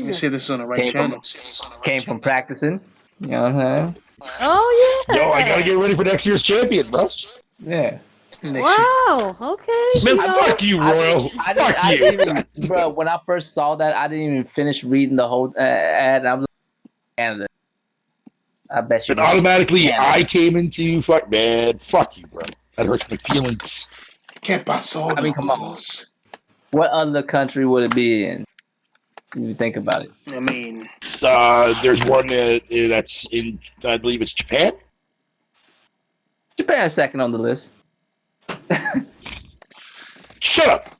me see this on the right Came channel. from practicing. You know what I'm saying? Oh Yo, I gotta get ready for next year's champion, bro. Yeah. Wow. Okay. Man, You know. fuck you, Royal. Fuck I you. didn't even, bro. When I first saw that, I didn't even finish reading the whole ad. I was like, Canada. I bet you. And automatically, Canada. I came into fuck, man. Fuck you, bro. That hurts my feelings. Can't pass all I mean, come on. What other country would it be in? You think about it. I mean, There's one that's in, I believe it's Japan. Japan's second on the list. Shut up.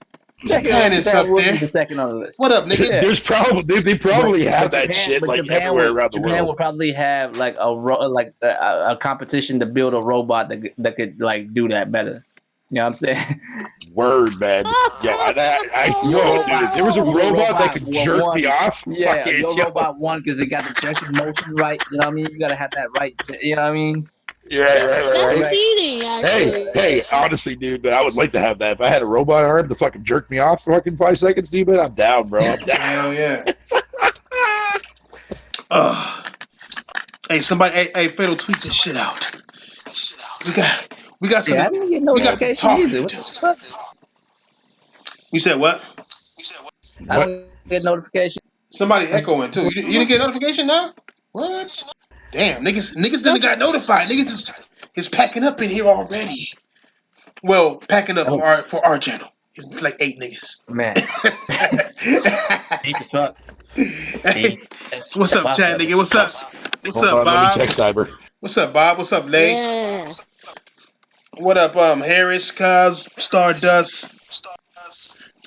Japan is up would there. be the second on the list. What up, niggas? There's probably they probably have that Japan, shit like Japan everywhere around the Japan world. will probably have like a competition to build a robot that could like do that better. You know what I'm saying? Word, man. Yo, I know, dude. If there was a robot that could jerk me off, yeah, fuck it, your robot won because it got the correct motion right. You know what I mean? You gotta have that right. You know what I mean? Yeah, That's cheating, actually. Hey, honestly, dude, I would like to have that. If I had a robot arm to fucking jerk me off for fucking 5 seconds, dude, I'm down, bro. I'm down. Hell yeah. Hey, somebody, hey, Fatal, tweet this shit out. We got some. Yeah, I didn't get notification talking either. to What do. the fuck? You said what? I don't get notification. Somebody echoing too. You didn't get a notification now? What? Damn, niggas done got notified. Niggas is packing up in here already. Well, packing up for our channel. It's like 8 niggas. Man. Deep as fuck. Hey, what's up, Chad nigga? What's up? What's up, Bob? Let me text Cyber. What's up, Bob? What's up, Lace? Yeah. What up, Harris, Cos, Stardust?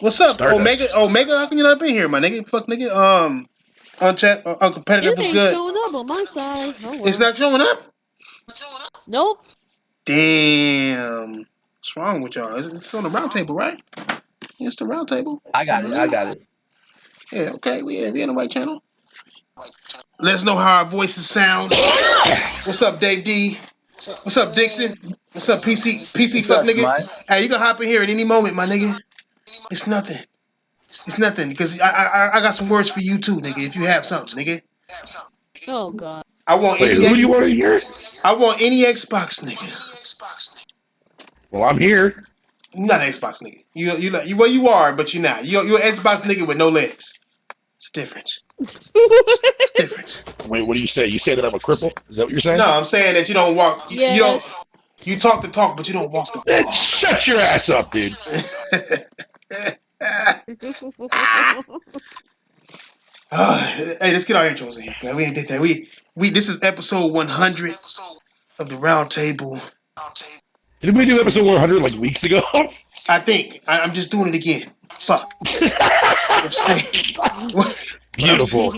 What's up, Stardust. Omega? How can you not be here, my nigga? Fuck nigga. On chat, on competitive It is ain't good. showing up on my side. Oh, well. It's not showing up. Nope. Damn. What's wrong with y'all? It's on the round table, right? It's the round table. I got it. Yeah, okay. We in the right channel. Let us know how our voices sound. What's up, Dave D? What's up, Dixon? What's up, PC fuck nigga? Hey, you can hop in here at any moment, my nigga. It's nothing. It's nothing because I got some words for you too, nigga. If you have something, nigga. Oh God. I want Wait, any. who do you want to hear? I want any Xbox, nigga. Well, I'm here. You're not an Xbox nigga. You are, but you're not. You're an Xbox nigga with no legs. It's a difference. It's a difference. Wait, what do you say? You say that I'm a cripple? Is that what you're saying? No, I'm saying that you don't walk. Yes. You talk the talk, but you don't walk the walk. Shut your ass up, dude. Hey, let's get our intros in here. Man. We ain't did that. We this is episode 100 of the round table. Didn't we do episode 100 like weeks ago? I think I'm just doing it again. Fuck. I'm saying. Beautiful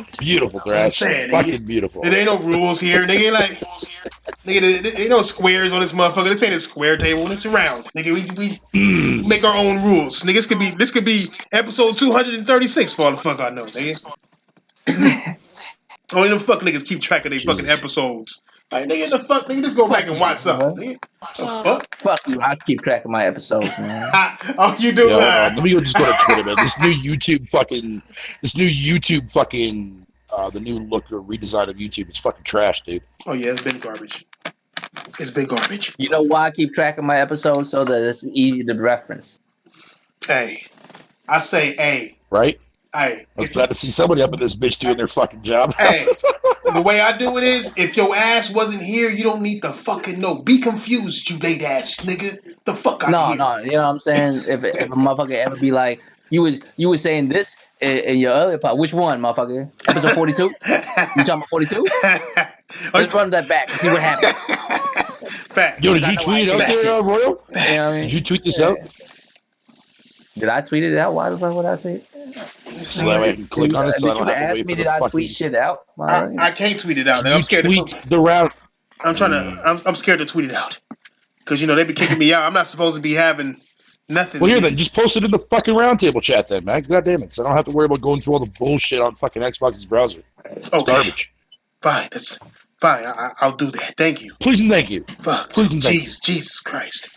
Thrash. Fucking beautiful. There ain't no rules here. Nigga, there ain't no squares on this motherfucker. This ain't a square table. It's round. Nigga, we make our own rules. Nigga, this could be episode 236 for all the fuck I know, nigga. Only them fuck niggas keep track of their fucking episodes. Like, nigga, nigga, just go back and watch something. Nigga. Fuck you. I keep track of my episodes, man. Oh, you do? Let me just go to Twitter, man. This new YouTube fucking, the new look or redesign of YouTube is fucking trash, dude. Oh, yeah, it's been garbage. It's been garbage. You know why I keep track of my episodes? So that it's easy to reference. Hey, I say, hey. Right? Hey. I was glad to see somebody up in this bitch doing their fucking job. Hey, the way I do it is, if your ass wasn't here, you don't need to fucking know. Be confused, you late ass nigga. The fuck out of here. No, you know what I'm saying? If a motherfucker ever be like, you was saying this in your earlier part. Which one, motherfucker? Episode 42? You talking about 42? Let's run that back and see what happens. Fact. Yo, did you tweet it out there, Royal? You know what I mean? Did you tweet this out? Did I tweet it out? Why the fuck would I tweet? So that way I can click on it. So I don't have to wait for did the I fucking... tweet shit out? I can't tweet it out. You I'm scared tweet to the round. I'm scared to tweet it out because they be kicking me out. I'm not supposed to be having nothing. Well, here then, just post it in the fucking roundtable chat then, man. God damn it! So I don't have to worry about going through all the bullshit on fucking Xbox's browser. It's garbage. Fine, that's fine. I'll do that. Thank you. Please and thank you. Fuck. Please and thank you. Jesus Christ.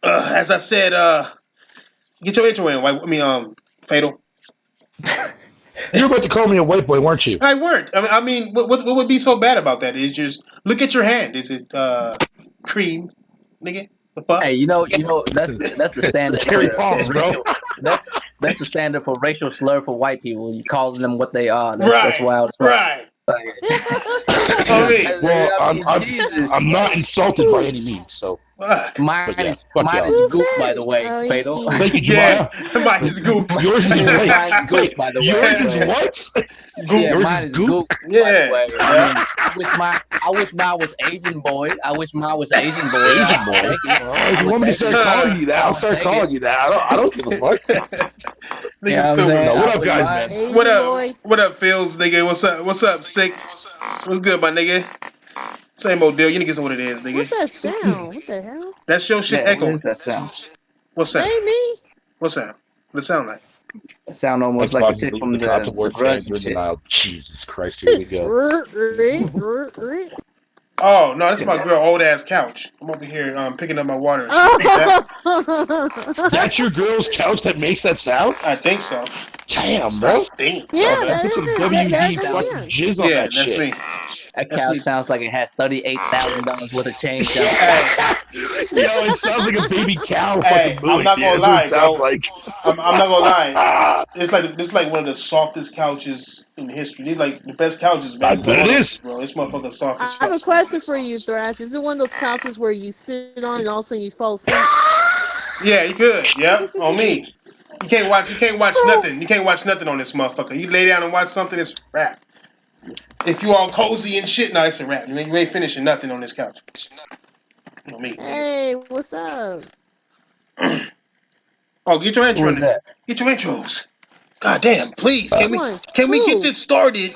As I said, get your intro in. Fatal. You were about to call me a white boy, weren't you? I weren't. I mean, what would be so bad about that? Is just look at your hand. Is it cream, nigga? The fuck? Hey, that's the standard. Terry for Palms, bro. racial- That's the standard for racial slur for white people. You calling them what they are. That's Right. wild. As fuck. Right. Like, Well, I mean, Jesus. I'm not insulted by any means, so. Fuck. Mine yeah, is fuck mine y'all. is goop, by the way, Oh, Fatal. yeah. Thank you, Yeah, Jemiah. mine is goop. Yours is Mine's what? goop, Wait, by the way. yours is so- what? Goop. Yeah, Yours mine is is goop? goop. By Yeah. the way. I wish mine was Asian boy. I wish mine was Asian boy. Asian boy? Thank you. Well, if you want me to start calling you that, I'll start calling you that. I don't give a fuck. Nigga Yeah, I'm stupid. saying, No, what I up, wish guys, mine- man? Asian What boy. up? What up, Phils, nigga? What's up, Sick? What's good, my nigga? Same old deal. You niggas know what it is, nigga. What's that sound? What the hell? That's your shit Yeah, what echoing. is that sound? What's that? Ain't me. What's that? What it sound like? It sound almost like a Xbox is shit from leaving the, the Grudge Grudge in shit. denial. Jesus Christ, here we go. Oh no, that's my girl old ass couch. I'm over here picking up my water. That's your girl's couch that makes that sound? I think so. Damn, bro. Damn. Yeah, Oh, man, put some that WD is, fucking yeah. jizz on Yeah, that that's shit. me. That That's couch me. sounds like it has $38,000 worth of change. Down. Hey, Yo, it sounds like a baby cow Hey, fucking I'm moving. not dude. gonna That's what it sounds lie, like. I'm not gonna lie. It's like one of the softest couches in history. These like the best couches, man. I bet it is. Bro, this motherfucker soft as I have a fuck. question for you, Thrash. Is it one of those couches where you sit on and all of a sudden you fall asleep? Yeah, you good. Yep, on me. You can't watch nothing. You can't watch nothing on this motherfucker. You lay down and watch something, it's a wrap. If you all cozy and shit, no, it's a wrap. You ain't finishing nothing on this couch. On me. Hey, what's up? Oh, get your intro. Who is that? Get your intros. God damn, please. Which one? Can we get Who? this started?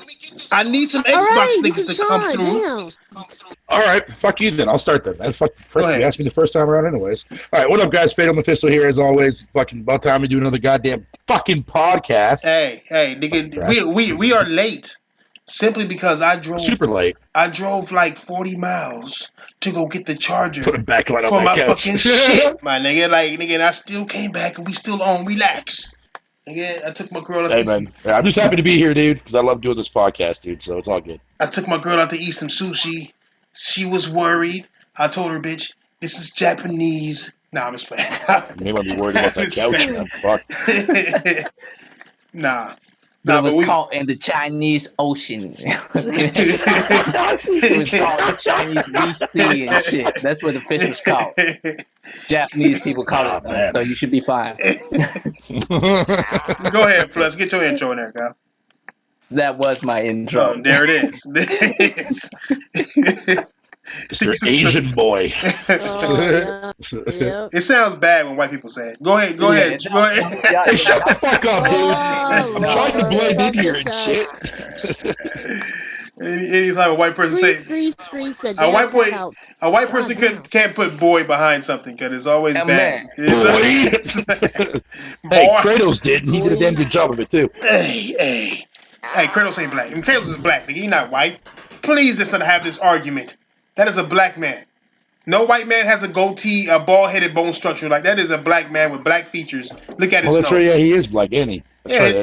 I need some All Xbox right, this niggas is to come Sean. through. Damn. All right, fuck you then. I'll start then, man. Fuck, Go ahead. you asked me the first time around anyways. All right, what up, guys? Fatal Mephisto here, as always. Fucking about time to do another goddamn fucking podcast. Hey, nigga, we are late. Simply because I drove Super late. like 40 miles to go get the charger Put a backlight for on my that couch. fucking shit. My nigga, and I still came back and we still on relax. Nigga, I took my girl out Hey, to man. Yeah, I'm just happy to be here, dude, because I love doing this podcast, dude, so it's all good. I took my girl out to eat some sushi. She was worried. I told her, bitch, this is Japanese. Nah, I'm just playing. You may want to be worried about that couch, man. Fuck. Nah. It Nah, was but we. caught in the Chinese Ocean. It was caught in the Chinese Deep Sea and shit. That's where the fish was caught. Japanese people caught it, man. so you should be fine. Go ahead, Plus. Get your intro in there, girl. That was my intro. Oh, there it is. There it is. Mr. Asian boy. Oh, yeah. Yep. It sounds bad when white people say it. Go ahead. Go Yeah, ahead. Go ahead. Hey, shut the fuck up, dude. Oh, I'm trying to Lord. blend in here and Such a shit. Any type of white person say Screech said a white boy, out. a white person can't put boy behind something because it's always bad. Man. It's Hey, boy. Kratos did, and he did a damn good job of it, too. Hey, Kratos ain't black. I mean, Kratos is black, nigga. He not white. Please, let's not have this argument. That is a black man. No white man has a goatee, a bald-headed bone structure. Like, that is a black man with black features. Look at his Well, that's nose. right. Yeah, he is black, ain't he? That's right.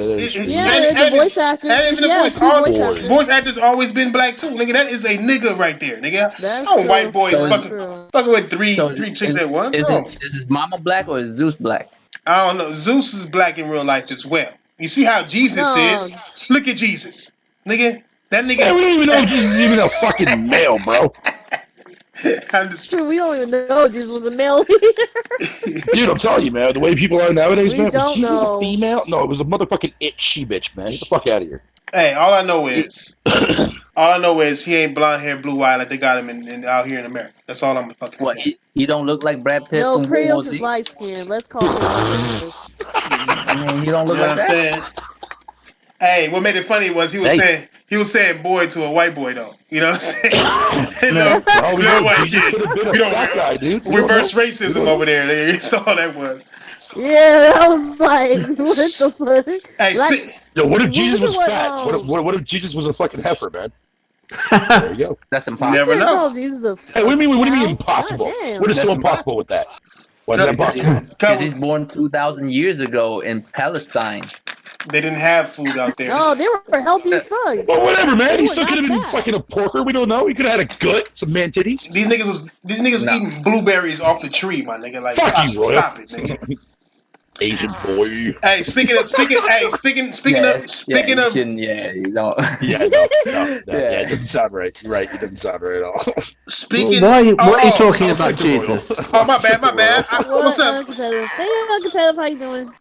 Yeah, And the voice actor. and even the Yeah, voice, two all voice boy. actors. voice actors always been black too, nigga. That is a nigga right there, nigga. That's Oh, true. white boys That's fucking true. with three So chicks at once. Is No. his mama black or is Zeus black? I don't know. Zeus is black in real life as well. You see how Jesus No. is? Look at Jesus, nigga. That nigga. Hey, we don't even know if Jesus is even a fucking male, bro. I'm just, True, we don't even know Jesus was a male Dude, I'm telling you, man, the way people are nowadays, We man, was don't Jesus know. a female? No, it was a motherfucking she-bitch, man. Get the fuck out of here. hey, all I know is he ain't blonde hair, blue eye like they got him in out here in America. That's all I'm fucking What? saying. He don't look like Brad Pitt No, from World War Kratos is Z? light skinned. Let's call him what it is. I mean, he don't You look know like what I'm that. saying? Hey, what made it funny was he was saying boy to a white boy though. You know what I'm saying? Man, for all we Little know, white Jesus kid. could have been a You know, black guy, dude. We don't reverse know. racism over there. That's all that was. Yeah, I was like, what the fuck? Hey, Like, Yo, what if What Jesus was was it, what, fat? What if Jesus was a fucking heifer, man? There you go. That's You impossible. never said, know. oh, Jesus a Hey, what do you mean cow? impossible? God damn. What is so That's impossible with that? Why is that impossible? Because he's born 2,000 years ago in Palestine. They didn't have food out there. No, they were healthy as fuck. Well, whatever, man. They He were still not could have been fat. fucking a porker. We don't know. He could have had a gut, some man titties. These niggas was No. eating blueberries off the tree, my nigga. Like, Fuck you, Royal. stop it, nigga. Asian boy. Hey, speaking of, you don't. Yeah, it doesn't sound right. You're right. It doesn't sound right at all. Speaking. What are you talking I'm about, sick of Royal. Jesus? Oh, my bad. What's up? Uncompetitive. Hey, uncompetitive, how you doing?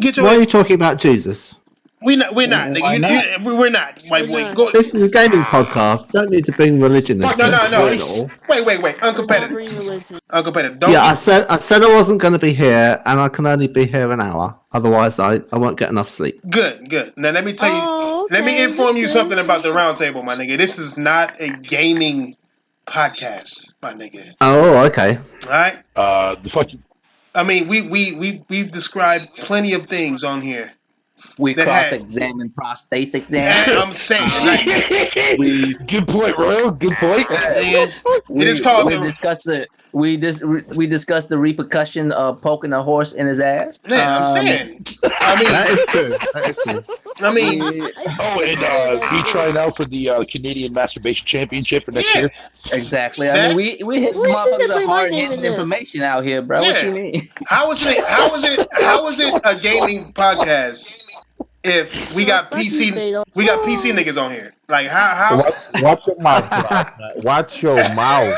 Get Why are your. you talking about Jesus? We're not, Why nigga. not? We're not, white boy. not? Go. This is a gaming podcast. Don't need to bring religion into No. it. Wait. We're not Uncompetitive. bringing religion. Uncompetitive. Don't. Yeah, I said I wasn't going to be here, and I can only be here an hour. Otherwise, I won't get enough sleep. Good. Now let me tell you. Oh, Let me okay, inform that's you good. something about the round table, my nigga. This is not a gaming podcast, my nigga. Oh, okay. All right. The fucking. I mean, we've described plenty of things on here. We That had- cross-examine prostate And exam. I'm saying, like, We Good point, Royal. Good point. man, we, it is called we the. discussed the we discussed the repercussion of poking a horse in his ass. Man, I'm saying. That is true. That is true. I mean, Oh, and he trying out for the Canadian Masturbation Championship for next yeah. year. Exactly. That- I mean, we hit the We should motherfuckers bring with my hard name in hitting this. information out here, bro. What Yeah. you mean? How is it a gaming podcast if we got Fuck you, PC Fatal. niggas on here? Like how? Watch your mouth, man. Watch your mouth.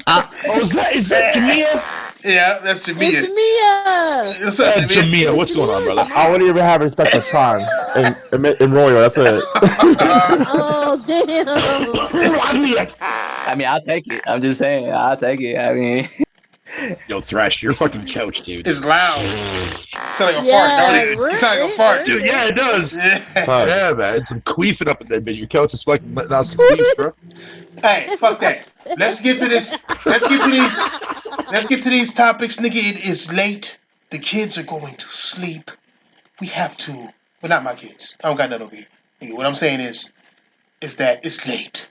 Oh, is that Jamia? Yeah, that's It's Jamia. Jamia. What's up, Jamia? Jamia, what's going on, brother? I wouldn't even have respect for Charm in Royal. That's it. Oh damn. I mean, I'll take it. I'm just saying, I'll take it. I mean, Yo, Thrash, your fucking couch, dude. It's loud. Sound like a Yeah, fart, don't it? right, It sound like a right, fart, right. Dude, yeah, it does. Yeah. Huh. Yeah, man. It's some queefing up in there, but your couch is fucking letting out some queefs, bro. Hey, fuck that. Let's get to this. Let's get to these topics, nigga. It is late. The kids are going to sleep. We have to. Well, not my kids. I don't got none over here. Nigga, what I'm saying is that it's late,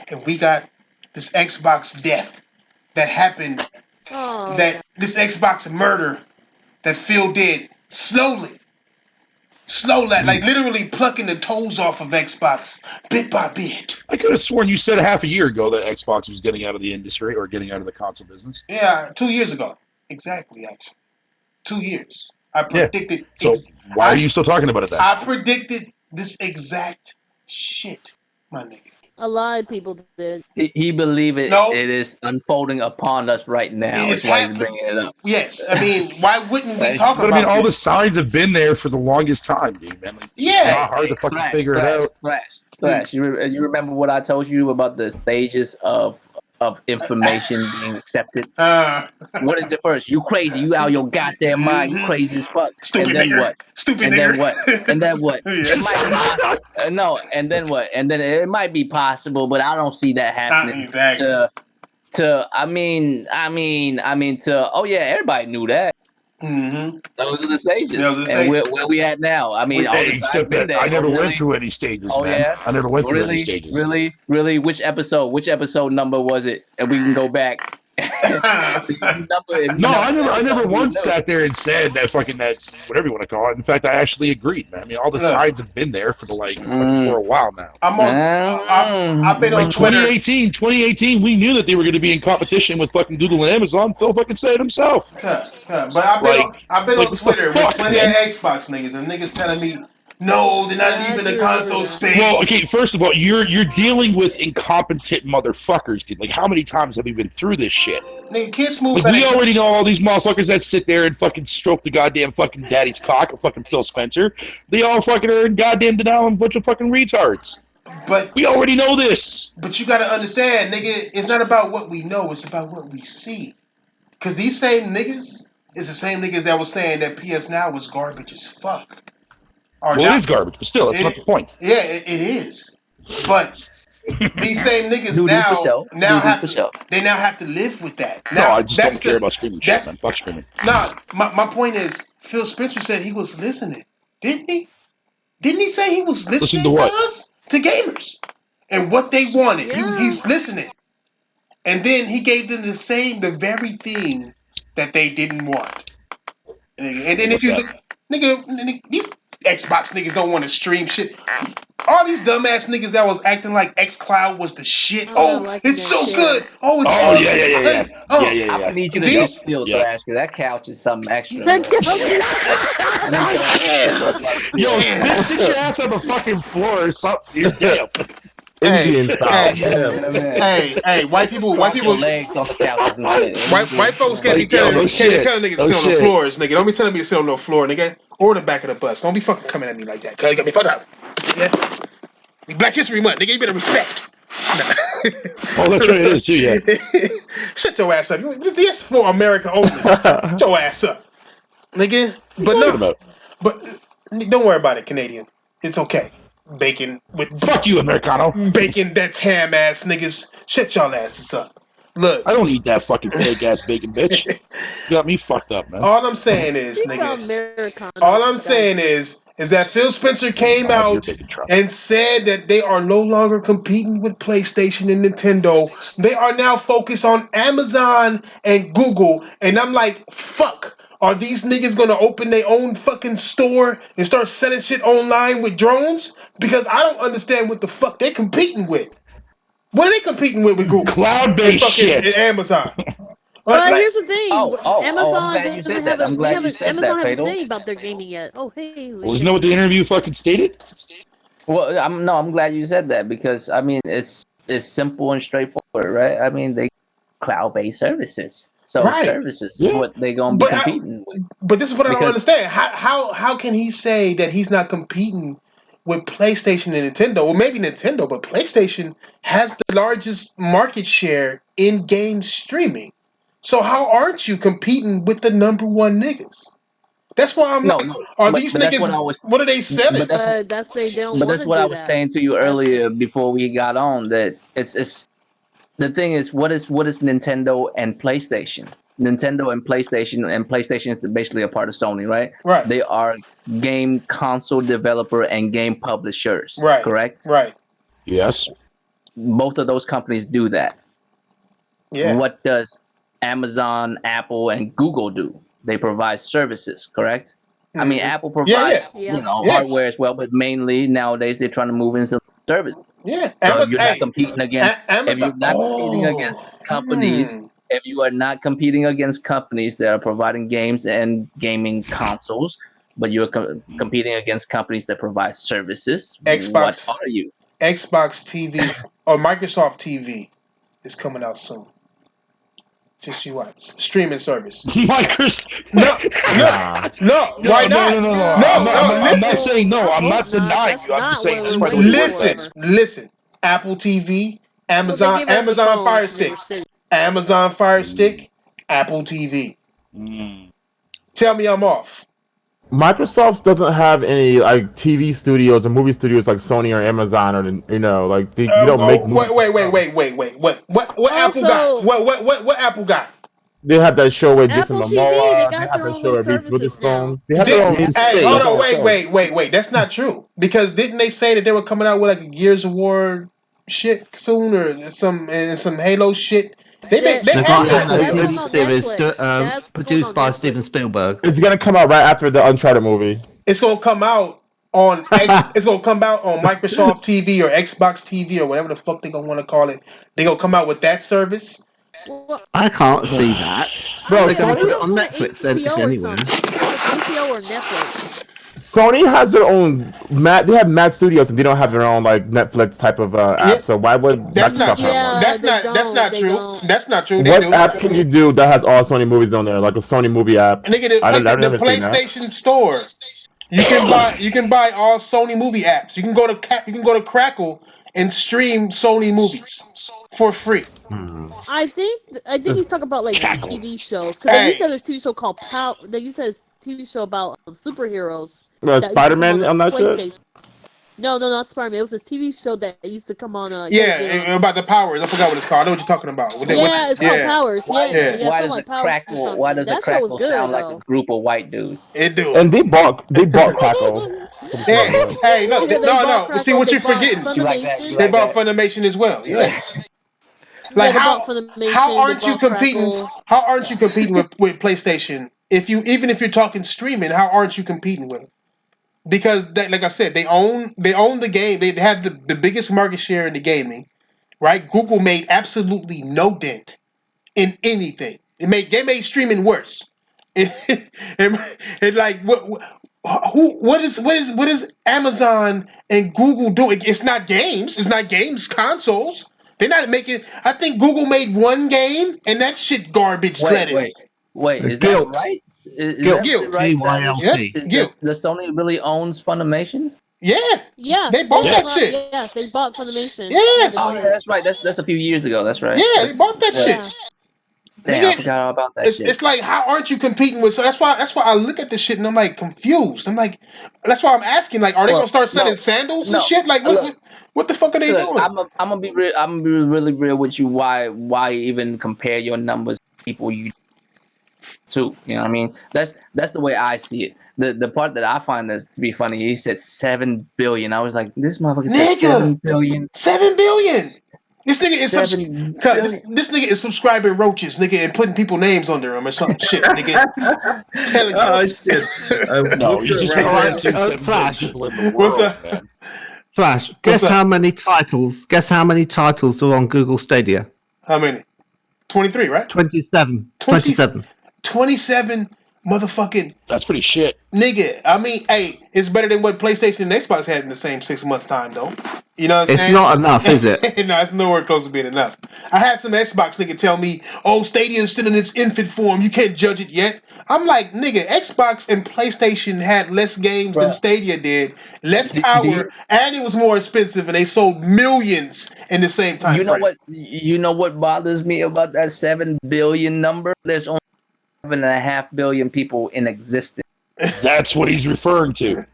and we got this Xbox death that happened. Oh. That this Xbox murder that Phil did slowly, like literally plucking the toes off of Xbox bit by bit. I could have sworn you said half a year ago that Xbox was getting out of the industry or getting out of the console business. Yeah, 2 years ago. Exactly, actually. 2 years. I predicted. So why are you still talking about it then? I predicted this exact shit, my nigga. A lot of people did. he believe it. No. It is unfolding upon us right now. It is That's why he's happening. bringing it up. Yes, I mean, why wouldn't we talk But I about mean, all the this? signs have been there for the longest time, dude, man. Like, it's Yeah. not hard to fucking figure it out. Flash. You remember what I told you about the stages of information being accepted? What is it first? You crazy? You out your goddamn mind? You crazy as fuck? Stupid and then nigger. what? Stupid And nigger. then what? And then what? Yes. It might not, no. And then what? And then it might be possible, but I don't see that happening. Exactly. I mean, oh yeah, everybody knew that. Mm-hmm. Those are the stages. Those are the and stages. where we at now? I mean, all the Except signs been that there. I never Really? went through any stages, Oh, man. yeah? I never went through any Really, stages. really. Which episode number was it? And we can go back. See, No, I never once sat there and said that whatever you want to call it. In fact, I actually agreed, man. I mean, all the Look. signs have been there for for a while now. I'm on. I've been on Like Twitter. 2018, we knew that they were going to be in competition with fucking Google and Amazon. Phil fucking said it himself. But I've been like, on Twitter what the with fuck, plenty man? of Xbox niggas, and niggas telling me, no, they're not Yeah, I leaving the do console remember that. space. Well, okay, first of all, you're dealing with incompetent motherfuckers, dude. Like, how many times have we been through this shit? Nigga, kids move Like, better. we already know all these motherfuckers that sit there and fucking stroke the goddamn fucking daddy's cock of fucking Phil Spencer. They all fucking are in goddamn denial and a bunch of fucking retards. But We already know this. you gotta understand, nigga, it's not about what we know, it's about what we see. Cause these same niggas is the same niggas that was saying that PS Now was garbage as fuck. Or Well, not- it is garbage, but still, that's It not is. the point. Yeah, it is. But these same niggas Duty now for show. now Duty have for to show. they now have to live with that. No, Now, I just that's don't care the- about streaming shit, that's- man. Fuck streaming. Nah, my point is, Phil Spencer said he was listening, didn't he? Didn't he say he was listening to what? us? To gamers. And what they wanted. Yeah. He's listening. And then he gave them the very thing that they didn't want. And then if What's you that? look, nigga, these Xbox niggas don't want to stream shit. All these dumbass niggas that was acting like xCloud was the shit. I'm not Oh, liking it's that so chair. good. Oh, it's Oh fun. yeah. And, I would need you to these- sit still, Yeah. Thrash, because that couch is something extra. That bro. Yo, bitch, sit your ass on the fucking floor or something. Dude. Damn. Indian style. Hey, white people, Cross your legs on the couches and shit. white folks can't be Like, yo, telling no can't shit. be telling niggas No to sit on shit. the floors, nigga. Don't be telling me to sit on no floor, nigga, or the back of the bus. Don't be fucking coming at me like that, cause you got me fucked up. Yeah, Black History Month, nigga. You better respect. Oh, that's right, it is too. Yeah. Shut your ass up. This for America only. Shut your ass up, nigga. But What no, about? but don't worry about it, Canadian. It's okay. Bacon with Fuck you, Americano. bacon. That's ham ass niggas. Shut y'all asses up. Look, I don't eat that fucking fake ass bacon, bitch. You got me fucked up, man. all I'm saying is, He called nigga. Americano. All I'm saying is that Phil Spencer came Have your out bacon truck. and said that they are no longer competing with PlayStation and Nintendo. They are now focused on Amazon and Google. And I'm like, fuck. Are these niggas gonna open their own fucking store and start selling shit online with drones? Because I don't understand what the fuck they competing with. What are they competing with Google? Cloud-based And fucking shit. Amazon. But Like, here's the thing. I'm Amazon glad you doesn't said have that. I'm glad you said Amazon that, haven't Fatal. said about their gaming yet. Oh, hey. Well, isn't that what the interview fucking stated? Well, I'm glad you said that because I mean it's simple and straightforward, right? I mean they cloud-based services, so Right. services is Yeah. what they're gonna be competing with. But this is what I don't Because- understand. How can he say that he's not competing with PlayStation and Nintendo? Well, maybe Nintendo, but PlayStation has the largest market share in game streaming. So how aren't you competing with the number one niggas? That's why I'm No, like, no, are but these that's niggas? what I was- What are they selling? but that's- That's they don't But want that's to what do I was that. saying to you earlier before we got on. That it's the thing is what is Nintendo and PlayStation? Nintendo and PlayStation is basically a part of Sony, right? Right. They are game console developer and game publishers, Right. correct? Right. Yes. Both of those companies do that. Yeah. What does Amazon, Apple, and Google do? They provide services, correct? I mean, Mhm. Apple provides Yeah. you hardware as well, but mainly nowadays they're trying to move into service. Yeah. So if you're not competing against, Amazon. if you're not competing against companies, if you are not competing against companies that are providing games and gaming consoles, but you're competing against companies that provide services, Xbox. what are you? Xbox TVs or Microsoft TV is coming out soon. Just you watch. Streaming service. Microsoft. No. Why not? No. No, I'm not listen. saying no. I'm not That's not- denying that's you. I'm not just saying what this we're might be waiting for. Listen. Apple TV, Amazon, Well, they give us Amazon phones, Fire Never Stick, City. Amazon Fire Stick, Apple TV. Tell me I'm off. Microsoft doesn't have any like TV studios or movie studios like Sony or Amazon or like they don't make movies. Wait. What Apple got? What Apple got? They have that show with Jason Apple TV, Momoa. they They got have their that own show with Reese services Witherspoon. now. They have their own. Hey, hold on, shows. wait. That's not true. Because didn't they say that they were coming out with like a Gears of War shit soon or some Halo shit? They That- They got have a That's movie on series Netflix. That's produced on by Netflix. Steven Spielberg. It's gonna come out right after the Uncharted movie. It's gonna come out on it's gonna come out on Microsoft TV or Xbox TV or whatever the fuck they gonna want to call it. They gonna come out with that service. Well, I can't see that. Bro, They're going to Sony, put it on it's Netflix then, if HBO or anywhere. something. It's HBO or Netflix. Sony has their own. They have Mad Studios and they don't have their own like Netflix type of app. Yeah. So why would That's Microsoft not have one? That's they not they true. don't. That's not true. They What do. app can you do that has all Sony movies on there, like a Sony movie app? Nigga, the I've never seen that. PlayStation Store. You can buy all Sony movie apps. You can go to Crackle and stream Sony movies for free. I think he's talking about like Cackle. TV shows because they used to Hey. have this TV show called Power. They used to have this TV show about superheroes. Well, that used to Spider-Man come on that shit? PlayStation. No, not Spider-Man. It was a TV show that used to come on. About the powers. I forgot what it's called. I know what you're talking about. It's called Powers. Why, Yeah, why something does like a Powers or crackle? something. Why does a That show was crackle good sound like though. a group of white dudes? It do. And they bought Crackle. Hey, no, Yeah, they bought no. See Crackle, what they you're bought forgetting. You like that? Funimation. You They like bought that? Funimation as well. Yes. Yeah, Like they how bought Funimation, how they aren't you bought competing? Crackle. How aren't you competing with PlayStation? Even if you're talking streaming, how aren't you competing with them? because like I said, they own the game. They have the biggest market share in the gaming, right? Google made absolutely no dent in anything. They made streaming worse. And like what is Amazon and Google doing? It's not games. It's not games consoles. They're not making. I think Google made one game, and that shit garbage lettuce. Wait, is Guilt. that right? Is Guilt. that really right, Savage? GYLT. Guilt. Does Sony really owns Funimation? Yeah, Yeah, they bought that shit. Yeah, they bought Funimation. Yes. Oh yeah, that's right. That's a few years ago. That's right. Yeah, they bought that shit. Yeah. Damn, I forgot all about that shit. It's like, how aren't you competing with? So that's why I look at this shit and I'm like confused. I'm like, that's why I'm asking. Like, are they gonna start selling sandals and shit? Like, what the fuck are they doing? I'm gonna be real. I'm gonna be really real with you. Why even compare your numbers to people you to? You know what I mean? That's the way I see it. The part that I find that to be funny, he said 7 billion. I was like, this motherfucker said 7 billion. 7 billion. This nigga is this nigga is subscribing roaches, nigga, and putting people names under them or something shit, nigga. Shit. No, you just referred to Flash. people in the What's world, up? man. Flash. Guess how many titles? Guess how many titles are on Google Stadia? How many? 23, right? 27. 27. 27 motherfucking That's pretty shit. nigga. I mean, hey, it's better than what PlayStation and Xbox had in the same 6 months time, though. You know what I'm saying? It's not enough, is it? No, it's nowhere close to being enough. I had some Xbox nigga tell me, "Oh, Stadia is still in its infant form. You can't judge it yet." I'm like, nigga, Xbox and PlayStation had less games than Stadia did, less power, and it was more expensive, and they sold millions in the same time. You know what bothers me about that 7 billion number? There's only 7.5 billion people in existence. That's what he's referring to.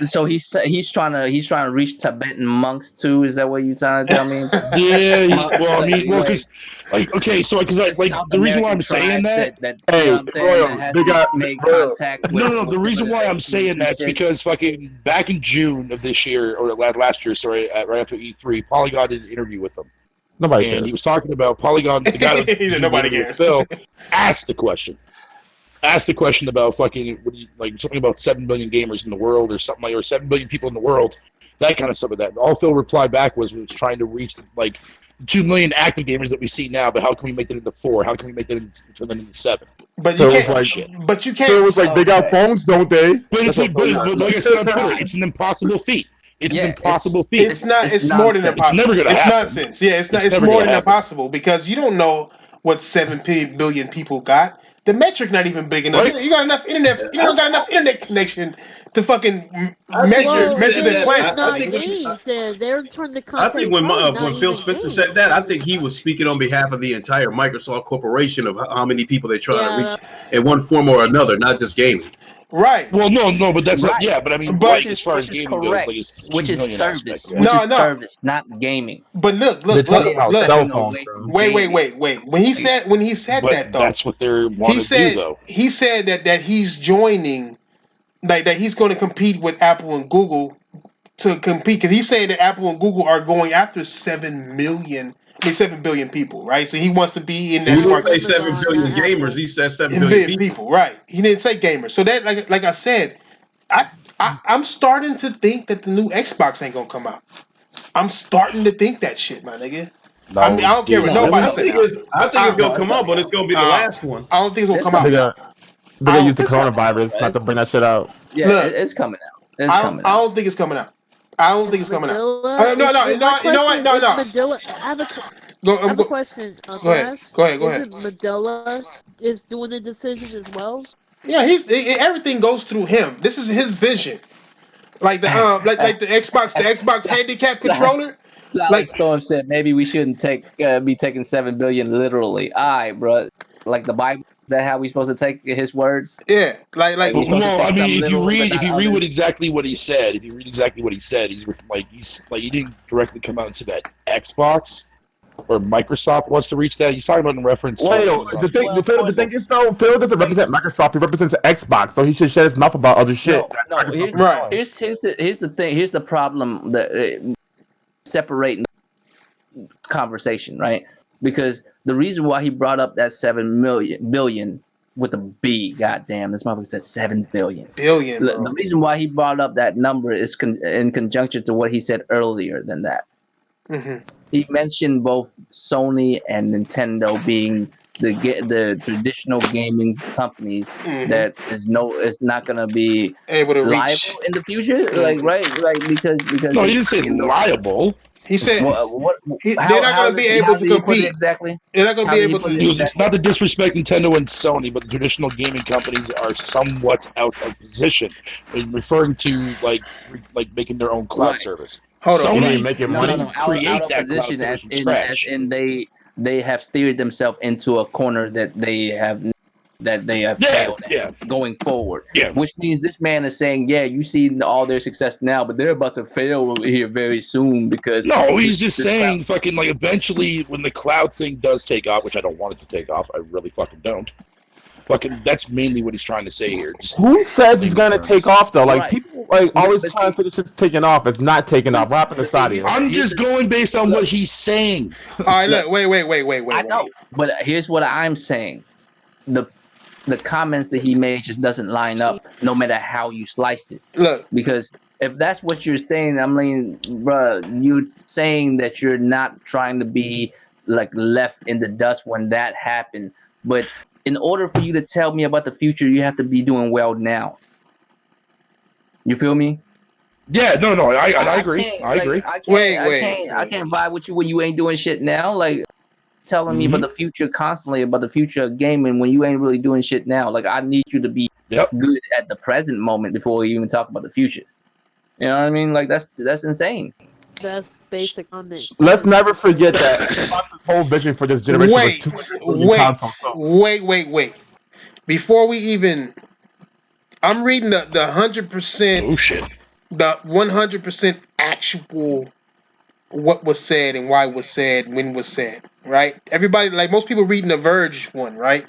So he's trying to reach Tibetan monks too. Is that what you're trying to tell me? Yeah. Well, I mean, because the reason why I'm saying that. They got made contact. No. The reason why I'm saying that's because fucking back in June of this year or last year, sorry, right after E3, Polygon did an interview with them. Nobody and cares. He was talking about Polygon. The guy that nobody cares. Phil asked the question about fucking something about 7 billion gamers in the world or something or 7 billion people in the world, that kind of stuff. That all Phil replied back was trying to reach 2 million active gamers that we see now. But how can we make that into 4? How can we make that turn them into 7? But So you it was can't. But you can't. So it was like they got phones, don't they? But it's like I said on Twitter, it's an impossible feat. It's an impossible feat. It's not. It's more than impossible. It's never gonna happen. Nonsense. Yeah, it's not. It's more than impossible because you don't know what 7 billion people got. The metric not even big enough. Right. You got enough internet. You don't got enough internet connection to fucking measure the planet. It's not games. They're trying to contact. I think when Phil Spencer said that, I think he was speaking on behalf of the entire Microsoft Corporation of how many people they're trying to reach in one form or another, not just gaming. Right. Well, no, but that's not. Yeah, but I mean, But as far as gaming goes, it's which is 2 million service, aspects, which is service, not gaming. But look. They're talking about cell phones, bro. Wait. When he said that though, that's what they want to do, though. He said that he's joining, that he's going to compete with Apple and Google to compete because he's saying that Apple and Google are going after 7 billion people, right? So he wants to be in that He didn't market. say 7 billion gamers. He said 7 billion people. Right? He didn't say gamers. So that, like I said, I'm starting to think that the new Xbox ain't gonna come out. I'm starting to think that shit, my nigga. No, I mean, I don't care what nobody says. I think it's gonna come out, but it's gonna be the last one. I don't think it's gonna come out. They're gonna use the coronavirus not to bring that shit out. Yeah, Look, it's coming out. I don't think it's coming out. I don't think it's coming out. No. I have a question. Go ahead. Is it Medilla is doing the decisions as well? Yeah, everything goes through him. This is his vision. Like the like the Xbox handicap controller. Like Storm said, maybe we shouldn't be taking 7 billion literally. Bro. Like the Bible. Is that how we supposed to take his words? Yeah, like. Well, I mean, if you read exactly what he said, he's he didn't directly come out and say that Xbox or Microsoft wants to reach that. He's talking about in reference. The thing is though, Phil doesn't represent Microsoft. He represents Xbox, so he should shut his mouth about other shit. No. Here's the thing. Here's the problem that separating the conversation, right? Because the reason why he brought up that 7 billion with a B. Goddamn, this motherfucker said 7 billion. Billion, bro. The reason why he brought up that number is in conjunction to what he said earlier than that. Mm-hmm. He mentioned both Sony and Nintendo being the traditional gaming companies that is not gonna be able to liable reach in the future, like because No, he didn't say liable. He said they're not going to be able to compete. Exactly. They're not going to be able to. It's not to disrespect Nintendo and Sony, but the traditional gaming companies are somewhat out of position. Referring to like making their own cloud service. Hold on, Sony making money. create out of that position cloud service from as scratch. in they have steered themselves into a corner that they have failed at going forward. Yeah. Which means this man is saying, yeah, you see all their success now, but they're about to fail here very soon because No, he's just saying fucking like eventually when the cloud thing does take off, which I don't want it to take off, I really fucking don't. Fucking that's mainly what he's trying to say here. Just who says it's gonna take off though? Like people like always but trying to say this shit's taking off. It's not taking off. What happened to Saudi? I'm just going based on what he's saying. All right, look, wait. I know, but here's what I'm saying: the comments that he made just doesn't line up, no matter how you slice it. Look, because if that's what you're saying, I mean, bro, you're saying that you're not trying to be like left in the dust when that happened, but in order for you to tell me about the future, you have to be doing well now. You feel me? Yeah, no, I agree. I agree. I can't vibe with you when you ain't doing shit now. Like telling me about the future constantly, about the future of gaming when you ain't really doing shit now. Like I need you to be good at the present moment before we even talk about the future. You know what I mean? Like that's insane. That's basic on this. Let's never forget that Xbox's whole vision for this generation was 2 million consoles. Wait. Before we even, I'm reading the 100%. Oh shit. The 100% actual what was said and why it was said, when was said, right? Everybody, like most people reading the Verge one, right?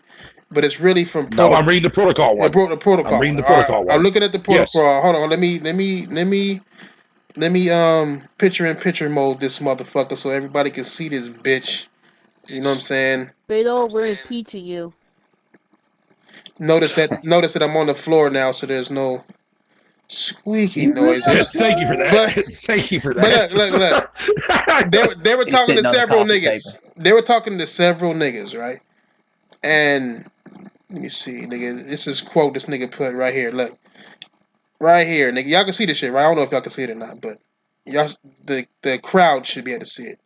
But it's really from No, I'm reading the protocol one. The protocol. I'm reading the protocol one. I'm looking at the protocol. Yes. Hold on, let me picture in picture mode this motherfucker so everybody can see this bitch. You know what I'm saying? Beto, we're impeaching you. Notice that I'm on the floor now, so there's no squeaky noises. Yes, thank you for that. Thank you for that. But look. They were talking to several niggas. They were talking to several niggas, right? And let me see, nigga. This is quote this nigga put right here. Look. Right here, nigga. Y'all can see this shit, right? I don't know if y'all can see it or not, but y'all the crowd should be able to see it.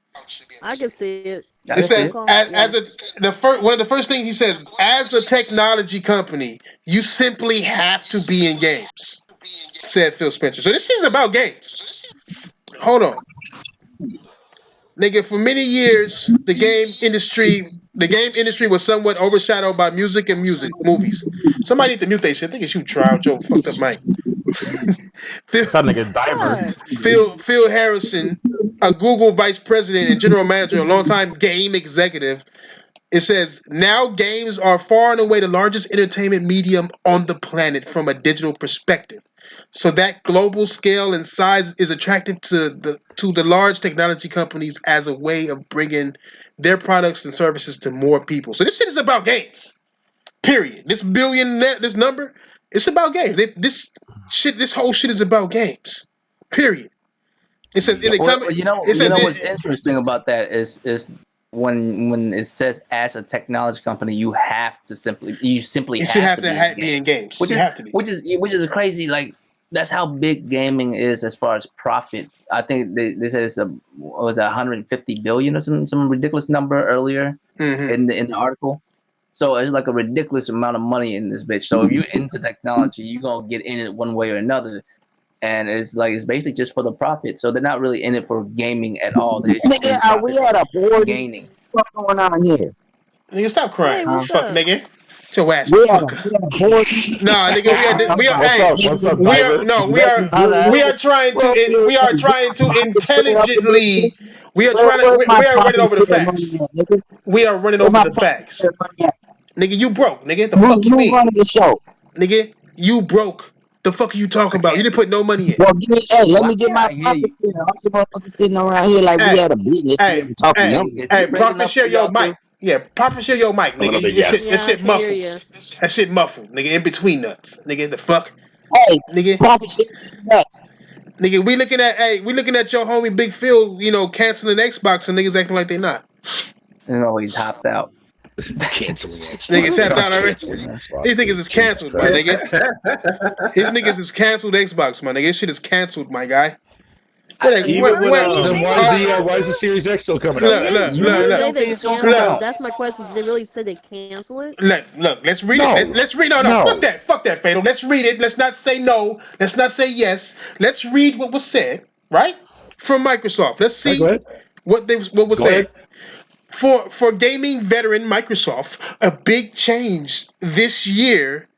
I can see it. It says one of the first things he says, as a technology company, you simply have to be in games, said Phil Spencer. So this is about games. Hold on. Nigga, for many years, the game industry was somewhat overshadowed by music and movies. Somebody need to mute that shit. I think it's you, Trial Joe, fucked up mic. Phil Harrison, a Google vice president and general manager, a longtime game executive. It says, now games are far and away the largest entertainment medium on the planet from a digital perspective. So that global scale and size is attractive to the large technology companies as a way of bringing their products and services to more people. So this shit is about games. Period. This number, it's about games. This whole shit is about games. Period. It says what's interesting about that is when it says as a technology company, you simply have to be in games. Which is crazy. Like that's how big gaming is as far as profit. I think they said it's was 150 billion or some ridiculous number earlier in the article. So it's like a ridiculous amount of money in this bitch. So if you're into technology, you're gonna get in it one way or another. And it's basically just for the profit. So they're not really in it for gaming at all. Nigga, are we at a board? What's going on here? Nigga, stop crying. Hey, fuck, nigga. Get your ass we fuck. Nah, nigga, we are trying to intelligently. We are running over the facts. We are running over the facts. Nigga, you broke. Nigga, the fuck you mean? Running the show. Nigga, you broke. The fuck are you talking about? You didn't put no money in. Well, let me get my profit share. I'm motherfucker sitting around here like we had a business. Hey, profit share your mic. Yeah, proper share your mic, A little nigga. bit, That yeah. shit, Yeah, that I shit can hear muffled. you. That shit muffled, nigga. In between nuts, nigga. The fuck, Hey, nigga. Prophet shit nuts. Nigga, we looking at your homie Big Phil, canceling Xbox and niggas acting like they not. You know, he topped out. Canceling Nigga Xbox. tapped Not out already. canceling Xbox. These niggas dude. is Jesus canceled, my Christ. nigga. His niggas is canceled Xbox, my nigga. This shit is canceled, my guy. What? Even when So then why is the Series X still coming out? Look, Did look, it You really look, really look. say don't they think it's gonna come canceled? Look. out? That's my question. Did they really say they cancel it? Look, let's read No. it. Let's read. No, No. fuck that, Fatal. Let's read it. Let's not say no. Let's not say yes. Let's read what was said, right? From Microsoft. Let's Right, see go ahead. what was Go said. ahead. For gaming veteran Microsoft, a big change this year.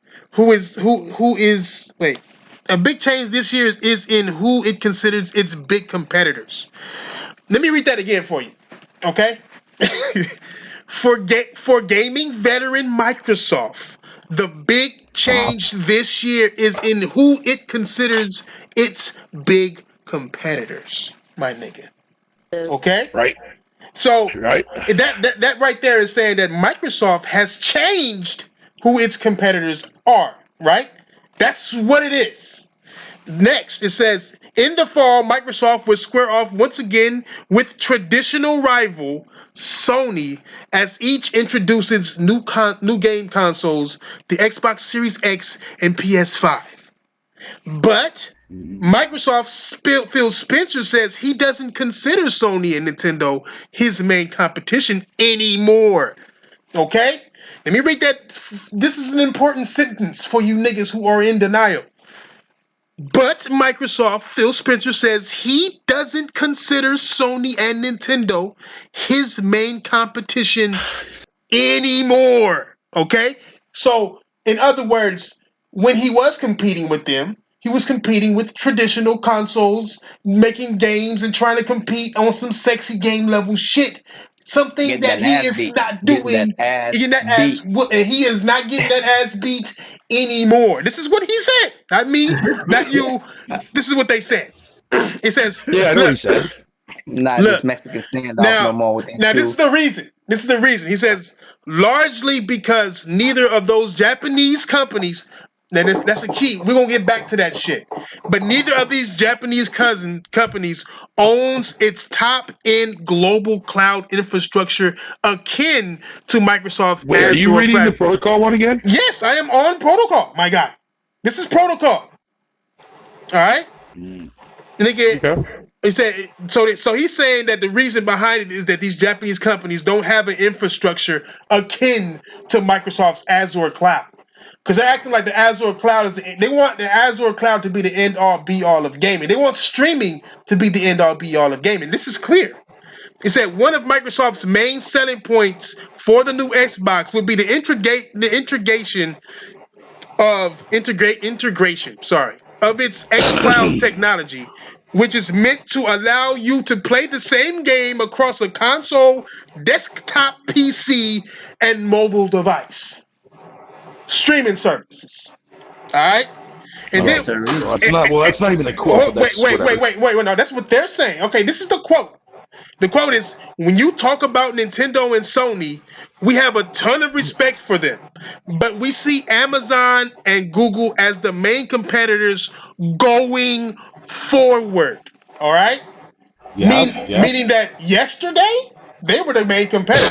A big change this year is in who it considers its big competitors. Let me read that again for you, okay? For gaming veteran Microsoft, the big change this year is in who it considers its big competitors, my nigga. Yes. Okay? Right. So Right. that right there is saying that Microsoft has changed who its competitors are, right? That's what it is. Next, it says in the fall, Microsoft will square off once again with traditional rival Sony as each introduces new game consoles, the Xbox Series X and PS5. But Microsoft Phil Spencer says he doesn't consider Sony and Nintendo his main competition anymore. Okay? Let me read that. This is an important sentence for you niggas who are in denial. But Microsoft, Phil Spencer says he doesn't consider Sony and Nintendo his main competition anymore. Okay? So, in other words, when he was competing with them, he was competing with traditional consoles, making games and trying to compete on some sexy game level shit. Something Getting that that he ass is beat. not Getting that doing. ass Getting that beat. and he is not getting that ass beat anymore. This is what he said. Not me, not you. This is what they said. It says, Yeah, I know what he said. Not this look, Mexican standoff no now, more with that now this shoe. is the reason. This is the reason. He says largely because neither of those Japanese companies. Now that's a key. We're gonna get back to that shit. But neither of these Japanese companies owns its top end global cloud infrastructure akin to Microsoft Wait, are you Azure reading the platform. protocol one again? Yes, I am on protocol, my guy. This is protocol. All right, nigga. Okay. He said so. He's saying that the reason behind it is that these Japanese companies don't have an infrastructure akin to Microsoft's Azure cloud, because they're acting like the Azure cloud they want the Azure cloud to be the end all be all of gaming. They want streaming to be the end all be all of gaming. This is clear. It said one of Microsoft's main selling points for the new Xbox will be the integration of its xCloud technology, which is meant to allow you to play the same game across a console, desktop PC, and mobile device. Streaming services. All right, and Yes, then sir. Well, that's not even a quote, but that's whatever. wait. No, that's what they're saying. Okay, this is the quote. The quote is, when you talk about Nintendo and Sony, we have a ton of respect for them, but we see Amazon and Google as the main competitors going forward. All right? Yeah. Meaning that yesterday, they were the main competitors.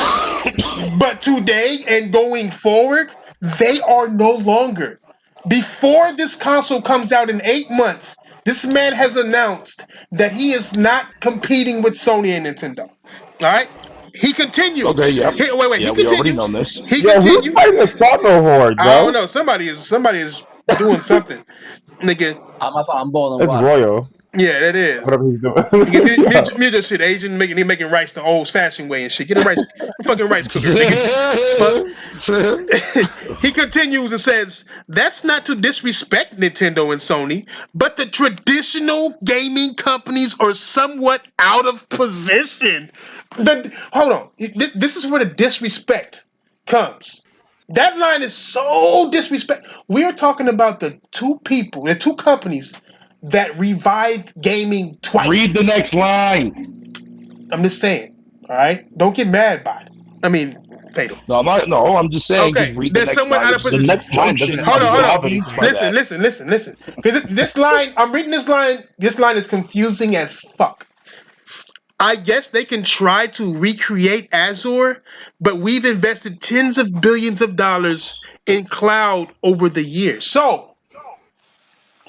But today and going forward, they are no longer. Before this console comes out in 8 months, this man has announced that he is not competing with Sony and Nintendo. All right. He continues. Okay. Yep. Wait. Yeah, He we already continues. know this. He Yo, who's continues. fighting the Summer Horde, I don't bro? know. Somebody is doing something, nigga. I'm boiling That's water. Royal. Yeah, that is. Whatever he's doing. Nigga, mute your shit, Asian. He making rice the old fashioned way and shit. Get a rice, fucking rice cooker, nigga. But he continues and says, that's not to disrespect Nintendo and Sony, but the traditional gaming companies are somewhat out of position. Hold on. This is where the disrespect comes. That line is so disrespectful. We are talking about the two companies that revived gaming twice. Read the next line. I'm just saying. All right? Don't get mad by it. I mean, Fatal? No, I'm not. No, I'm just saying. Okay, Just read the there's next someone line. out of which is position. The next line doesn't conjunction Hold on, hold on. means by that. Listen. Because this line, I'm reading this line. This line is confusing as fuck. I guess they can try to recreate Azure, but we've invested tens of billions of dollars in cloud over the years. So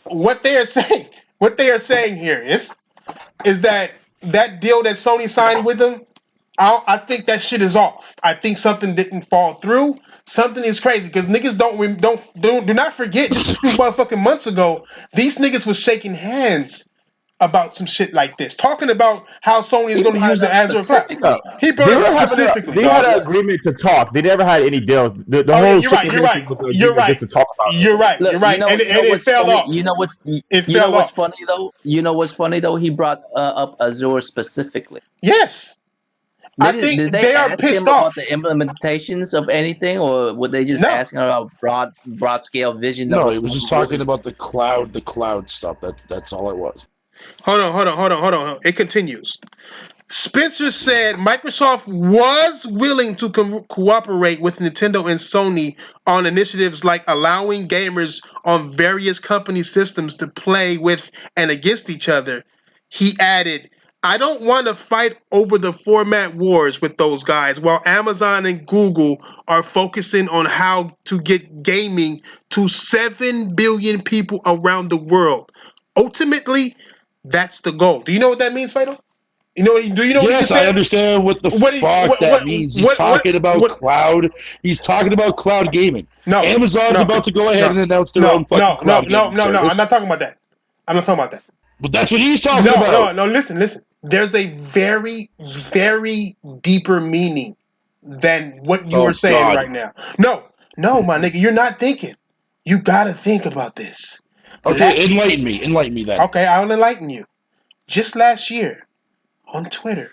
what they are saying here is that deal that Sony signed with them. I think that shit is off. I think something didn't fall through. Something is crazy because niggas do not forget. Just a few motherfucking months ago, these niggas was shaking hands about some shit like this, talking about how Sony is He going to brought use it the up Azure cloud. specifically. He brought They it were up having specifically. they had an agreement to talk. They never had any deals. The Oh, yeah, whole you're right. shaking You're hands right. thing was an You're agreement right. just to talk about it. You're right. Look, You're right. And it what's fell funny. off. It You know fell what's off. funny though. You know what's funny though. He brought up Azure specifically. Yes, I think Did they they are ask him pissed about off. the implementations of anything, or were they just No. asking about broad scale vision? No, of he was just talking about the cloud stuff. That's all it was. Hold on. It continues. Spencer said Microsoft was willing to cooperate with Nintendo and Sony on initiatives like allowing gamers on various company systems to play with and against each other. He added, I don't want to fight over the format wars with those guys while Amazon and Google are focusing on how to get gaming to 7 billion people around the world. Ultimately, that's the goal. Do you know what that means, Fatal? Do you know what he Yes, just I said? understand what the fuck that means. He's talking about cloud. He's talking about cloud gaming. No, Amazon's about to go ahead and announce their own fucking cloud gaming service. I'm not talking about that. I'm not talking about that. But that's what he's talking about. No. Listen. There's a very, very deeper meaning than what you are saying right now. No, my nigga, you're not thinking. You gotta think about this. Okay, enlighten me then. Okay, I'll enlighten you. Just last year, on Twitter,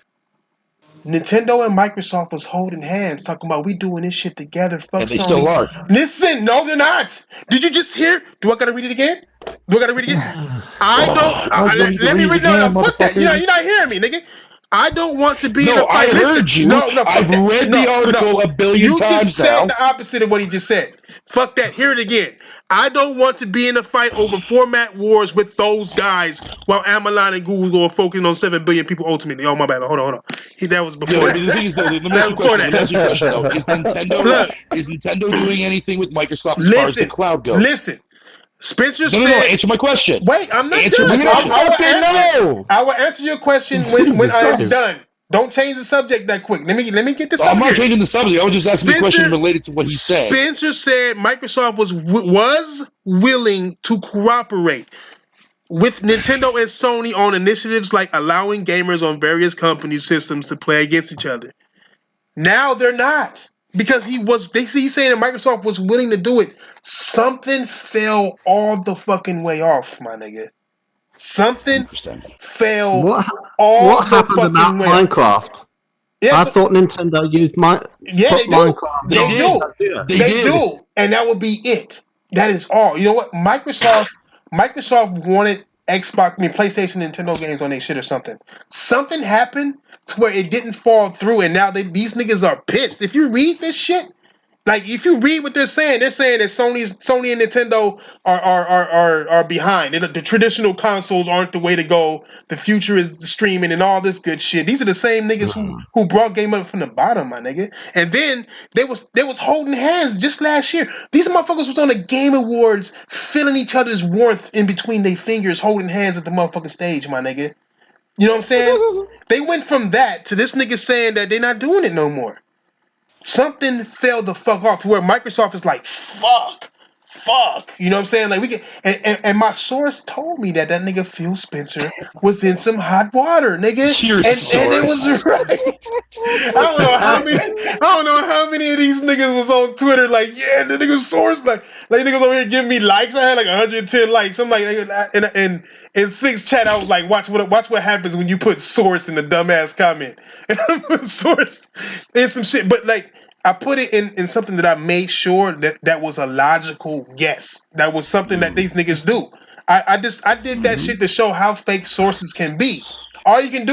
Nintendo and Microsoft was holding hands, talking about we doing this shit together. Fuck And they Sony. still are. Listen, no, they're not. Did you just hear? Do I gotta read it again? I don't. Let me read. No, fuck that. You're not hearing me, nigga. I don't want to be in a fight. I heard you. No, fuck I've that. read the article a billion times now. You just said the opposite of what he just said. Fuck that. Hear it again. I don't want to be in a fight over format wars with those guys while Amazon and Google are focusing on 7 billion people ultimately. Oh, my bad. Hold on. That was before that. The thing is, though, let me ask you a question, though. Is Nintendo doing anything with Microsoft as far as the cloud goes? Listen. Spencer said... No, answer my question. Wait, I'm not answer done. My question. I will answer your question when I'm done. Don't change the subject that quick. Let me get this out. I'm not changing the subject. I was just asking a question related to what he's saying. Spencer said Microsoft was willing to cooperate with Nintendo and Sony on initiatives like allowing gamers on various company systems to play against each other. Now they're not. Because he's saying that Microsoft was willing to do it. Something fell all the fucking way off, my nigga. Something fell all the fucking way off. What happened about Minecraft? Yeah, I thought Nintendo used Minecraft. They do. And that would be it. That is all. You know what? Microsoft wanted PlayStation, Nintendo games on their shit or something. Something happened to where it didn't fall through, and now these niggas are pissed. If you read this shit, like if you read what they're saying that Sony and Nintendo are behind. The traditional consoles aren't the way to go. The future is the streaming and all this good shit. These are the same niggas who brought game up from the bottom, my nigga. And then they was holding hands just last year. These motherfuckers was on the Game Awards, feeling each other's warmth in between their fingers, holding hands at the motherfucking stage, my nigga. You know what I'm saying? They went from that to this nigga saying that they're not doing it no more. Something fell the fuck off to where Microsoft is like, fuck. You know what I'm saying? Like we get, and my source told me that nigga Phil Spencer was in some hot water, nigga. And it was right. I don't know how many of these niggas was on Twitter like, yeah, the nigga source like niggas over here giving me likes. I had like 110 likes. I'm like, and in 6 chat, I was like, watch what happens when you put source in the dumbass comment. And I put source in some shit, but like. I put it in something that I made sure that was a logical guess. That was something that these niggas do. I did that shit to show how fake sources can be. All you gotta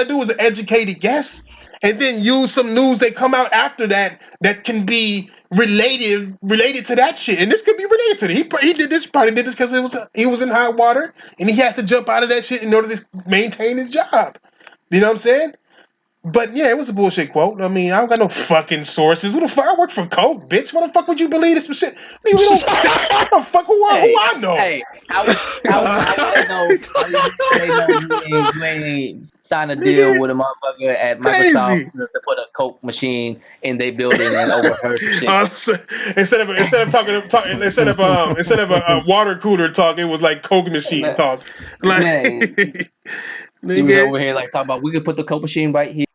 do is an educated guess, and then use some news that come out after that can be related to that shit. And this could be related to it. He did this, probably did this because he was in hot water and he had to jump out of that shit in order to maintain his job. You know what I'm saying? But yeah, it was a bullshit quote. I mean, I don't got no fucking sources. Who the fuck? I work for Coke, bitch. What the fuck would you believe this shit? I mean, we don't. What the fuck? Who I know? Hey, how would I know you ain't sign a deal with a motherfucker at Microsoft to put a Coke machine in their building and overheard some shit? Instead of a water cooler talk, it was like Coke machine talk. Like, he was over here like talking about we could put the Coke machine right here.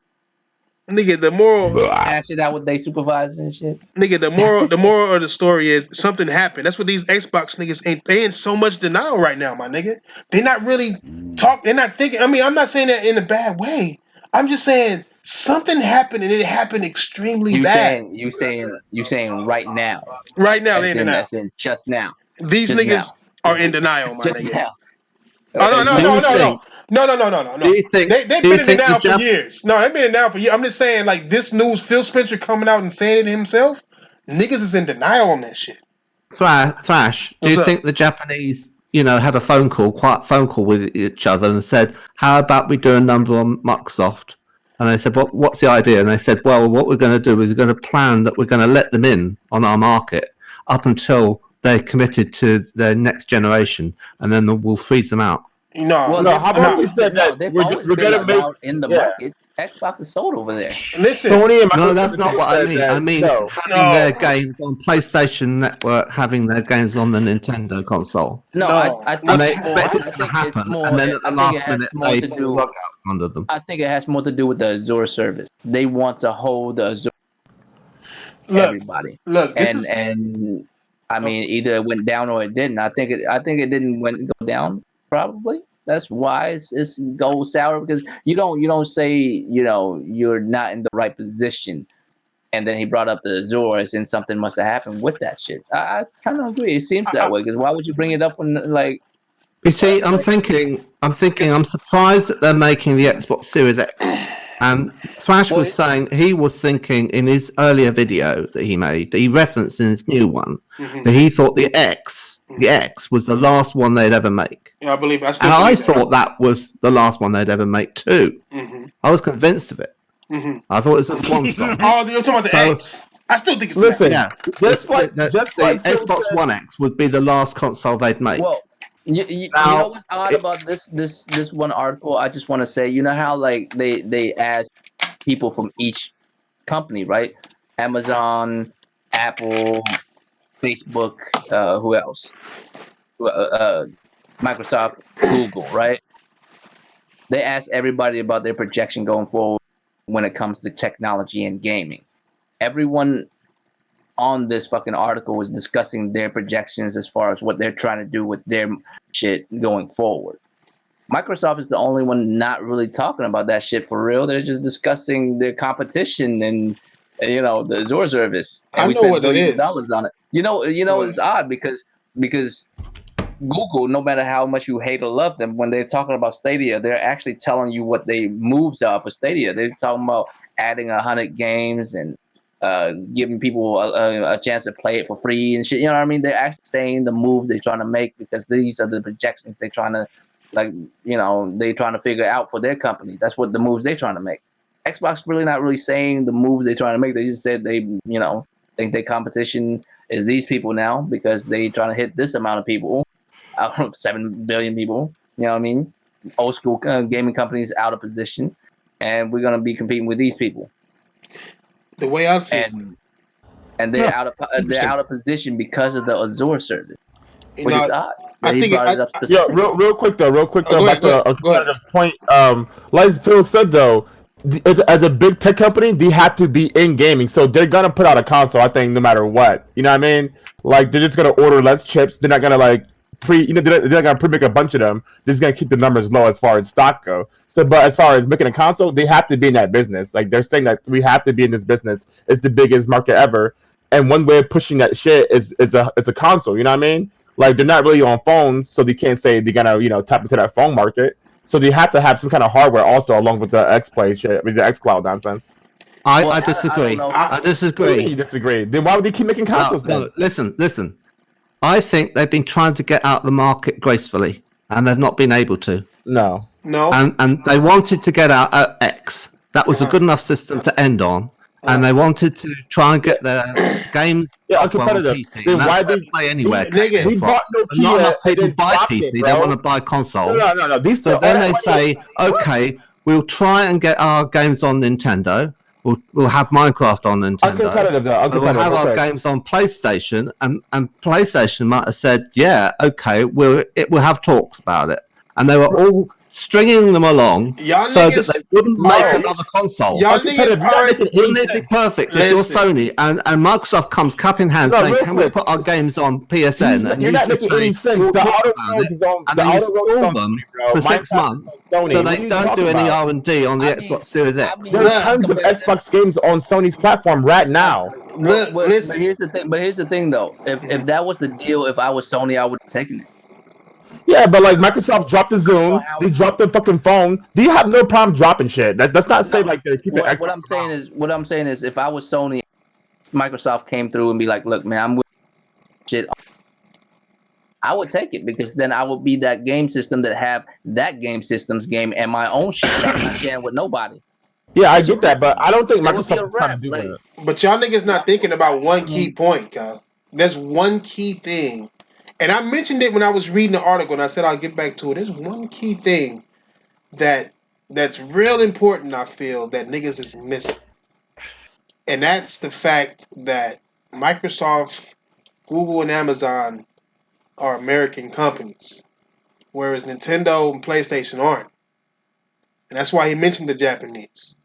Nigga, the moral hash it out with they supervisor and shit. Nigga, the moral of the story is something happened. That's what these Xbox niggas ain't. They in so much denial right now, my nigga. They not really talk. They're not thinking. I mean, I'm not saying that in a bad way. I'm just saying something happened and it happened extremely bad. You saying right now. Right now, they're in denial. That's in just now. These just niggas are in denial, my just nigga. Now. Oh no. Do you think they've been in denial for years? No, they've been in denial for years. I'm just saying, like this news, Phil Spencer coming out and saying it himself. Niggas is in denial on that shit. Thrash, do you think the Japanese, had a quiet phone call with each other and said, "How about we do a number on Microsoft?" And they said, "What's the idea?" And they said, "Well, what we're going to do is we're going to plan that we're going to let them in on our market up until they're committed to their next generation, and then we'll freeze them out." No, how about we said that we're going to make in the market? Xbox is sold over there. Listen, Sony and Microsoft. No, that's not what I mean. I mean having their games on PlayStation Network, having their games on the Nintendo console. I think they expect it to happen, and then at the last minute they pull the rug out under them. I think it has more to do with the Azure service. They want to hold the Azure. Everybody. And I mean, either it went down or it didn't. I think it didn't go down. Probably that's why it's goes sour, because you don't say you're not in the right position, and then he brought up the Azores and something must have happened with that shit. I kind of agree. It seems that way, because why would you bring it up when like? You see, I'm surprised that they're making the Xbox Series X. And Thrash was saying he was thinking in his earlier video that he made, that he referenced in his new one, that he thought the X was the last one they'd ever make. Yeah, I thought that was the last one they'd ever make too. I was convinced of it. I thought it was the swan song. Oh, you're talking about the X. I still think it's listen. Just like Xbox One X would be the last console they'd make. Well, you know what's odd about this one article? I just want to say, you know how like they ask people from each company, right? Amazon, Apple, Facebook, who else? Microsoft, Google, right? They ask everybody about their projection going forward when it comes to technology and gaming. Everyone on this fucking article was discussing their projections as far as what they're trying to do with their shit going forward. Microsoft is the only one not really talking about that shit for real. They're just discussing their competition and the Azure service. And I know what it is. $billions on it. It's odd because Google, no matter how much you hate or love them, when they're talking about Stadia, they're actually telling you what they moves are for Stadia. They're talking about adding 100 games and giving people a chance to play it for free and shit. You know what I mean? They're actually saying the move they're trying to make, because these are the projections they're trying to, they're trying to figure out for their company. That's what the moves they're trying to make. Xbox really not really saying the moves they're trying to make. They just said they, think their competition is these people now, because they trying to hit this amount of people, out of 7 billion people. You know what I mean? Old school gaming companies out of position, and we're gonna be competing with these people. The way I see and they're out of position because of the Azure service, which is odd. Real quick though, back to a competitive's point. Like Phil said though, as a big tech company, they have to be in gaming, so they're gonna put out a console. I think no matter what, you know what I mean? Like they're just gonna order less chips. They're not gonna like they're not gonna pre-make a bunch of them. They're just gonna keep the numbers low as far as stock go. So, but as far as making a console, they have to be in that business. Like they're saying that we have to be in this business. It's the biggest market ever, and one way of pushing that shit is a console. You know what I mean? Like they're not really on phones, so they can't say they're gonna tap into that phone market. So they have to have some kind of hardware also along with the XPlay shit. I mean the XCloud nonsense. I disagree. I disagree. You disagree? Then why would they keep making consoles then? No, listen. I think they've been trying to get out the market gracefully, and they've not been able to. No. And they wanted to get out at X. That was a good enough system to end on. And they wanted to try and get their game competitive. Then why they play anywhere? We bought Nokia. Not enough people buy PC. They want to buy console. No. So then they say, okay, we'll try and get our games on Nintendo. We'll have Minecraft on Nintendo. We'll have our games on PlayStation, and PlayStation might have said, yeah, okay, we'll have talks about it. And they were all stringing them along so that they wouldn't make another console. Y'all niggas wouldn't it be perfect if you're Sony and Microsoft comes cup in hand saying, can we put our games on PSN? And you're not making any sense. The Outer Worlds is on and then you spoil them for 6 months so they don't do any R&D on the Xbox Series X. There are tons of Xbox games on Sony's platform right now. But here's the thing though. If that was the deal, if I was Sony, I would have taken it. Yeah, but like Microsoft dropped the Zoom, they dropped the fucking phone. Do you have no problem dropping shit? That's not saying like they're keeping. What I'm saying is, if I was Sony, Microsoft came through and be like, "Look, man, I'm with shit." I would take it because then I would be that game system that have that game system's game and my own shit that I'm not sharing with nobody. Yeah, I get that, but I don't think Microsoft is trying to do that. But y'all niggas not thinking about one key point, Kyle. There's one key thing. And I mentioned it when I was reading the article, and I said I'll get back to it. There's one key thing that's real important, I feel, that niggas is missing. And that's the fact that Microsoft, Google, and Amazon are American companies, whereas Nintendo and PlayStation aren't. And that's why he mentioned the Japanese.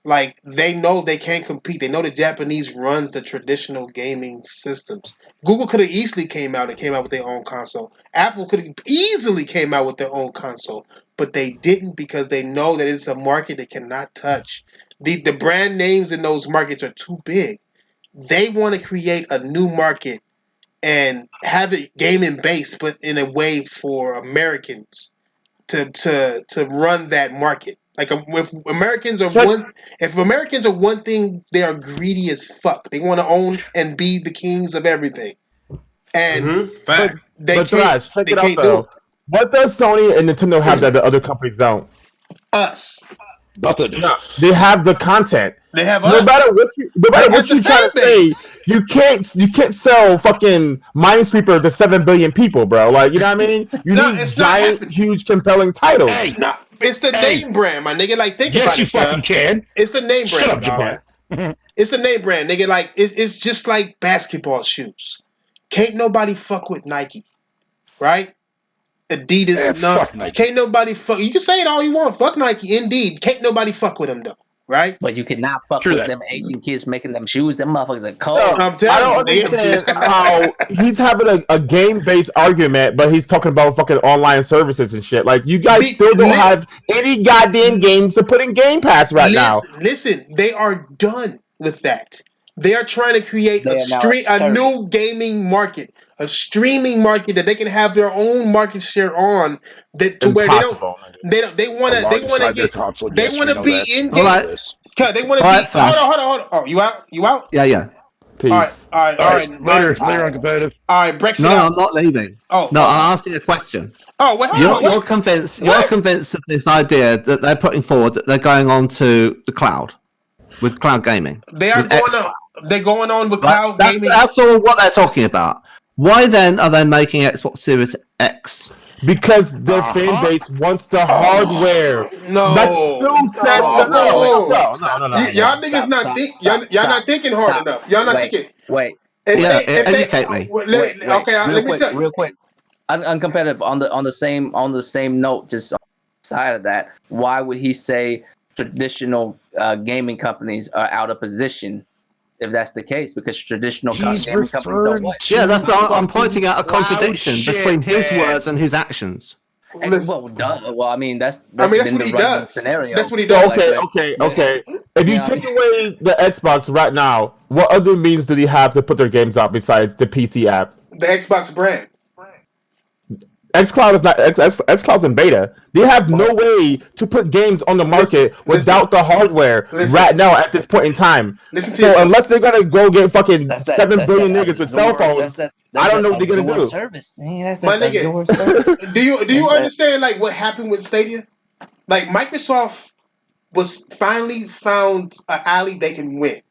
Like, they know they can't compete. They know the Japanese runs the traditional gaming systems. Google could have easily came out with their own console. Apple could have easily came out with their own console. But they didn't because they know that it's a market they cannot touch. The brand names in those markets are too big. They want to create a new market and have it gaming based, but in a way for Americans to run that market. Like if Americans are one thing, they are greedy as fuck. They want to own and be the kings of everything. And check it out though. What does Sony and Nintendo have that the other companies don't? Us. Nothing. No, they have the content. They have no matter what you try to say, you can't sell fucking Minesweeper to 7 billion people, bro. Like, you know what I mean? You need giant, huge, compelling titles. Hey, no, it's the name brand, my nigga. Like, think about it. Yes, you fucking can. It's the name brand. Shut up, Japan. It's the name brand, nigga. Like, it's just like basketball shoes. Can't nobody fuck with Nike, right? Adidas, fuck Nike. Can't nobody fuck. You can say it all you want. Fuck Nike, indeed. Can't nobody fuck with them though, right? But you cannot fuck with them Asian kids making them shoes. Them motherfuckers are cold. No, I'm telling I don't understand how he's having a game-based argument, but he's talking about fucking online services and shit. Like, you guys still don't have any goddamn games to put in Game Pass now. Listen, they are done with that. They are trying to create a new gaming market. A streaming market that they can have their own market share on, that to where they want to be in game. They want to be. Hold on. Oh, you out? Yeah. Peace. All right. Later on competitive. All right, Brexit. No, I'm not leaving. Oh, no, I'm asking a question. Oh, wait, you're convinced. You're convinced of this idea that they're putting forward that they're going on to the cloud with cloud gaming. They are going on. They're going on with cloud gaming. That's all what they're talking about. Why then are they making Xbox Series X? Because their fan base wants the hardware. No. Y'all niggas not think. Y'all not thinking hard enough. Y'all not thinking. Wait. Educate me. Okay, let me tell you. Real quick. Uncompetitive on the same note. Just on the side of that, why would he say traditional gaming companies are out of position? If that's the case, because traditional gaming companies don't what? Yeah, I'm pointing out a contradiction between his words and his actions. Well, I mean that's what he does. Scenario. That's what he does. Okay. If you take away the Xbox right now, what other means do they have to put their games out besides the PC app? The Xbox brand. xCloud is not xCloud's in beta. They have no way to put games on the market without the hardware right now at this point in time. So unless they're gonna go get fucking 7 billion niggas with cell phones, I don't know what they're gonna do. Service. My nigga, do you understand like what happened with Stadia? Like Microsoft was finally found an alley they can win.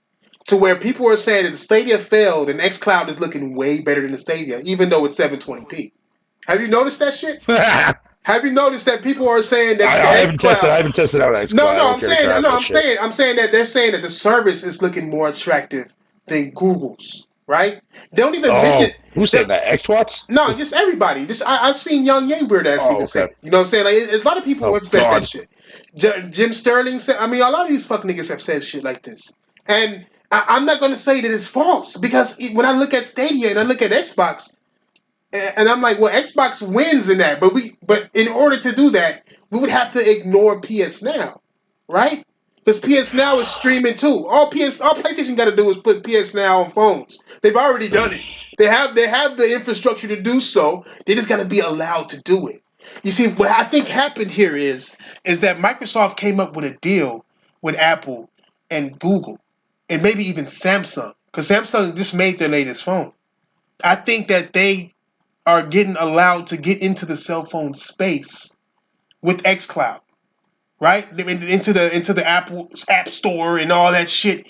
To where people are saying that the Stadia failed and xCloud is looking way better than the Stadia, even though it's 720p. Have you noticed that shit? Have you noticed that people are saying that I haven't tested out xCloud. No, I'm saying that they're saying that the service is looking more attractive than Google's, right? They don't even mention. Who's saying that? Xbox? No, just everybody. Just I've seen Young Weird ass even say. You know what I'm saying? Like a lot of people have said that shit. Jim Sterling said. I mean, a lot of these fuck niggas have said shit like this, and I'm not going to say that it's false because when I look at Stadia and I look at Xbox, and I'm like, well, Xbox wins in that, but in order to do that, we would have to ignore PS Now, right? Because PS Now is streaming too. All PlayStation got to do is put PS Now on phones. They've already done it. They have the infrastructure to do so. They just got to be allowed to do it. You see, what I think happened here is that Microsoft came up with a deal with Apple and Google. And maybe even Samsung, because Samsung just made their latest phone. I think that they are getting allowed to get into the cell phone space with xCloud, right? Into the Apple App Store and all that shit,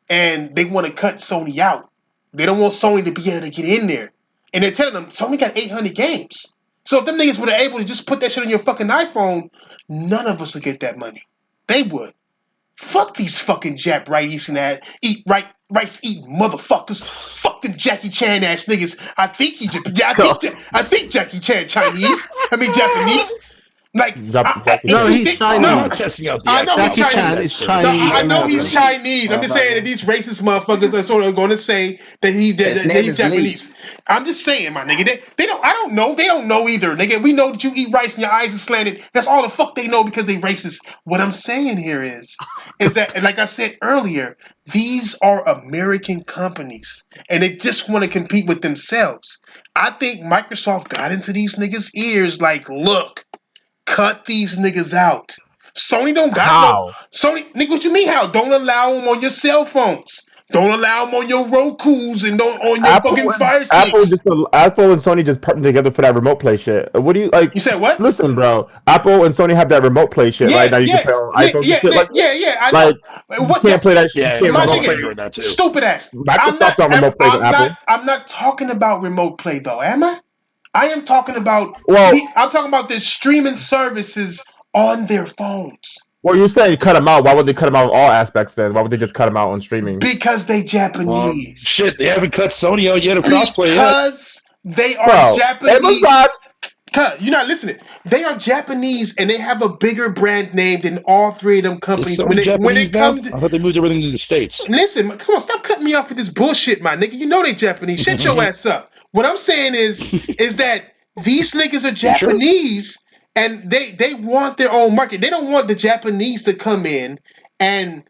and they want to cut Sony out. They don't want Sony to be able to get in there, and they're telling them Sony got 800 games. So if them niggas were able to just put that shit on your fucking iPhone, none of us would get that money. They would. Fuck these fucking Jap rice eating motherfuckers. Fuck them Jackie Chan ass niggas. I think Jackie Chan Chinese. I mean Japanese. Like he's Chinese. I know he's Chinese. I'm just saying that these racist motherfuckers are sort of going to say that he's Japanese. I'm just saying, my nigga. They don't. I don't know. They don't know either, nigga. We know that you eat rice and your eyes are slanted. That's all the fuck they know because they racist. What I'm saying here is that, like I said earlier, these are American companies and they just want to compete with themselves. I think Microsoft got into these niggas' ears like, look. Cut these niggas out. Sony don't got Sony, nigga, what you mean how? Don't allow them on your cell phones. Don't allow them on your Rokus and don't on your fucking Fire Sticks. Apple and Sony just partnered together for that remote play shit. What do you like? You said what? Listen, bro. Apple and Sony have that remote play shit right now. You can play on iPhone. I know. You can't play that shit. My nigga, stupid ass. Microsoft don't remote play with Apple. I'm not talking about remote play though, am I? I am talking about. I'm talking about the streaming services on their phones. Well, you're saying cut them out. Why would they cut them out in all aspects then? Why would they just cut them out on streaming? Because they Japanese. Shit, they haven't cut Sony out yet of crossplay yet. Because they are Japanese. You're not listening. They are Japanese and they have a bigger brand name than all three of them companies. When they come to, I thought they moved everything to the States. Listen, come on, stop cutting me off with this bullshit, my nigga. You know they Japanese. Shut your ass up. What I'm saying is that these niggas are Japanese and they want their own market. They don't want the Japanese to come in and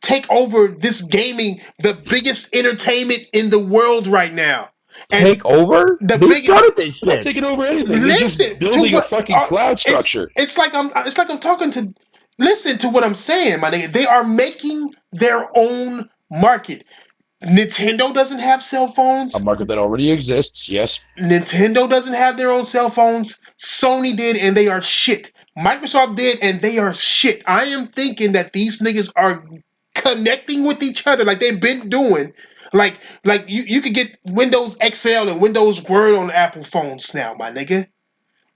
take over this gaming, the biggest entertainment in the world right now. And take over? They started this shit. Not taking over anything. They're just building a fucking cloud structure. It's like I'm talking to. Listen to what I'm saying, my nigga. They are making their own market. Nintendo doesn't have cell phones. A market that already exists, yes. Nintendo doesn't have their own cell phones. Sony did, and they are shit. Microsoft did, and they are shit. I am thinking that these niggas are connecting with each other like they've been doing. Like you could get Windows XL and Windows Word on Apple phones now, my nigga.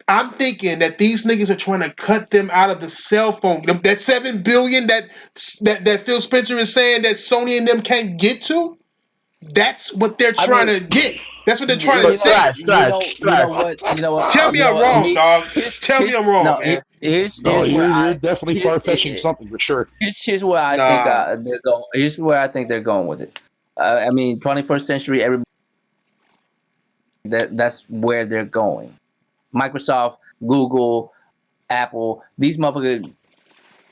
I'm thinking that these niggas are trying to cut them out of the cell phone. That $7 billion that Phil Spencer is saying that Sony and them can't get to. That's what they're trying to get. That's what they're trying to say. You know what? Tell me I'm wrong, dog. Tell me I'm wrong, man. You're definitely far-fetching something for sure. Here's where I think they're going. Here's where I think they're going with it. I mean, 21st century, everybody. That's where they're going. Microsoft, Google, Apple, these motherfuckers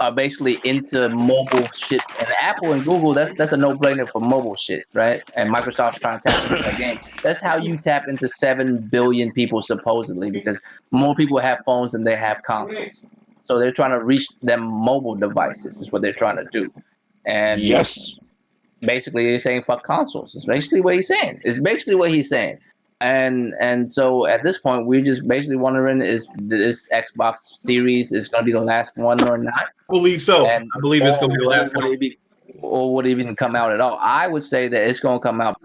are basically into mobile shit, and Apple and Google, that's a no-brainer for mobile shit, right? And Microsoft's trying to tap into that game. That's how you tap into 7 billion people supposedly, because more people have phones than they have consoles. So they're trying to reach them mobile devices is what they're trying to do. And yes, basically they're saying fuck consoles. It's basically what he's saying. And so at this point, we're just basically wondering, is this Xbox Series is going to be the last one or not? I believe so. And, I believe it's going to be the last one. Or would it even come out at all? I would say that it's going to come out.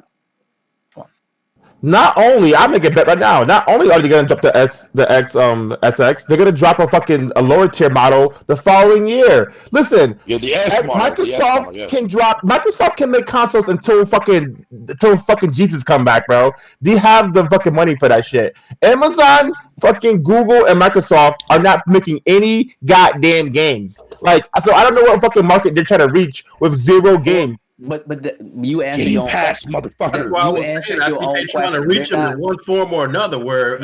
Not only, I make a bet right now. Not only are they going to drop the SX, they're going to drop a lower tier model the following year. Listen, the S model, Microsoft can make consoles until fucking Jesus come back, bro. They have the fucking money for that shit. Amazon, fucking Google, and Microsoft are not making any goddamn games. Like, so I don't know what fucking market they're trying to reach with 0 games. But you answer your own question, motherfucker. You answered your own question. Trying to reach them in one form or another, where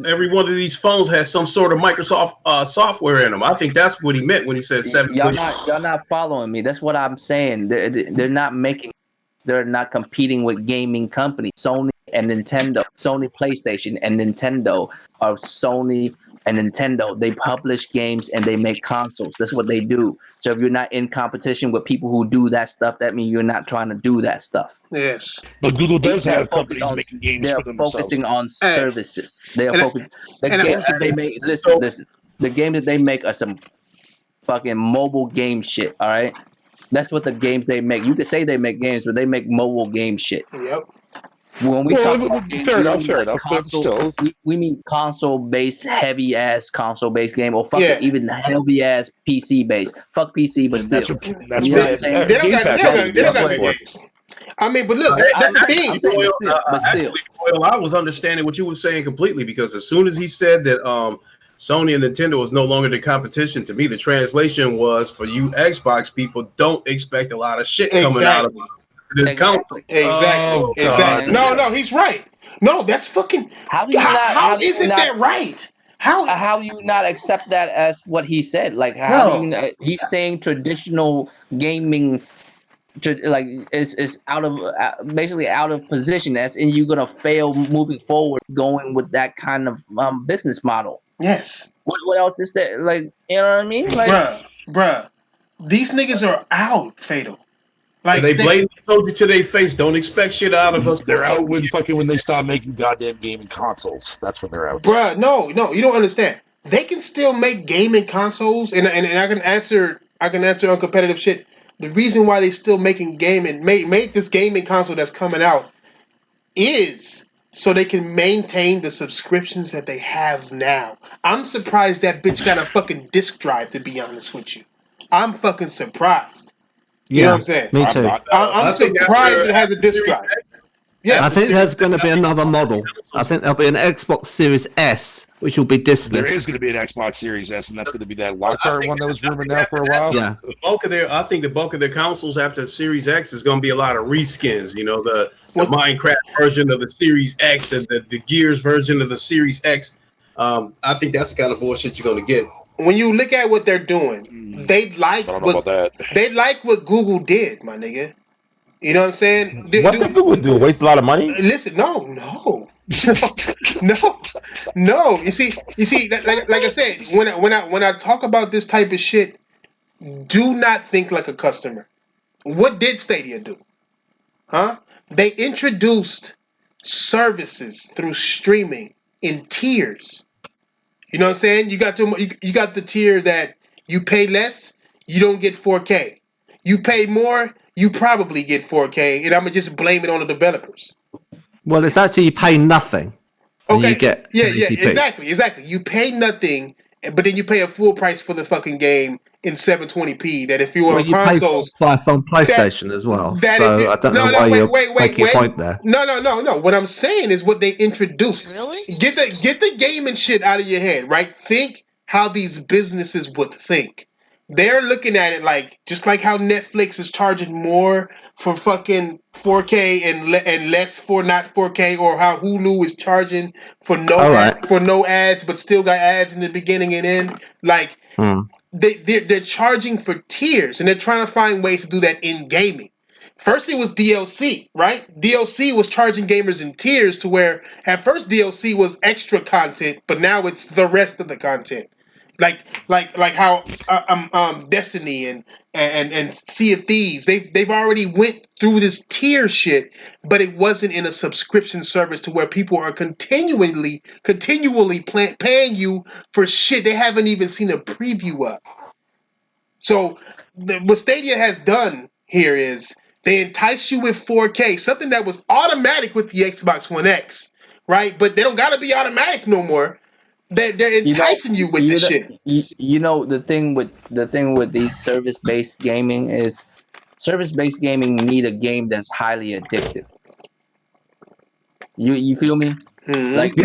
every one of these phones has some sort of Microsoft software in them. I think that's what he meant when he said 7. Y'all not following me. That's what I'm saying. They're not competing with gaming companies. Sony and Nintendo, Sony PlayStation and Nintendo are Sony and Nintendo. They publish games and they make consoles. That's what they do. So if you're not in competition with people who do that stuff, that means you're not trying to do that stuff. Yes. But Google does have companies making games for themselves. They're focusing on services. They are focusing. The games that they make. Listen. The games that they make are some fucking mobile game shit. All right. That's what the games they make. You could say they make games, but they make mobile game shit. Yep. When we talk about games, fair enough. But still, we mean console-based, heavy-ass console-based game, or even heavy-ass PC-based. Fuck PC, but still. That's you know what I'm saying? They don't got games. I mean, but look, that's the thing. But still. Well, I was understanding what you were saying completely, because as soon as he said that Sony and Nintendo was no longer the competition, to me, the translation was, for you Xbox people, don't expect a lot of shit coming out of this company. Exactly. No, he's right. No, that's fucking. How isn't that right? How do you not accept that as what he said? Like, how do you? He's saying traditional gaming, like, is out of basically out of position. As in, you're gonna fail moving forward, going with that kind of business model. Yes. What else is there? Like, you know what I mean? Like, bruh, these niggas are out, Fatal. Like, they blatantly told you to their face, don't expect shit out of us. They're out when they stop making goddamn gaming consoles. That's when they're out. Bruh, no, you don't understand. They can still make gaming consoles, and I can answer on competitive shit. The reason why they still making gaming, make this gaming console that's coming out, is so they can maintain the subscriptions that they have now. I'm surprised that bitch got a fucking disk drive, to be honest with you. I'm fucking surprised. You know what I'm saying? Me too. I'm surprised it has a disk drive. Yeah, I think there's going to be another model. I think there'll be an Xbox Series S, which will be diskless. There is going to be an Xbox Series S, and that's going to be that Lockhart one that was rumored now for a while. Yeah. I think the bulk of their consoles after Series X is going to be a lot of reskins. You know, the Minecraft version of the Series X and the Gears version of the Series X. I think that's the kind of bullshit you're going to get. When you look at what they're doing, they like what Google did, my nigga. You know what I'm saying? What did Google do? Waste a lot of money? Listen, no. No. You see, like I said, when I talk about this type of shit, do not think like a customer. What did Stadia do? Huh? They introduced services through streaming in tiers. You know what I'm saying? You got the tier that you pay less, you don't get 4K. You pay more, you probably get 4K, and I'm gonna just blame it on the developers. Well, it's actually you pay nothing. Okay. You get exactly. You pay nothing, but then you pay a full price for the fucking game in 720p. That if you want consoles, price on PlayStation as well. I don't know why you're making a point there. No. What I'm saying is what they introduced. Really? Get the gaming shit out of your head, right? Think how these businesses would think. they're looking at it like just like how Netflix is charging more for fucking 4K and less for not 4K, or how Hulu is charging for no ads but still got ads in the beginning and end. Like they're charging for tiers, and they're trying to find ways to do that in gaming. First, it was DLC, right? DLC was charging gamers in tiers to where at first DLC was extra content, but now it's the rest of the content. Like how Destiny and Sea of Thieves, they've already went through this tier shit, but it wasn't in a subscription service to where people are continually paying you for shit they haven't even seen a preview of. So what Stadia has done here is they entice you with 4K, something that was automatic with the Xbox One X, right? But they don't gotta be automatic no more. They're enticing you with this shit. You know, the thing with these service-based gaming is service-based gaming need a game that's highly addictive. You feel me? Mm-hmm. Like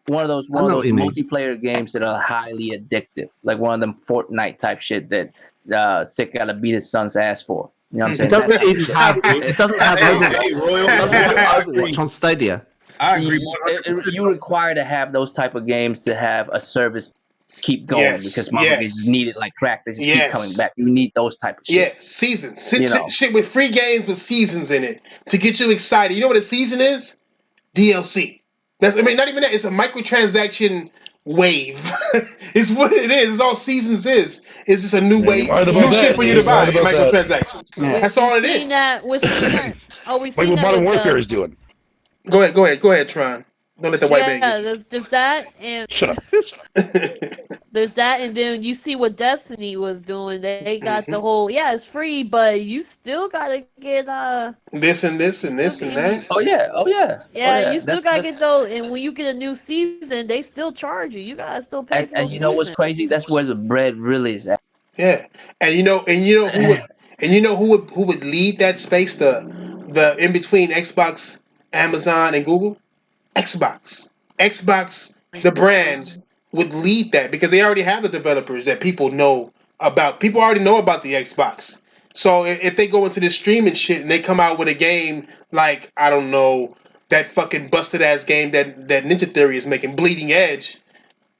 one of those multiplayer games that are highly addictive, like one of them Fortnite type shit that Sick gotta beat his son's ass for. You know what I'm saying? It doesn't have Overwatch on Stadia. I agree. You require to have those type of games to have a service keep going, because motherfuckers need it like crack. They just keep coming back. You need those type of shit. Yeah, seasons. Shit with free games with seasons in it to get you excited. You know what a season is? DLC. Not even that. It's a microtransaction wave. It's what it is. It's all seasons is. It's just a new wave, new shit for you to buy. Microtransactions. That's all it is. Like what Modern Warfare is doing. Go ahead, Tron. Don't let the white man get you. There's that, and shut up. There's that, and then you see what Destiny was doing. They got the whole it's free, but you still gotta get this and this and this and that. Oh yeah. Yeah, you still gotta get those, and when you get a new season, they still charge you. You gotta still pay for. And you know what's crazy? That's where the bread really is at. Yeah, and you know who would lead that space? The in between Xbox, Amazon, and Google. Xbox, the brands would lead that because they already have the developers that people know about. People already know about the Xbox. So if they go into this streaming shit and they come out with a game like, I don't know, that fucking busted ass game that Ninja Theory is making, Bleeding Edge,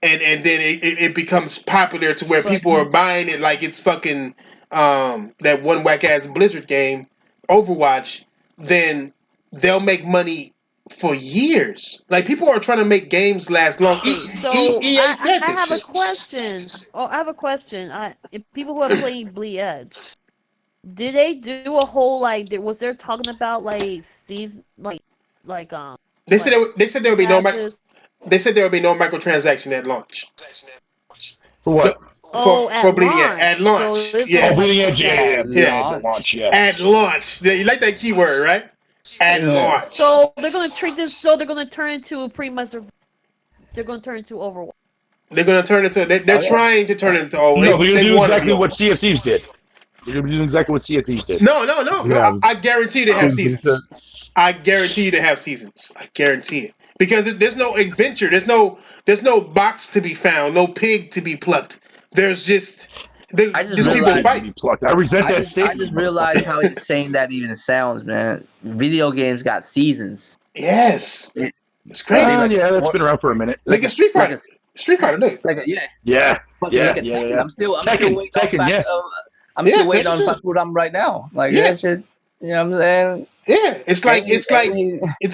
and then it becomes popular to where people are buying it like it's fucking that one whack ass Blizzard game, Overwatch, then they'll make money for years. Like, people are trying to make games last long. I have a question. If people who are playing Bleed Edge, did they do a whole was there talking about season They said there would be no microtransaction at launch. For what? For Bleeding Edge at launch. So Bleeding Edge, at launch, At launch. You like that keyword, right? At launch. So they're gonna treat this. So they're gonna turn into pretty much. They're gonna turn into Overwatch. They're gonna turn into. They're trying to turn it into Overwatch. No, they're gonna do exactly what Sea of Thieves did. They're gonna do exactly what Sea of Thieves did. No. I guarantee they have seasons. I guarantee you they have seasons. I guarantee it because there's no adventure. There's no box to be found. No pig to be plucked. There's just. People fight. I resent that statement. I just realized how insane that even sounds, man. Video games got seasons. Yes. It's crazy. That's been around for a minute. Like a Street Fighter. Street Fighter, look. Yeah. I'm still waiting on I'm still waiting on Fakudam right now. That shit. You know what I'm saying? Yeah. It's like it's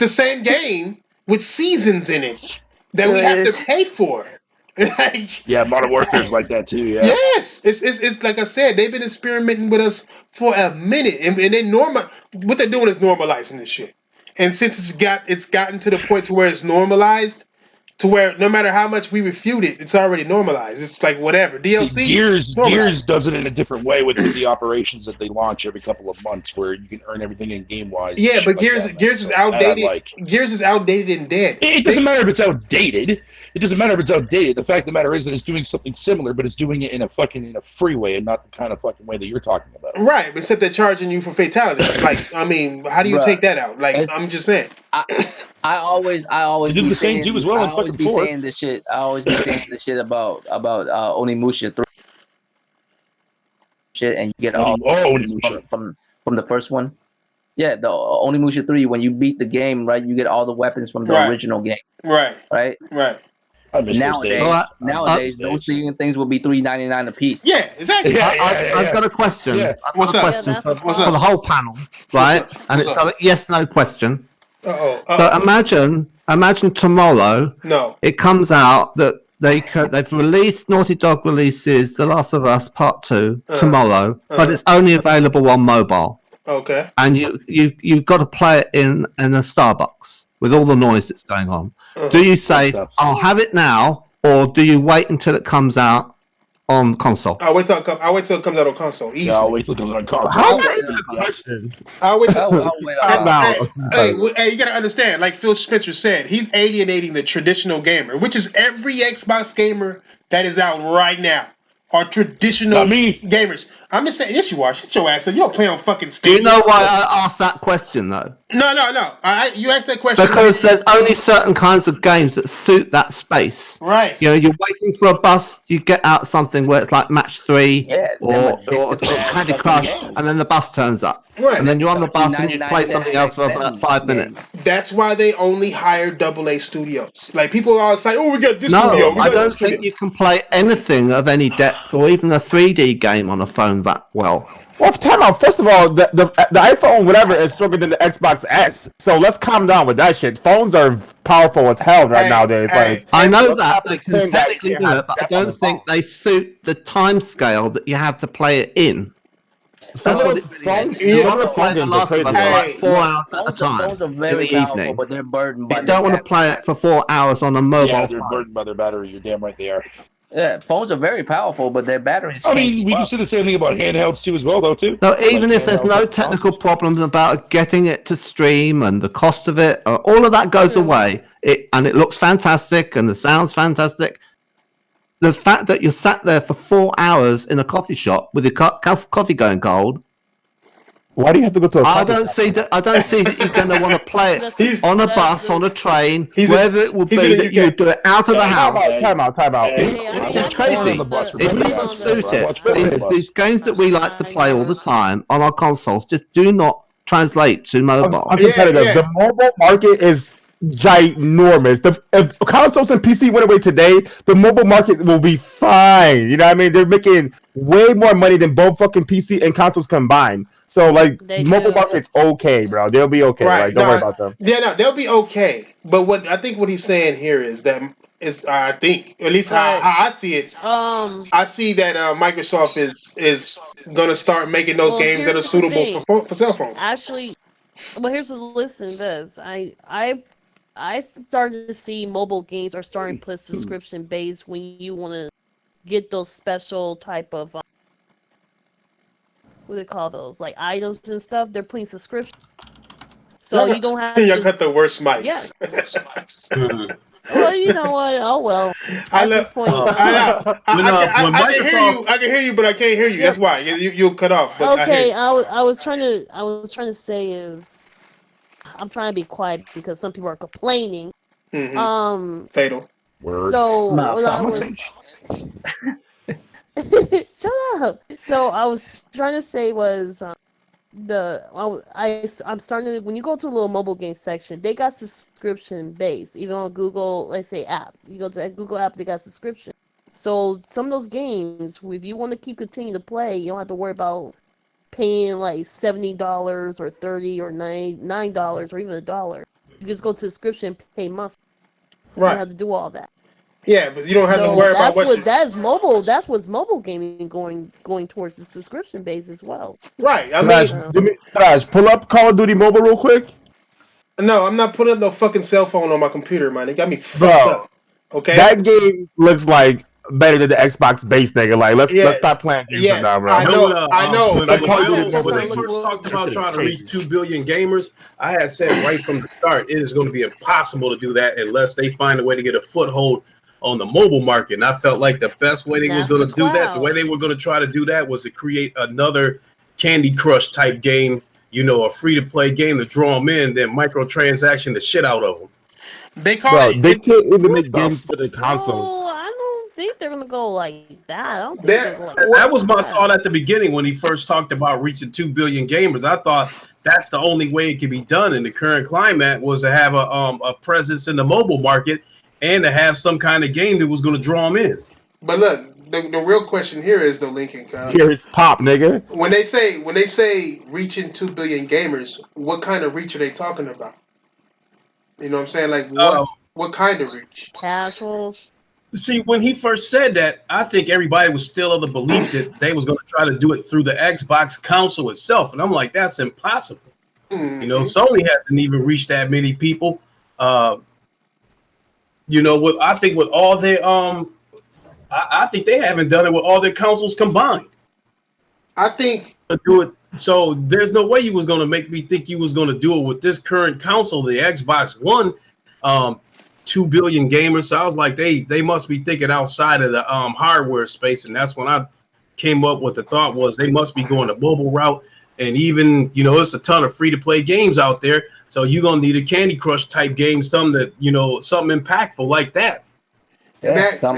the same game with seasons in it that we have to pay for. Modern Warfare is like that too. Yeah. Yes, it's like I said, they've been experimenting with us for a minute, and they what they're doing is normalizing this shit. And since it's gotten to the point to where it's normalized, to where no matter how much we refute it, it's already normalized. It's like whatever. DLC. Gears does it in a different way with the operations that they launch every couple of months, where you can earn everything in game wise. Yeah, but Gears is outdated. Gears is outdated and dead. It doesn't matter if it's outdated. The fact of the matter is that it's doing something similar, but it's doing it in a free way and not the kind of fucking way that you're talking about. Right, except they're charging you for fatalities. How do you take that out? I'm just saying. I always do the same too as well. I always be saying this shit. I always be saying this shit about Onimusha 3. shit, and you get all Onimusha from the first one. Yeah, the Onimusha 3. When you beat the game, right, you get all the weapons from the original game. Right. I miss Nowadays, those things will be $3.99 a piece. Yeah, exactly. I've got a question. Yeah. I've got a question for the whole panel, right? And it's a yes/no question. So imagine tomorrow. No. It comes out that they've released Naughty Dog releases The Last of Us Part 2 tomorrow, but it's only available on mobile. Okay. And you've got to play it in a Starbucks with all the noise that's going on. Do you say I'll have it now, or do you wait until it comes out on console? I'll wait till it comes out on console. Easy. Yeah, I'll wait till it comes out on console. How is that even a question? I'll wait. Hey, Hey, you gotta understand. Like Phil Spencer said, he's alienating the traditional gamer, which is every Xbox gamer that is out right now are traditional gamers. I'm just saying, yes, you are. Shut your ass up. You don't play on fucking Stadia. Do you know why I asked that question, though? No. You asked that question because there's only certain kinds of games that suit that space. Right. You know, you're waiting for a bus, you get out something where it's like Match 3 or Candy Crush, and then the bus turns up. Right. And then you're on the bus and you play something else for about 5 minutes. That's why they only hire AA studios. Like, people are like, oh, we got this studio. No, I don't think you can play anything of any depth or even a 3D game on a phone that well. Well, time out. First of all, the iPhone, whatever, is stronger than the Xbox S. So let's calm down with that shit. Phones are powerful as hell nowadays. Like, I know that they can technically do it, but I don't think they suit the time scale that you have to play it in. Some of the phones, The Last of Us like 4 hours at a time Phones are in very the powerful, evening. but they're burdened by You don't want to play it for 4 hours on a mobile Yeah, they're phone. burdened by their battery. You're damn right they are. Yeah, phones are very powerful, but their batteries. I mean, we can say the same thing about handhelds too, as well, though. Too. So even if there's no technical problems about getting it to stream and the cost of it, all of that goes away. It looks fantastic and the sound's fantastic. The fact that you're sat there for 4 hours in a coffee shop with your coffee going cold. Why do you have to go to a coffee I don't see that you're going to want to play it on a bus, on a train, wherever it will be that you do it out of the house. Time out. It's crazy. It doesn't suit it. These games that we like to play all the time on our consoles just do not translate to mobile. I'm competitive. The mobile market is ginormous. If consoles and PC went away today, the mobile market will be fine. You know what I mean? They're making way more money than both fucking PC and consoles combined. So, like, mobile market's okay, bro. They'll be okay. Right. Like, don't worry about them. Yeah, no, they'll be okay. But what he's saying here is that I think, at least how I see it. I see that Microsoft is gonna start making those games that are suitable for cell phones. Actually, well, here's the listen to this. I started to see mobile games are starting to put subscription based when you want to get those special type of what do they call those, like items and stuff. They're putting subscription, so you don't have. You got the worst mics. Yeah. Well, you know what? Oh well. At this point, I can hear you, but I can't hear you. That's why you'll cut off. But okay, I was trying to say is, I'm trying to be quiet because some people are complaining. Mm-hmm. Fatal. Word. So what I was shut up. So I was trying to say was I'm starting to, when you go to a little mobile game section, they got subscription based. Even on Google, let's say app, you go to a Google app, they got subscription. So some of those games, if you want to continue to play, you don't have to worry about paying like $70 or $30 or $9 or even $1. You just go to subscription, pay monthly. Right. You don't have to do all that. Yeah, but you don't have to worry about what that's mobile. That's what's mobile gaming going towards the subscription base as well. Right. Raj, pull up Call of Duty Mobile real quick. No, I'm not putting up no fucking cell phone on my computer, man. It got me fucked up. Okay. That game looks like better than the Xbox base, nigga. Like, let's stop playing games now, bro. I know. When they first talked about trying to reach 2 billion gamers, I had said right from the start, it is going to be impossible to do that unless they find a way to get a foothold on the mobile market. And I felt like the best way they were going to do that, the way they were going to try to do that, was to create another Candy Crush type game, a free-to-play game to draw them in, then microtransaction the shit out of them. They can't even make games for the console. Oh, I don't think they're gonna go like that. I don't think they're gonna go like that was my thought at the beginning when he first talked about reaching 2 billion gamers. I thought that's the only way it could be done in the current climate was to have a presence in the mobile market and to have some kind of game that was going to draw them in. But look, the real question here is though, Lincoln. Here's pop, nigga. When they say reaching 2 billion gamers, what kind of reach are they talking about? You know what I'm saying? Like what kind of reach? Casuals. See, when he first said that, I think everybody was still of the belief that they was going to try to do it through the Xbox console itself, and I'm like, that's impossible. Mm-hmm. You know, Sony hasn't even reached that many people. You know, I think with all their I think they haven't done it with all their consoles combined. I think do it. So there's no way you was going to make me think you was going to do it with this current console, the Xbox One. 2 billion gamers. So I was like, they must be thinking outside of the hardware space, and that's when I came up with the thought was they must be going the mobile route. And even, you know, it's a ton of free to play games out there, so you're gonna need a Candy Crush type game, something that, you know, something impactful like that. Yeah, some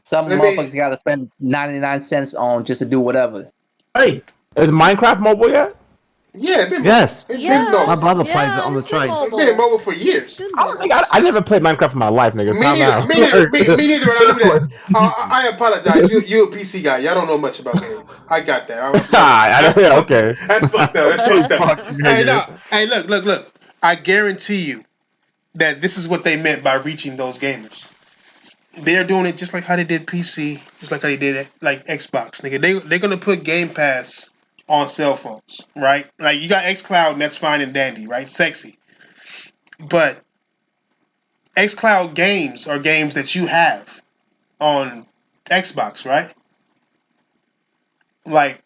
motherfuckers got to spend 99 cents on just to do whatever. Hey, is Minecraft mobile yet? Yeah, it's been yes. It's been mobile. My brother plays it on the train. It's been mobile for years. I never played Minecraft in my life, nigga. Me neither. Me neither. When I do that, I apologize. You a PC guy. Y'all don't know much about games. I got that. Okay. That's fucked up. That's fucked up. Hey, no. Hey, look. I guarantee you that this is what they meant by reaching those gamers. They're doing it just like how they did PC, just like how they did it, like Xbox. Nigga, they're gonna put Game Pass on cell phones, right? Like you got xCloud and that's fine and dandy, right? Sexy. But xCloud games are games that you have on Xbox, right? Like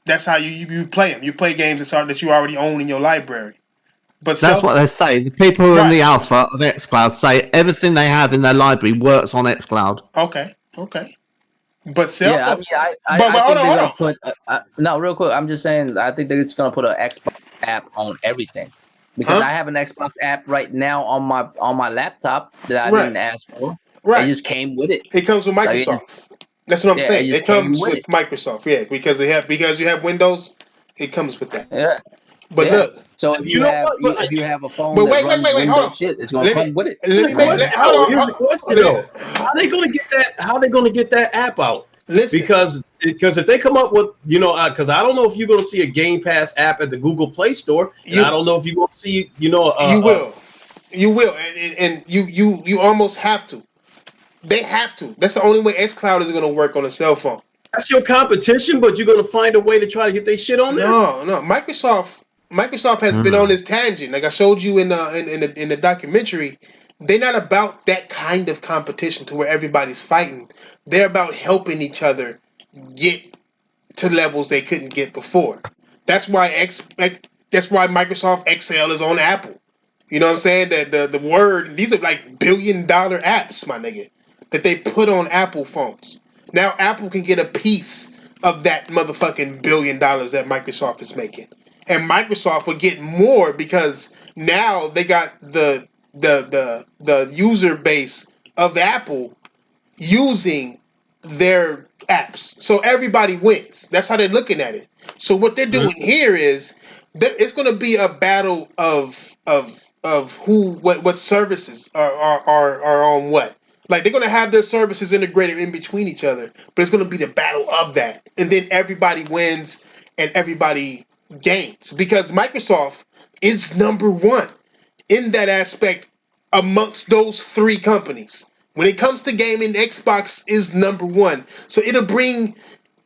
that's how you play them. You play games that you already own in your library. But that's what they say. The people who are in the alpha of xCloud say everything they have in their library works on xCloud. Okay. But cell phone. I think they're gonna put. No, real quick. I'm just saying. I think they're just gonna put an Xbox app on everything, because I have an Xbox app right now on my laptop that I didn't ask for. Right. It just came with it. It comes with Microsoft. That's what I'm saying. It comes with Microsoft. Yeah, because you have Windows, it comes with that. Yeah. But look. So if you have a phone that runs Windows shit, it's gonna come with it. Here's the question though. How are they gonna get that? How are they gonna get that app out? Listen. Because if they come up with, you know, because I don't know if you're gonna see a Game Pass app at the Google Play Store. I don't know if you're gonna see, you know, you will, and you almost have to. They have to. That's the only way xCloud is gonna work on a cell phone. That's your competition, but you're gonna find a way to try to get their shit on there. No. Microsoft has been on this tangent. Like I showed you in the documentary, they're not about that kind of competition to where everybody's fighting. They're about helping each other get to levels they couldn't get before. That's why Microsoft Excel is on Apple. You know what I'm saying? That the word, these are like $1 billion apps, my nigga, that they put on Apple phones. Now Apple can get a piece of that motherfucking $1 billion that Microsoft is making. And Microsoft will get more because now they got the user base of Apple using their apps. So everybody wins. That's how they're looking at it. So what they're doing here is it's going to be a battle of what services are on what. Like they're going to have their services integrated in between each other, but it's going to be the battle of that. And then everybody wins and everybody gains because Microsoft is number one in that aspect amongst those three companies. When it comes to gaming, Xbox is number one. So it'll bring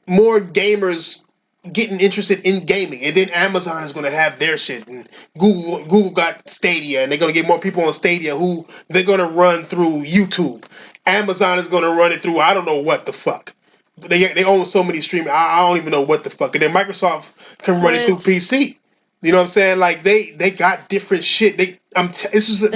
more gamers getting interested in gaming. And then Amazon is going to have their shit. And Google got Stadia. And they're going to get more people on Stadia who they're going to run through YouTube. Amazon is going to run it through I don't know what the fuck. They own so many streaming. I don't even know what the fuck. And then Microsoft can run it through PC. You know what I'm saying? Like they got different shit. This is an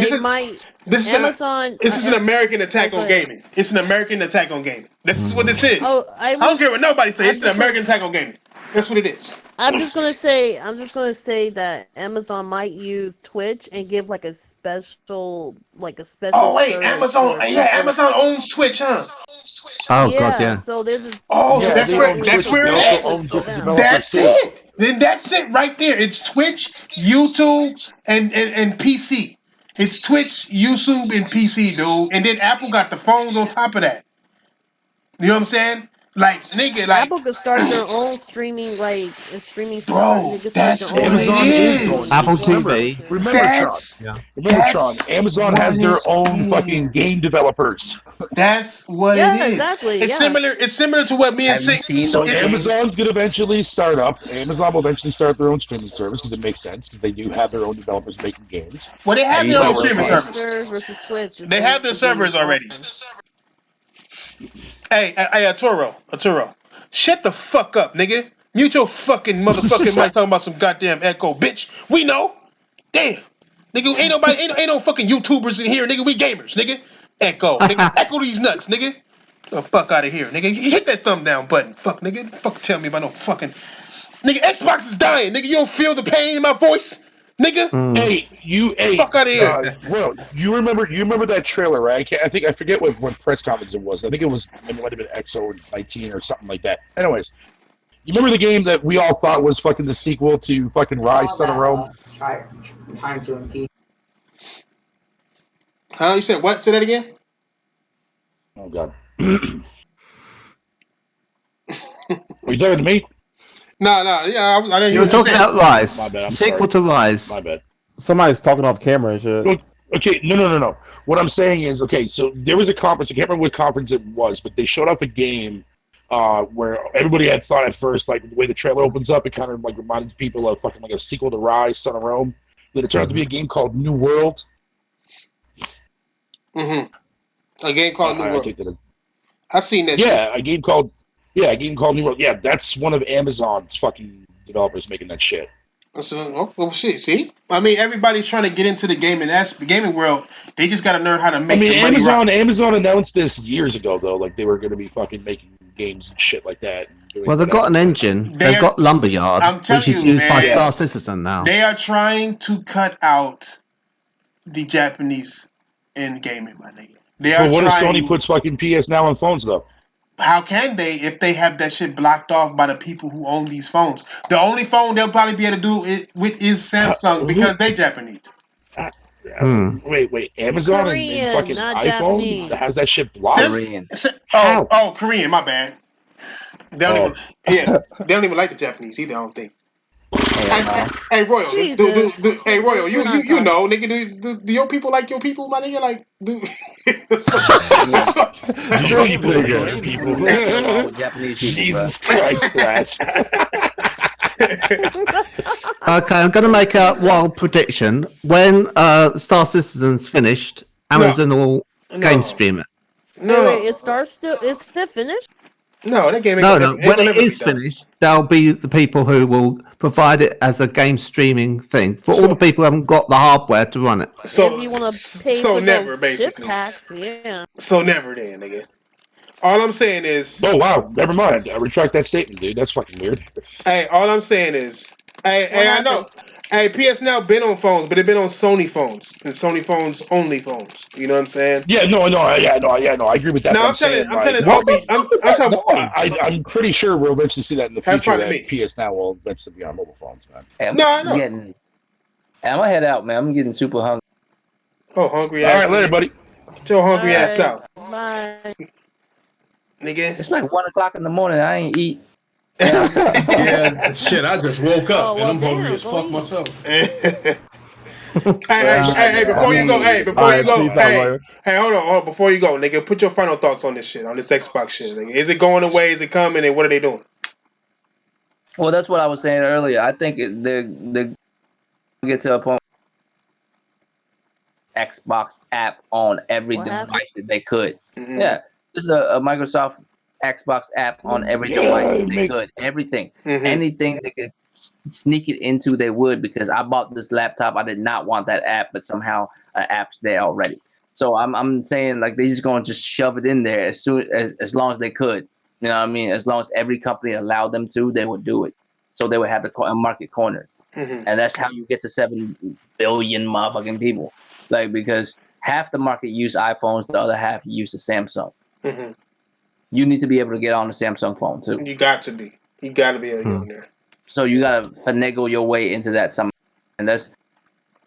American attack on gaming. It's an American attack on gaming. This is what this is. I don't care what nobody says. It's an American attack on gaming. That's what it is. I'm just gonna say that Amazon might use Twitch and give like a special Oh wait, service Amazon. for Yeah, people. Amazon owns Twitch, huh? Oh Yeah, God, yeah. so they're just Oh, so Yeah, that's they where own that's Twitch. where They it also is. own different them. developers That's too. it. Then that's it right there. It's Twitch, YouTube, and PC. It's Twitch, YouTube, and PC, dude. And then Apple got the phones on top of that. You know what I'm saying? Like, nigga, like, Apple could start their own streaming bro, they could start their that's own what it Amazon is streaming going is. to. Apple if they Remember, wanted TV. to. remember, Tron. That's Remember, Tron. that's Amazon has what their it own fucking game is. developers. That's what it Yeah, is. exactly. It's Yeah. similar. It's similar to what me and Have you Six. seen So those games? Amazon's going to eventually start up. Amazon will eventually start their own streaming service because it makes sense because they do have their own developers making games. Well, they Have have you their own seen those streaming games? service. Mixer versus Twitch. They have their servers already. Hey, Arturo, shut the fuck up, nigga. Mute your fucking motherfucking mic talking about some goddamn echo, bitch. We know. Damn. Nigga, ain't no fucking YouTubers in here, nigga. We gamers, nigga. Echo, nigga. Echo these nuts, nigga. The fuck out of here, nigga. Hit that thumb down button. Fuck, nigga. Fuck tell me about no fucking. Nigga, Xbox is dying, nigga. You don't feel the pain in my voice? Nigga? Hey, fuck out of here. Well, you remember that trailer, right? I forget what press conference it was. I think it might have been XO19 or something like that. Anyways, you remember the game that we all thought was fucking the sequel to fucking Rise, Son of Rome? Time to impede. Huh? You said what? Say that again? Oh god. Are you talking to me? No, yeah, I didn't. You were talking about Rise. My bad, I'm Sequel sorry. to Rise. My bad. Somebody's talking off camera and shit. Okay, no. What I'm saying is, okay, so there was a conference. I can't remember what conference it was, but they showed off a game where everybody had thought at first, like the way the trailer opens up, it kind of like reminded people of fucking like a sequel to Rise, Son of Rome. Then it turned out to be a game called New World. Mm-hmm. A game called New World. I've seen that. Yeah, shit. a game called New World. Yeah, that's one of Amazon's fucking developers making that shit. Well, shit. See, I mean, everybody's trying to get into the gaming world. They just got to learn how to make. I mean, the money Amazon announced this years ago, though. Like they were going to be fucking making games and shit like that. Well, they've got an engine. They've got Lumberyard, which is used by Star Citizen now. They are trying to cut out the Japanese in gaming, my nigga. But what if Sony puts fucking PS Now on phones, though? How can they if they have that shit blocked off by the people who own these phones? The only phone they'll probably be able to do it with is Samsung because they Japanese. Wait, Amazon Korean, and fucking not iPhone Japanese. that has that shit blocked? Korean. Korean. My bad. They don't even like the Japanese either. I don't think. Hey, Royal. Hey, Royal. You know, nigga. Do your people like your people, my nigga? Like, do. Jesus Christ, Thrash. Okay, I'm going to make a wild prediction. When Star Citizen's finished, Amazon will game stream it. Wait, it starts still. It's still finished. No, that game. No. When it is finished, there'll be the people who will provide it as a game streaming thing for all the people who haven't got the hardware to run it. So if you want to pay for those ship tax, yeah. So never then, nigga. All I'm saying is. Oh wow, never mind. I retract that statement, dude. That's fucking weird. Hey, all I'm saying is, I know. Hey, PS Now been on phones, but it been on Sony phones and Sony phones only phones. You know what I'm saying? Yeah, no. I agree with that. No, I'm telling Obi. I'm pretty sure we'll eventually see that in the future. That PS Now will eventually be on mobile phones, man. Hey, I'm gonna head out, man. I'm getting super hungry. Oh, hungry ass. All right, later, nigga. buddy. Get your hungry ass out. Bye. Nigga. It's like 1 o'clock in the morning. I ain't eat. Yeah, shit. I just woke up and I'm hungry as fuck myself. Hey, before you go, hold on, before you go, nigga, put your final thoughts on this shit, on this Xbox shit, nigga. Is it going away? Is it coming? And what are they doing? Well, that's what I was saying earlier. I think they're get to a point. Xbox app on every device that they could. Mm-hmm. Yeah, there's a Microsoft Xbox app on every device that they could. Everything, anything they could sneak it into, they would. Because I bought this laptop, I did not want that app, but somehow an app's there already. So I'm saying like they're just going to just shove it in there as long as they could. You know what I mean? As long as every company allowed them to, they would do it. so they would have the market cornered, Mm-hmm. and that's how you get to 7 billion motherfucking people. Like, because half the market use iPhones, the other half use the Samsung. Mm-hmm. You need to be able to get on the Samsung phone too. You got to be. You got to be able to get on there. So you gotta finagle your way into that somehow, and that's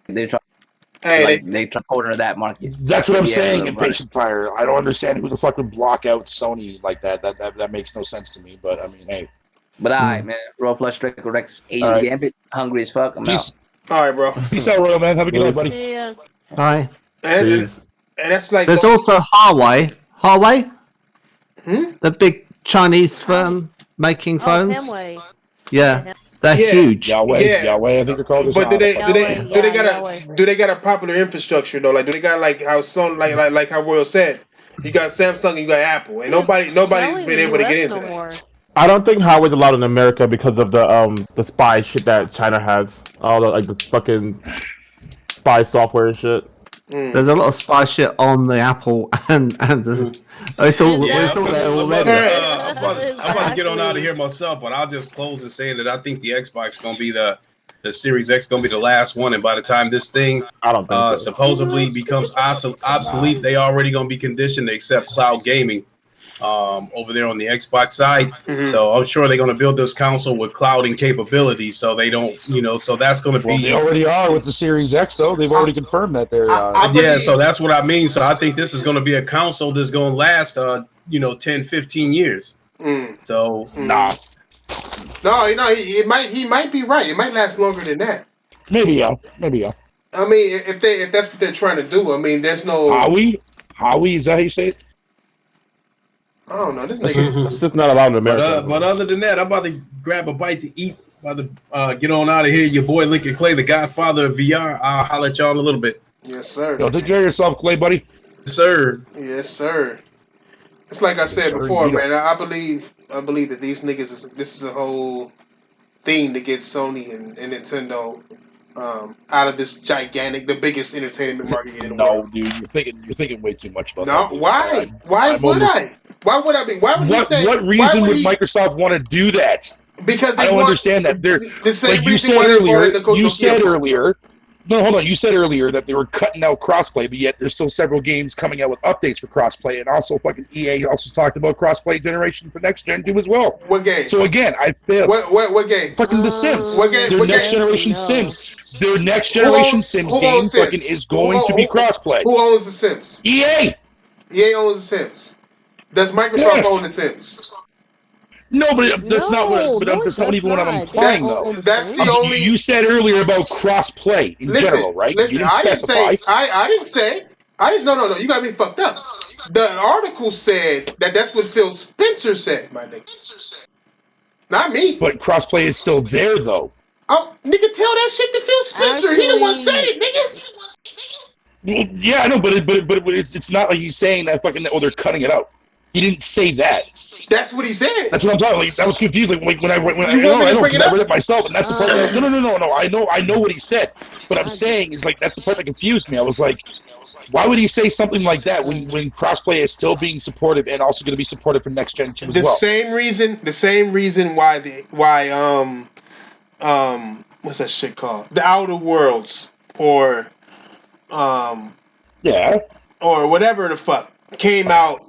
they try. They try to corner that market. That's what I'm saying. Impatient Fire. I don't understand who the fuck would block out Sony like that. That makes no sense to me. But I mean, hey. But alright, man. Royal Flush, Draco Rex, 80 Gambit, hungry as fuck. I'm out. All right, bro. Peace out, Royal man. Have a good night, buddy. Yeah. Bye. And that's like there's also Huawei. Huawei, Hmm? the big Chinese firm making phones. Hemway. Yeah, they're huge. Yahweh, I think they're called. But do they got a popular infrastructure though? Like, do they got like how like how Royal said, you got Samsung and you got Apple, and nobody's been able to get into that. I don't think Huawei's allowed in America because of the spy shit that China has. All the like the fucking spy software and shit. There's a lot of spy shit on the Apple and it's all there already. I'm about to get on out of here myself, but I'll just close and say that I think the Xbox gonna be the Series X gonna be the last one, and by the time this thing supposedly becomes obsolete, they already gonna be conditioned to accept cloud gaming over there on the Xbox side. So I'm sure they're going to build this console with clouding capabilities, so they don't, so that's going to be. They already are with the Series X, though. They've already confirmed that they're. So that's what I mean. So I think this is going to be a console that's going to last, 10, 15 years. So no, he might be right. It might last longer than that. Maybe yeah. I mean, if that's what they're trying to do, I mean, there's no. Howie, is that how you say it? I don't know. This nigga. It's just not allowed in America. But other than that, I'm about to grab a bite to eat. About to get on out of here. Your boy Lincoln Clay, the Godfather of VR. I'll holler at y'all in a little bit. Yes, sir. Yo, take care of yourself, Clay, buddy. Yes, sir. Yes, sir. It's like I said before, man. I believe that these niggas. This is a whole thing to get Sony and Nintendo out of this gigantic, the biggest entertainment market in the world. No, dude, you're thinking way too much about that. No, why? Why would I? Why would I be? Why would he say? What reason would Microsoft want to do that? Because I don't understand that. They're like you said earlier. No, hold on. You said earlier that they were cutting out crossplay, but yet there's still several games coming out with updates for crossplay, and also fucking EA also talked about crossplay generation for next gen too as well. What game? So again, I failed. What game? Fucking The Sims. What game? Their next generation Sims. Their next generation Sims game fucking is going to be crossplay. Who owns The Sims? EA. EA owns The Sims. Does Microsoft own The Sims? No, but that's not what. But that's not even what I'm implying, though. That's the only. You said earlier about cross-play in general, right? Listen, you didn't specify. I didn't say. I didn't. No. You got me fucked up. The article said that's what Phil Spencer said, my nigga. Not me. But cross-play is still there, though. Oh, nigga, tell that shit to Phil Spencer. He the one said it, nigga. Well, yeah, I know, but it's not like he's saying that fucking. Oh, they're cutting it out. He didn't say that. That's what he said. That's what I'm talking. Like that was confusing. Like when I read it myself, and that's the part. No. I know what he said. What I'm saying is like that's the part that confused me. I was like, why would he say something like that when crossplay is still being supported and also going to be supported for next gen too as well? The same reason why what's that shit called? The Outer Worlds or or whatever the fuck came out.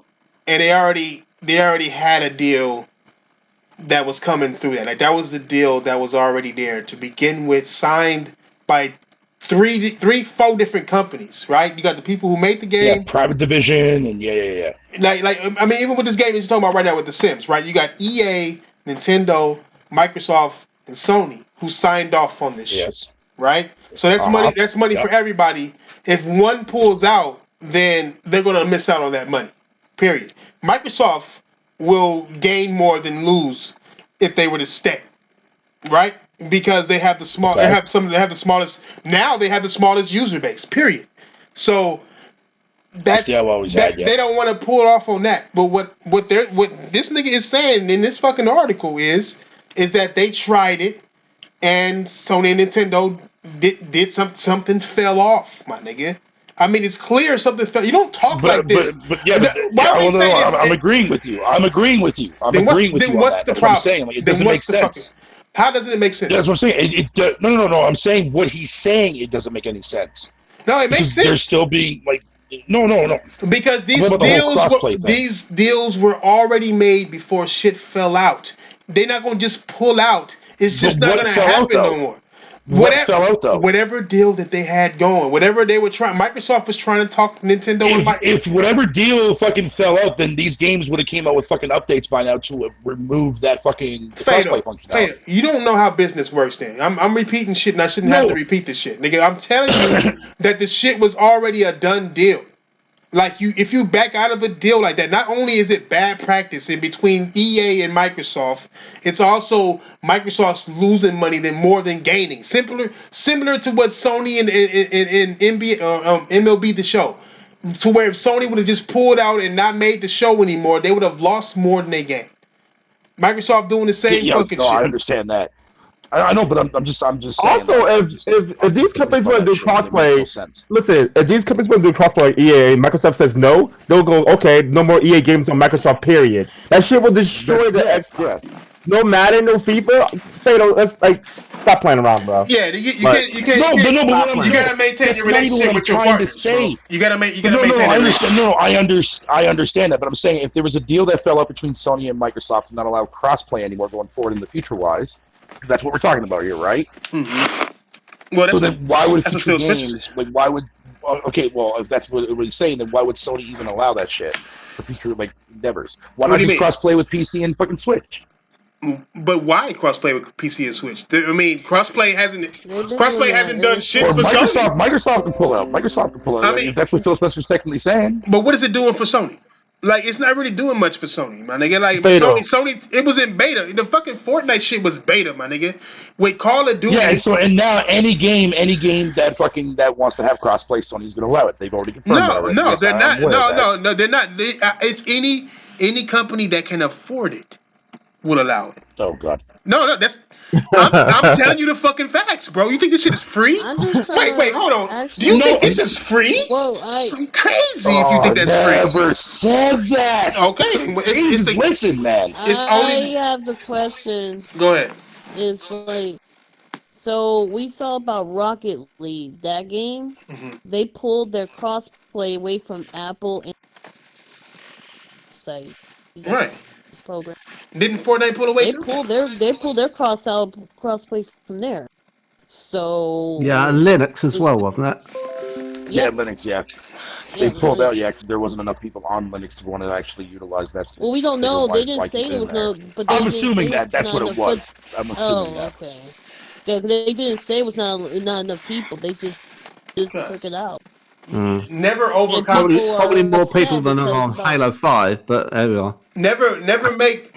And they already had a deal that was coming through that. Like that was the deal that was already there to begin with, signed by four different companies, right? You got the people who made the game, Private Division, and yeah. Like I mean, even with this game that you're talking about right now with The Sims, right? You got EA, Nintendo, Microsoft, and Sony who signed off on this shit, right? So that's money. That's money for everybody. If one pulls out, then they're gonna miss out on that money. Period. Microsoft will gain more than lose if they were to stay, right? Because they have the smallest user base. Period. So that's they don't want to pull it off on that. But what this nigga is saying in this fucking article is that they tried it and Sony and Nintendo did something fell off, my nigga. I mean, it's clear something fell. You don't talk like this. I'm agreeing with you. I'm agreeing with you on that. What's the problem? I'm saying like it doesn't make sense. How doesn't it make sense? Yeah, that's what I'm saying. No. I'm saying what he's saying. It doesn't make any sense. No, it makes sense. They're still being like, no. Because these deals were already made before shit fell out. They're not gonna just pull out. It's just not gonna happen no more. What fell out though? Whatever deal that they had going, whatever they were trying, Microsoft was trying to talk Nintendo. If whatever deal fucking fell out, then these games would have came out with fucking updates by now to remove that fucking crossplay functionality. You don't know how business works. Then I'm repeating shit, and I shouldn't have to repeat this shit, nigga. I'm telling you that the shit was already a done deal. Like if you back out of a deal like that, not only is it bad practice in between EA and Microsoft, it's also Microsoft's losing money more than gaining. Similar to what Sony and NBA, MLB The Show, to where if Sony would have just pulled out and not made the show anymore, they would have lost more than they gained. Microsoft doing the same fucking shit. I understand that. I know, but I'm just saying. Also, if these companies want to do crossplay, listen. If these companies want to do crossplay like EA, Microsoft says no, they'll go, okay, no more EA games on Microsoft. Period. That shit will destroy the Xbox. No Madden, no FIFA. Let's stop playing around, bro. Yeah, you can't. You gotta maintain your relationship with your partners. You gotta maintain. I understand that, but I'm saying if there was a deal that fell out between Sony and Microsoft to not allow crossplay anymore going forward in the future-wise. That's what we're talking about here, right? Mm-hmm. Well, so then why would future games, why would, okay, well, if that's what he's saying, then why would Sony even allow that shit for future, endeavors? Why not just cross-play with PC and fucking Switch? But why cross-play with PC and Switch? I mean, crossplay hasn't done shit for Microsoft. Microsoft can pull out. I mean, that's what Phil Spencer's technically saying. But what is it doing for Sony? It's not really doing much for Sony, my nigga. Sony, it was in beta. The fucking Fortnite shit was beta, my nigga. With Call of Duty. Yeah, and now any game that wants to have crossplay, Sony's gonna allow it. They've already confirmed that. No, they're not. No, they're not. It's any company that can afford it will allow it. Oh God. No, that's. I'm telling you the fucking facts, bro. You think this shit is free? Wait, hold on. Do you think this is free? Well, it's crazy if you think that's free. Never said that. Okay, listen, man. I have the question. Go ahead. It's so we saw about Rocket League, that game. Mm-hmm. They pulled their crossplay away from Apple and site. Right. Program. Didn't Fortnite pull away? They pulled their crossplay from there. So yeah, and Linux as well, wasn't it? Yeah, Linux. Yeah, they pulled out. Yeah, because there wasn't enough people on Linux to want to actually utilize that. Well, we don't know. They didn't say there was no. But I'm assuming that's what it was. I'm assuming that. Okay. Yeah, they didn't say it was not enough people. They just took it out. Mm. Never probably more people than on Halo 5, but there we are. Never make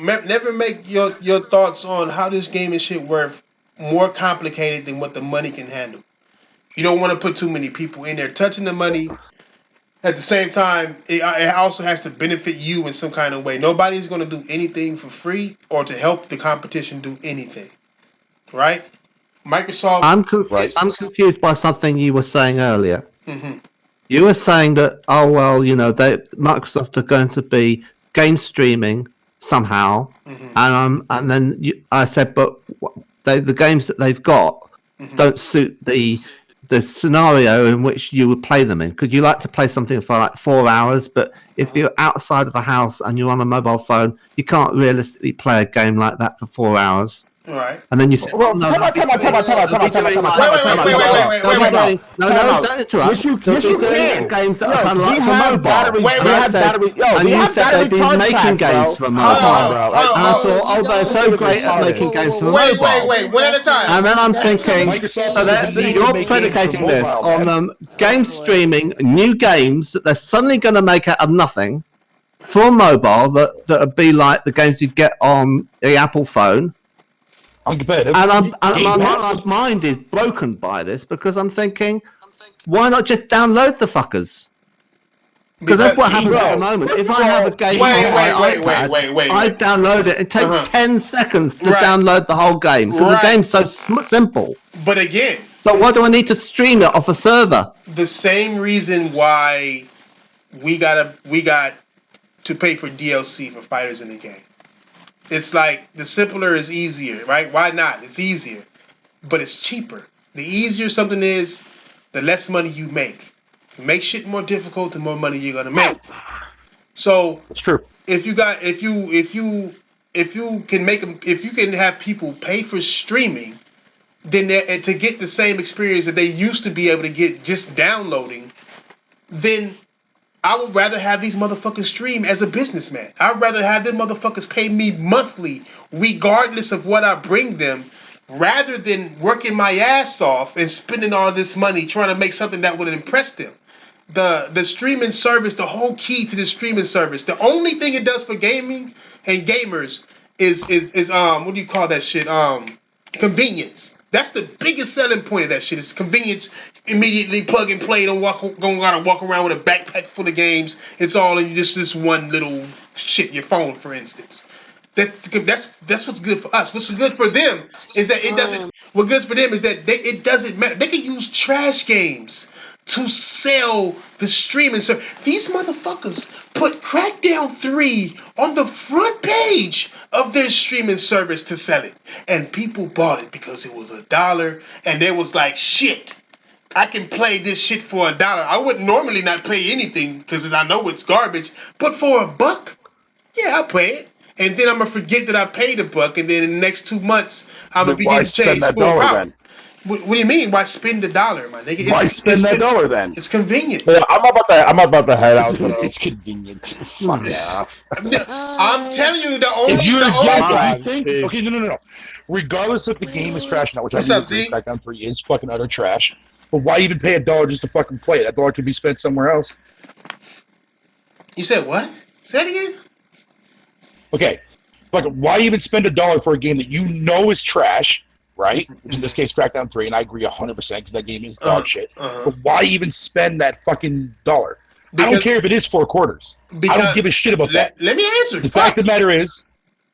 your thoughts on how this game and shit work more complicated than what the money can handle. You don't want to put too many people in there touching the money. At the same time, it also has to benefit you in some kind of way. Nobody's going to do anything for free or to help the competition do anything. Right? Microsoft. I'm confused by something you were saying earlier. Mm-hmm. You were saying that, Microsoft are going to be game streaming somehow, mm-hmm. And then I said, but the games that they've got mm-hmm. don't suit the scenario in which you would play them in. Could you like to play something for 4 hours, but if you're outside of the house and you're on a mobile phone, you can't realistically play a game like that for 4 hours. Right. And then you said, well, time out. Wait, don't interrupt. Yes, you can. Games that are kind of like for mobile. We have battery. And you said they've been making games for mobile. And I thought, they're so great at making games for mobile. Wait, one at a time. And then I'm thinking, so you're predicating this on game streaming new games that they're suddenly going to make out of nothing for mobile that would be like the games you get on the Apple phone. Uncompetitive. And my mind is broken by this because I'm thinking, why not just download the fuckers? Because that's what happens at the moment. If I have a game on my iPad, I download it. It takes 10 seconds to download the whole game because the game's so simple. But again, so why do I need to stream it off a server? The same reason why we got to pay for DLC for fighters in the game. It's like the simpler is easier, right? Why not? It's easier, but it's cheaper. The easier something is, the less money you make. You make shit more difficult, the more money you're gonna make. So That's true. if you can make them, if you can have people pay for streaming, then to get the same experience that they used to be able to get just downloading, then I would rather have these motherfuckers stream as a businessman. I'd rather have them motherfuckers pay me monthly, regardless of what I bring them, rather than working my ass off and spending all this money trying to make something that would impress them. The streaming service, the whole key to the streaming service, the only thing it does for gaming and gamers is what do you call that shit? Convenience. That's the biggest selling point of that shit. It's convenience. Immediately plug and play. Don't gotta walk around with a backpack full of games. It's all in just this one little shit. Your phone, for instance. That's what's good for us. What's good for them is that it doesn't. What good for them is that it doesn't matter. They can use trash games to sell the streaming service. These motherfuckers put Crackdown 3 on the front page of their streaming service to sell it. And people bought it because it was $1 and they was like, shit, I can play this shit for $1. I would normally not pay anything because I know it's garbage, but for $1, yeah, I'll play it. And then I'm going to forget that I paid $1, and then in the next 2 months, I'm going to be getting Sage full power. What do you mean? Why spend $1, my nigga? Why spend that dollar then? It's convenient. Yeah, I'm about to head out. It's convenient. Fuck off. I'm telling you, the only. If you only think, okay, no. Regardless if the game is trash now, which What's I up, think Z? Crackdown 3 is fucking utter trash, but why even pay $1 just to fucking play it? That dollar could be spent somewhere else. You said what? Say it again. Okay, like why even spend $1 for a game that you know is trash? Right? Which in this case, Crackdown 3, and I agree 100% because that game is dog shit. But why even spend that fucking dollar? I don't care if it is 4 quarters. I don't give a shit about that. Let me answer. The fact of the matter is,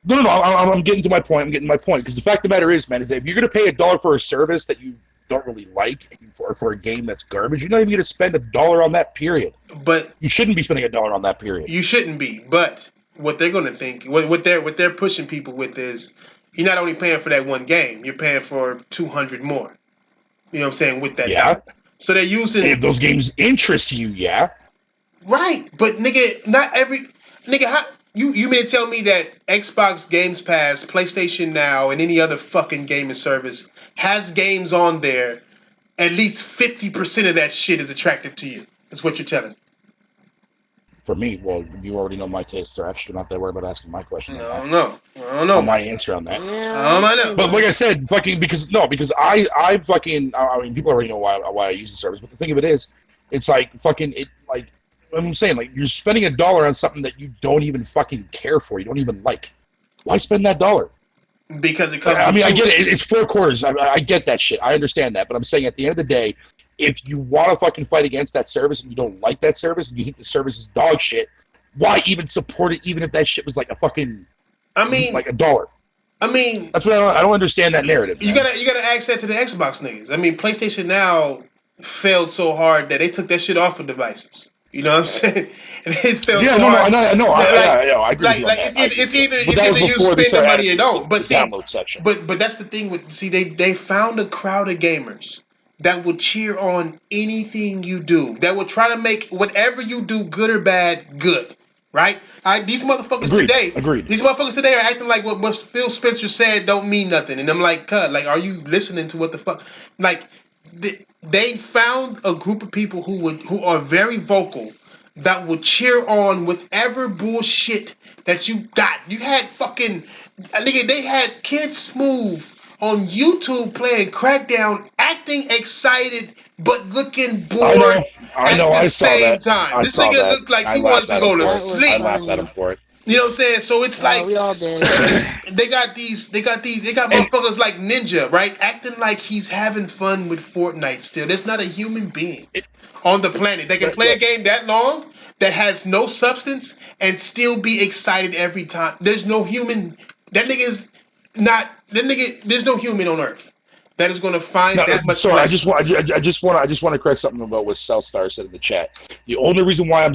no, I'm getting to my point. I'm getting to my point because the fact of the matter is, man, is that if you're going to pay $1 for a service that you don't really like for a game that's garbage, you're not even going to spend $1 on that period. But you shouldn't be spending $1 on that period. You shouldn't be. But what they're going to think, what they're pushing people with is, you're not only paying for that one game, you're paying for 200 more. You know what I'm saying? With that. Yeah. So they're using. If those games interest you, yeah. Right. But nigga, not every nigga. How you mean to tell me that Xbox Games Pass, PlayStation Now, and any other fucking gaming service has games on there? At least 50% of that shit is attractive to you. That's what you're telling me. For me, well, you already know my taste. You're actually not that worried about asking my question. I don't know. My answer on that. I know. But like I said, fucking because I fucking I mean people already know why I use the service. But the thing of it is, it's like fucking it like I'm saying like you're spending $1 on something that you don't even fucking care for. You don't even like. Why spend that $1? Because it comes. I mean, I get it. It's 4 quarters. I get that shit. I understand that. But I'm saying at the end of the day, if you want to fucking fight against that service and you don't like that service and you think the service is dog shit, why even support it? Even if that shit was like a fucking, I mean, like $1. I mean, that's what I don't understand that narrative. You gotta ask that to the Xbox niggas. I mean, PlayStation Now failed so hard that they took that shit off of devices. You know what I'm saying? It failed so hard. I know. I agree. Like it's either you spend the money or don't. But see, download section. But that's the thing with they found a crowd of gamers that will cheer on anything you do. That will try to make whatever you do, good or bad, good. Right? These motherfuckers today. Agreed. These motherfuckers today are acting like what Phil Spencer said don't mean nothing, and I'm like, cut. Like, are you listening to what the fuck? Like, they found a group of people who are very vocal that will cheer on whatever bullshit that you got. You had fucking nigga. They had Kid Smooth on YouTube playing Crackdown, acting excited but looking bored. I know. At the I saw same that. time. This nigga looked like he wanted to go to sleep. I laughed at him for it. You know what I'm saying? So it's like we all did. they got motherfuckers like Ninja, right? Acting like he's having fun with Fortnite still. There's not a human being on the planet that can play a game that long that has no substance and still be excited every time. There's no human. There's no human on Earth that is going to find that much. Sorry, I just want to correct something about what Southstar said in the chat. The only reason why I'm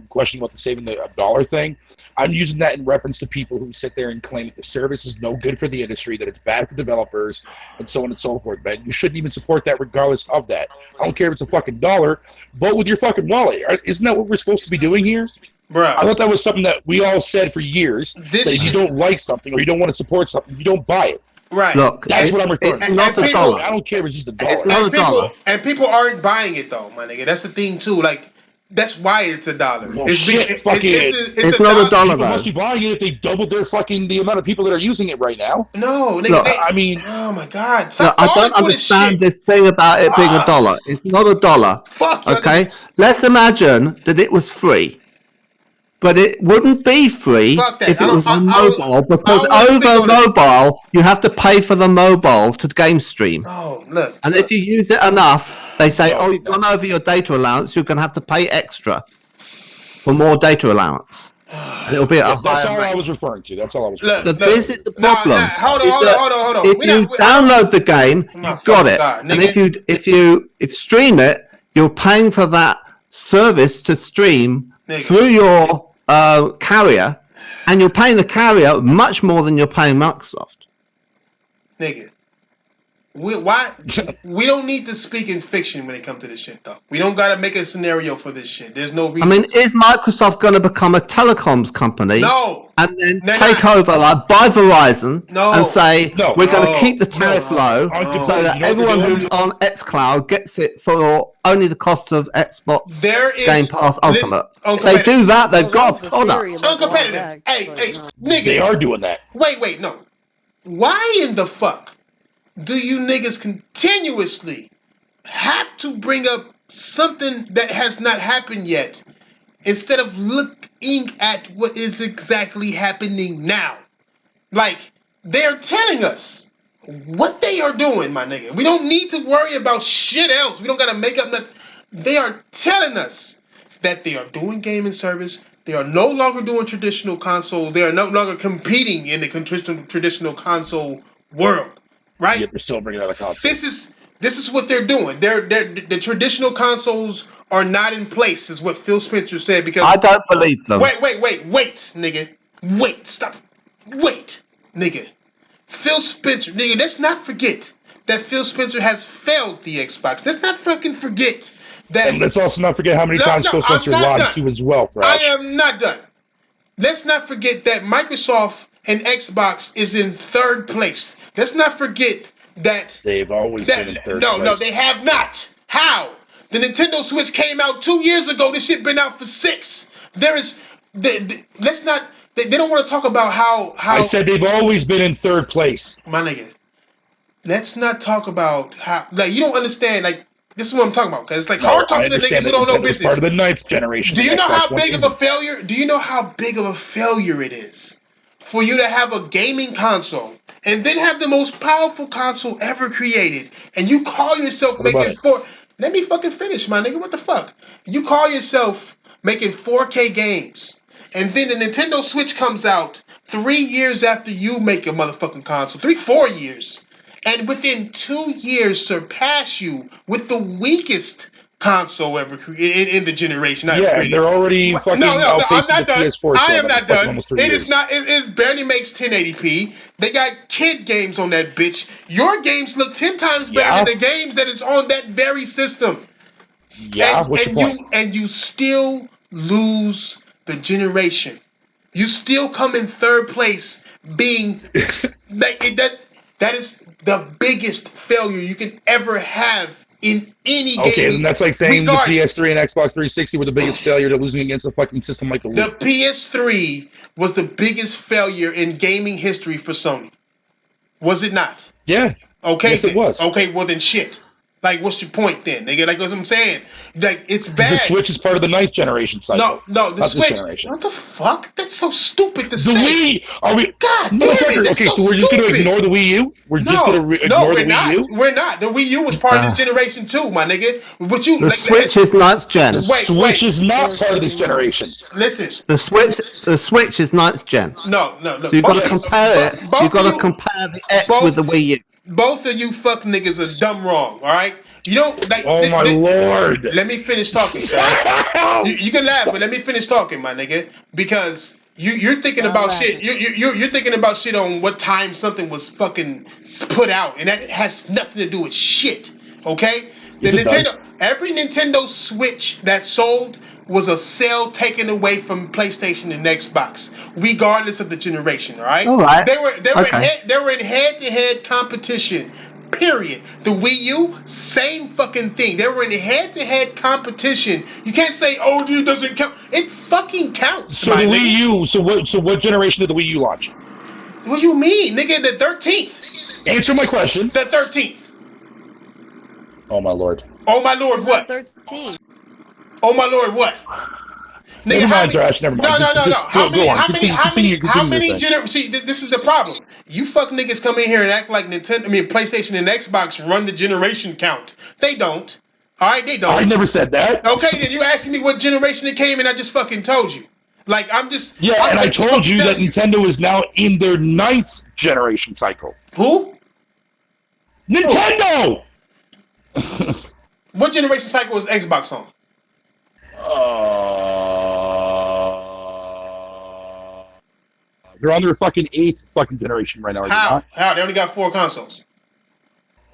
questioning about the saving the dollar thing, I'm using that in reference to people who sit there and claim that the service is no good for the industry, that it's bad for developers, and so on and so forth. Man, you shouldn't even support that regardless of that. I don't care if it's a fucking dollar. Vote with your fucking wallet. Isn't that what we're supposed to be doing here? Bruh. I thought that was something that we all said for years. That if you don't like something or you don't want to support something, you don't buy it. Right. Look, that's what I'm referring to. It's not a dollar. I don't care if it's just a dollar. It's not a dollar. And people aren't buying it though, my nigga. That's the thing too. Like, that's why it's $1. Well, it's not a dollar. People must be buying it if they doubled the amount of people that are using it right now. No, nigga. Look, I mean, oh my god. I don't understand this thing about it being $1. It's not $1. Fuck. Okay, let's imagine that it was free. But it wouldn't be free if it was on mobile, because over mobile, you have to pay for the mobile to game stream. Oh, look. And if you use it enough, they say, you've gone over your data allowance, you're going to have to pay extra for more data allowance. And it'll be at a higher That's all rate. I was referring to. That's all I was referring to. This is the problem. Hold on. If you download the game, you've got it. And if you stream it, you're paying for that service to stream through your carrier, and you're paying the carrier much more than you're paying Microsoft. Nigga, we don't need to speak in fiction when it comes to this shit, though. We don't got to make a scenario for this shit. There's no reason. I mean, is Microsoft going to become a telecoms company? No. And then take over, like, buy Verizon and say, we're going to keep the tariff low so that everyone who's on xCloud gets it for only the cost of Xbox Game Pass Ultimate. If they do that, they've got a product. Uncompetitive. Hey, nigga. They are doing that. Wait, no. Why in the fuck do you niggas continuously have to bring up something that has not happened yet instead of looking at what is exactly happening now? Like, they're telling us what they are doing, my nigga. We don't need to worry about shit else. We don't got to make up nothing. They are telling us that they are doing gaming service. They are no longer doing traditional console. They are no longer competing in the traditional console world, right? Yet they're still bringing out a console. This is what they're doing. The traditional consoles are not in place, is what Phil Spencer said. Because I don't believe them. Wait, nigga. Wait, nigga. Phil Spencer, nigga. Let's not forget that Phil Spencer has failed the Xbox. Let's not fucking forget that. And let's also not forget how many times Phil Spencer lied to his wealth, right? I am not done. Let's not forget that Microsoft and Xbox is in third place. Let's not forget that they've always been in third place. No, they have not. How? The Nintendo Switch came out 2 years ago. This shit been out for 6. Let's not. They don't want to talk about how. I said they've always been in third place. My nigga, let's not talk about how. Like, you don't understand. Like, this is what I'm talking about, because it's like hard talking to niggas who don't know business. Part of the 9th generation. Do you know how big of a failure? Do you know how big of a failure it is for you to have a gaming console and then have the most powerful console ever created, and you call yourself making Let me fucking finish, my nigga. What the fuck? You call yourself making 4K games, and then the Nintendo Switch comes out 3 years after you make a motherfucking console. 4 years. And within 2 years surpass you with the weakest console ever created in the generation. They're already fucking outpacing the PS4. I am not done. It is not. It barely makes 1080p. They got kid games on that bitch. Your games look 10 times better than the games that is on that very system. Yeah, and you still lose the generation. You still come in third place, being that is the biggest failure you can ever have in any game. Okay, and that's like saying the PS3 and Xbox 360 were the biggest failure to losing against a fucking system like the Wii. The PS3 was the biggest failure in gaming history for Sony. Was it not? Yeah. Okay. Yes, it was. Okay, well then shit. Like, what's your point then, nigga? Like, what I'm saying, like, it's bad. The Switch is part of the 9th generation cycle. No, the Switch. What the fuck? That's so stupid to say. The Wii. Are we? God damn it! Okay, so we're just going to ignore the Wii U. We're just going to ignore the Wii U. We're not. The Wii U was part of this generation too, my nigga. The Switch is 9th gen. The Switch is not part of this generation. Listen. The Switch is 9th gen. No. So you've got to compare it. You've got to compare the X with the Wii U. Both of you fuck niggas are dumb wrong. All right. You don't like. Oh my lord! Let me finish talking. You can laugh, but let me finish talking, my nigga, because you're thinking about shit. You're thinking about shit on what time something was fucking put out, and that has nothing to do with shit. Okay. The Nintendo, every Nintendo Switch that sold was a sale taken away from PlayStation and Xbox, regardless of the generation. All right. All right. They were in head-to-head competition. Period. The Wii U, same fucking thing. They were in head-to-head competition. You can't say, "Oh, it doesn't count." It fucking counts. So the Wii U. So what generation did the Wii U launch? What do you mean, nigga? The 13th. Answer my question. The 13th. Oh my lord. Oh my lord, what? 13. Oh my lord, what? Nigga, never mind, Josh. Never mind. No. How many generations? See, this is the problem. You fuck niggas come in here and act like PlayStation and Xbox run the generation count. They don't. All right, they don't. I never said that. Okay, then you asking me what generation it came in. I just fucking told you. Like I told you that Nintendo is now in their 9th generation cycle. Who? Nintendo. What generation cycle was Xbox on? They're on their fucking 8th fucking generation right now. How? They only got 4 consoles.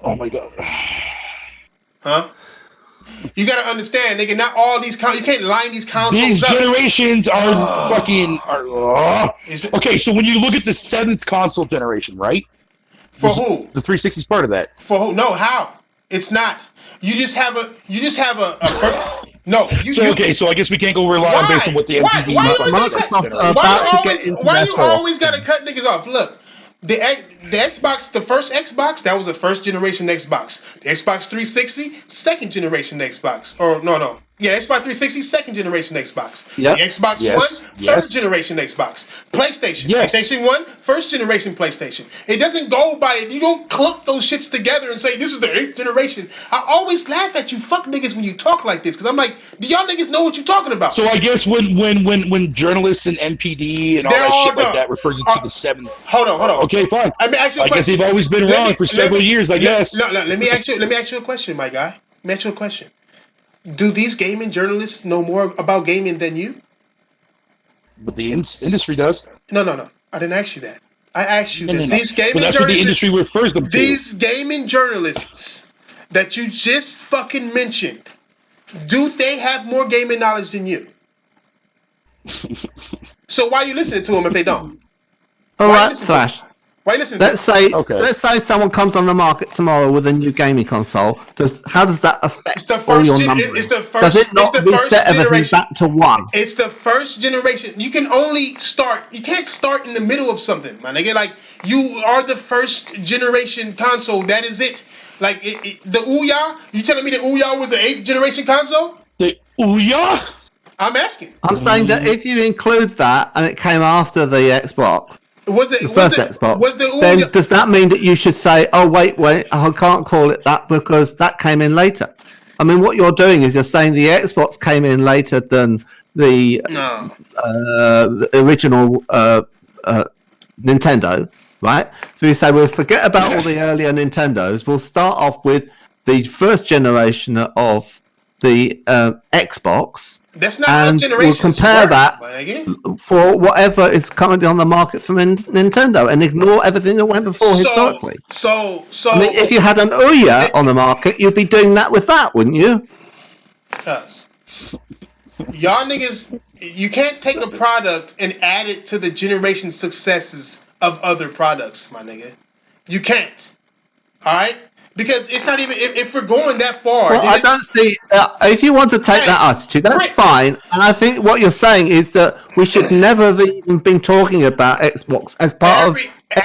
Oh my god. Huh? You gotta understand, nigga. Not all these you can't line these consoles. These generations are fucking. Okay, so when you look at the 7th console generation, right? For who? The 360's part of that. For who? No, how? It's not. You just have a. No. So I guess we can't go rely on based on what the MPD. Why you always gotta cut niggas off? Look, the Xbox, the first Xbox, that was the first generation Xbox. The Xbox 360, second generation Xbox. Or no. Yeah, Xbox 360, second generation Xbox. Yep. The Xbox One, third generation Xbox. PlayStation. Yes. PlayStation 1, first generation PlayStation. It doesn't go by it. You don't clump those shits together and say, this is the 8th generation. I always laugh at you fuck niggas when you talk like this, because I'm like, do y'all niggas know what you're talking about? So I guess when journalists and NPD and all that shit like that refer you to the 7th. Hold on. Okay, fine. I guess they've always been wrong for several years, I guess. No, let me ask you a question, my guy. Let me ask you a question. Do these gaming journalists know more about gaming than you? But the industry does. No. I didn't ask you that. I asked you that. These gaming that's what the industry refers them to. These gaming journalists that you just fucking mentioned, do they have more gaming knowledge than you? So why are you listening to them if they don't? All right, Slash. Why listen? Let's say someone comes on the market tomorrow with a new gaming console. How does that affect all your numbers? Does it not reset everything back to 1? It's the first generation. You can't start in the middle of something, my nigga. Like, you are the first generation console. That is it. Like the Ouya. You telling me the Ouya was the 8th generation console? The Ouya? I'm asking. I'm saying that if you include that and it came after the Xbox. The first Xbox. Then does that mean that you should say, "Oh wait, I can't call it that because that came in later"? I mean, what you're doing is you're saying the Xbox came in later than the original Nintendo, right? So you say we'll forget about all the earlier Nintendos. We'll start off with the first generation of the Xbox. That's not how generations we'll compare that for whatever is currently on the market from Nintendo and ignore everything that went before historically. So I mean, if you had an Ouya on the market, you'd be doing that with that, wouldn't you? Because y'all niggas, you can't take a product and add it to the generation successes of other products, my nigga. You can't. All right? Because it's not even, if we're going that far. Well, I don't see, if you want to take that attitude, that's fine. And I think what you're saying is that we should never have even been talking about Xbox as part of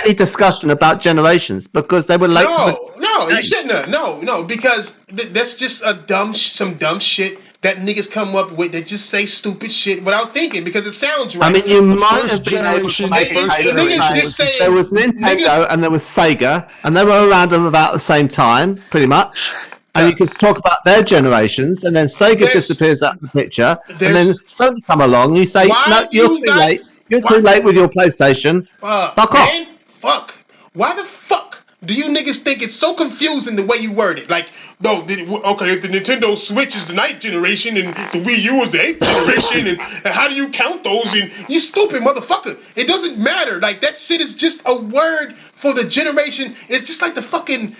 any discussion about generations because they were late. No, you shouldn't have. No, because that's just some dumb shit that niggas come up with that just say stupid shit without thinking because it sounds right. I mean, you might have been able to make there was Nintendo and there was Sega, and they were around at about the same time, pretty much. And you could talk about their generations, and then Sega disappears out of the picture, and then Sony come along, and you say, "No, you're too late. You're too late with your PlayStation. Fuck off." Fuck. Why the fuck Do you niggas think it's so confusing the way you word it? Like, no, okay, if the Nintendo Switch is the 9th generation and the Wii U is the 8th generation, and how do you count those? And you stupid motherfucker. It doesn't matter. Like, that shit is just a word for the generation. It's just like the fucking